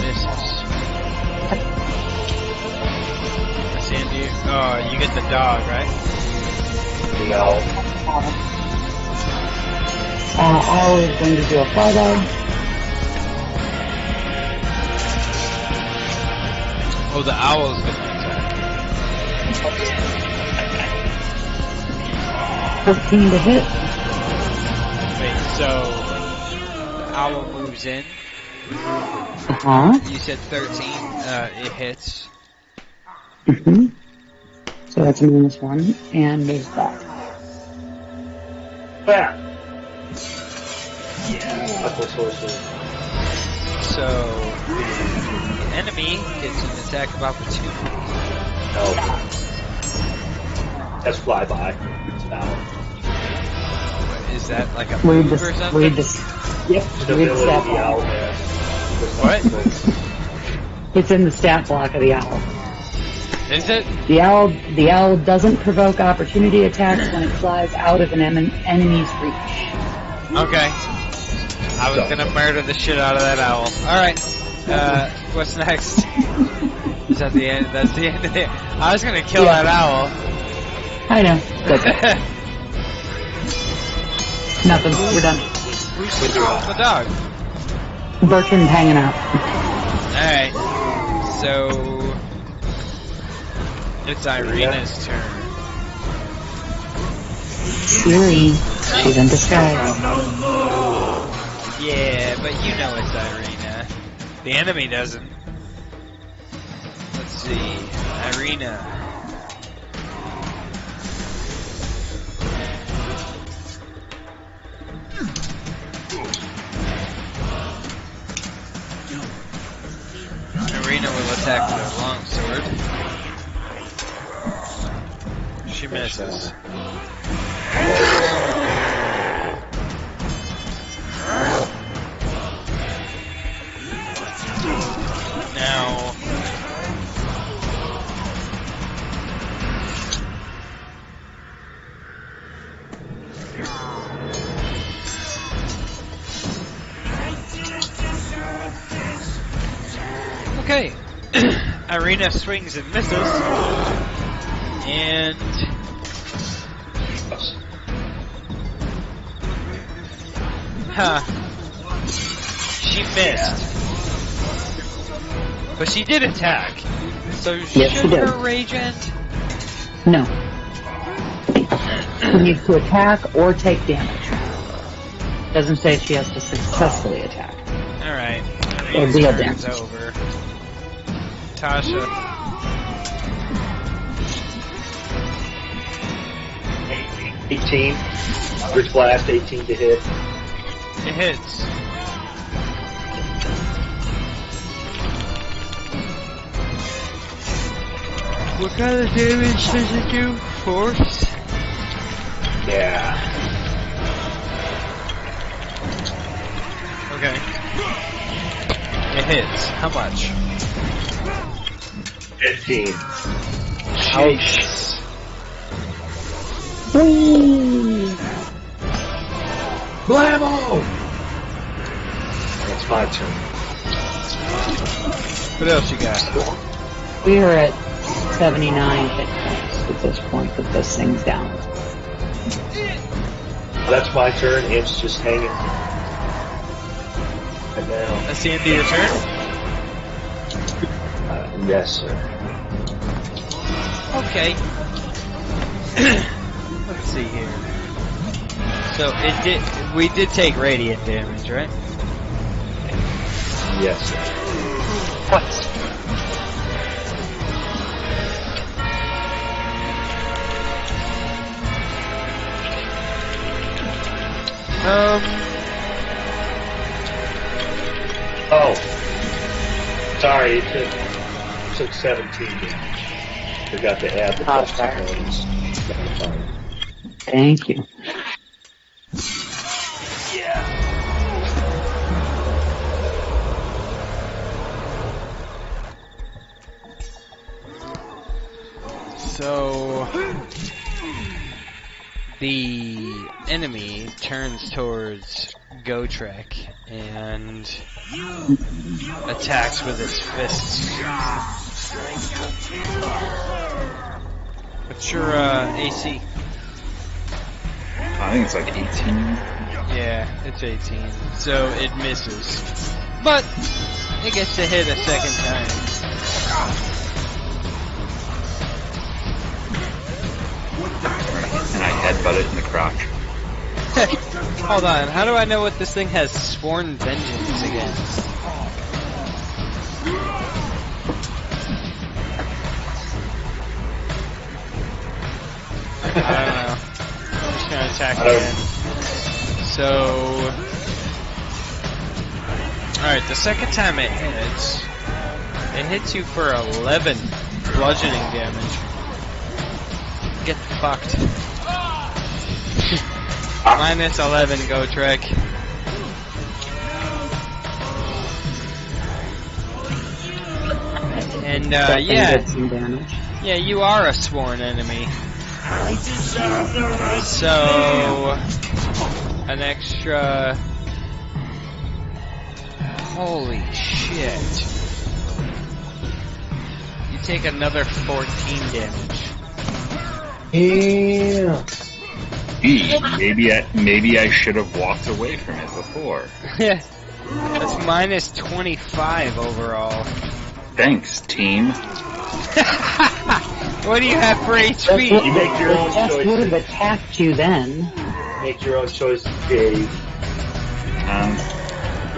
misses. Sandy, oh, you get the dog, right? The owl. Owl is going to do a flyby. Oh, the owl's gonna attack. 14 to hit. Wait, so the owl moves in. Uh-huh. You said 13. It hits. Mm-hmm. So that's a -1, and moves back. Yeah. Upper sorcery. So the enemy gets an attack of opportunity. No. That's flyby. It's an owl. Is that like a Read move or this. something? Read this. Yep. The Read the ability stat the owl block. has. What? It's in the stat block of the owl. Is it? The owl doesn't provoke opportunity attacks when it flies out of an enemy's reach. Okay. I was gonna murder the shit out of that owl. Alright. What's next? Is that the end? That's the end of it. I was gonna kill that owl. I know. It's okay. Nothing. We're done. Who's the dog? Bertrand's hanging out. Alright. So it's Irina's turn. Siri. She's in disguise. Yeah, but you know it's Irina. The enemy doesn't. Let's see. Irina. Irina will attack with her longsword. She misses. Now, okay, Irina swings and misses, and she missed. But she did attack. So Yes, she should did. her rage end? No. She needs to attack or take damage. Doesn't say she has to successfully attack. Alright. Or deal Turn's damage. over. Tasha. 18. Bridge blast, 18 to hit. It hits. What kind of damage does it do? Force? Yeah. Okay. It hits. How much? 15. Ouch. Blammo! That's my turn. What else you got? We are at 79 hit points at this point with this thing's down. That's my turn. It's just hanging. And now. That's the end of your turn? Yes, sir. Okay. Let's see here. So we did take radiant damage, right? Yes, sir. What? Oh. Sorry, it took 17 damage. Forgot to add the plus 2 points. Thank you. So The enemy turns towards Gotrek and attacks with his fists. What's your AC? I think it's like 18. Yeah, it's 18. So it misses. But it gets to hit a second time. And I headbutt it in the crotch. Hold on, how do I know what this thing has sworn vengeance against? I don't know. I'm just gonna attack again. So... Alright, the second time it hits you for 11 bludgeoning damage. Get fucked. Minus 11, Gotrek. And, yeah, you are a sworn enemy. So, an extra... Holy shit. You take another 14 damage. Yeah. Maybe I should have walked away from it before. That's minus 25 overall. Thanks, team. What do you have for HP? You make your own Just would have choices. attacked you then. Make your own choices, Dave.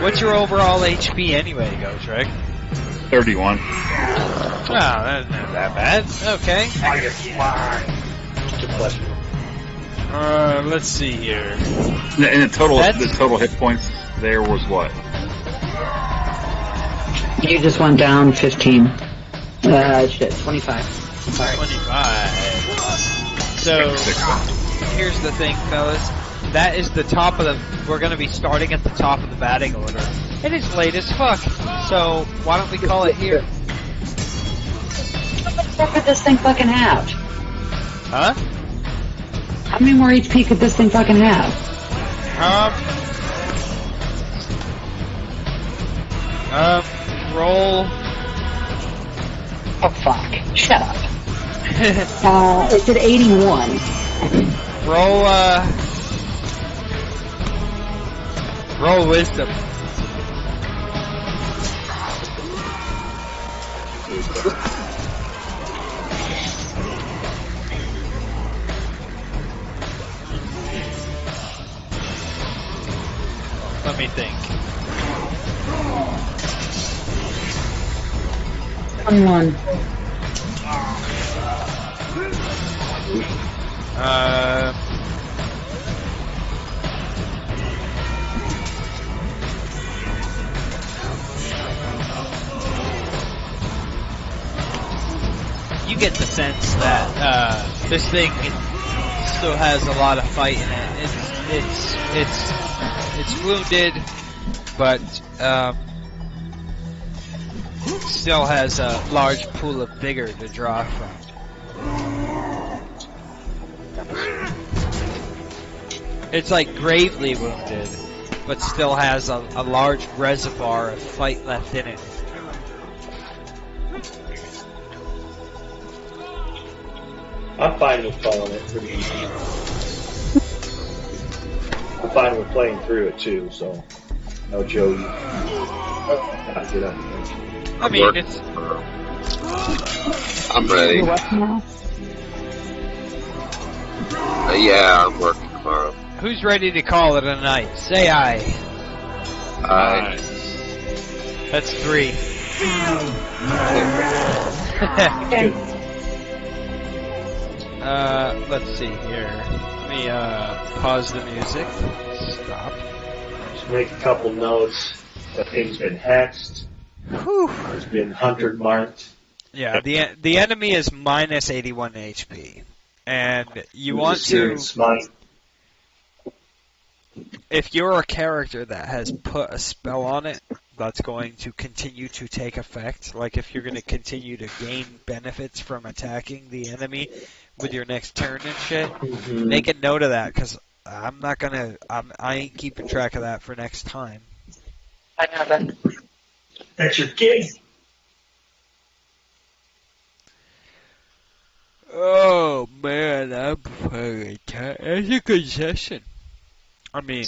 What's your overall HP anyway, Gotrek? 31. Oh, that's not that bad. Okay. Good pleasure. Let's see here. And the total hit points there was what? You just went down 15. 25. Sorry. 25. So, here's the thing, fellas. That is the top of the... We're going to be starting at the top of the batting order. It is late as fuck. So, why don't we call it here? What could this thing fucking have? Huh? How many more HP could this thing fucking have? Roll... Oh fuck. Shut up. It's at 81. Roll wisdom. Let me think. 21. You get the sense that this thing still has a lot of fight in it. It's wounded, but still has a large pool of vigor to draw from. It's like gravely wounded, but still has a large reservoir of fight left in it. I'm fine with calling it pretty easy. I'm fine with playing through it too, so no Joey. Get up. I mean, it's... I'm ready. Yeah, I'm working tomorrow. Who's ready to call it a night? Say aye. Aye. That's 3. Let's see here. Let me pause the music. Stop. Just make a couple notes. That thing's been hexed. Whew. It's been hunter marked. Yeah, the enemy is minus 81 HP, and you want to. If you're a character that has put a spell on it, that's going to continue to take effect. Like if you're going to continue to gain benefits from attacking the enemy with your next turn and shit. Mhm. Make a note of that, because I ain't keeping track of that for next time. I know that. That's your gig. Oh man, I'm fucking tired. It's a good session. I mean,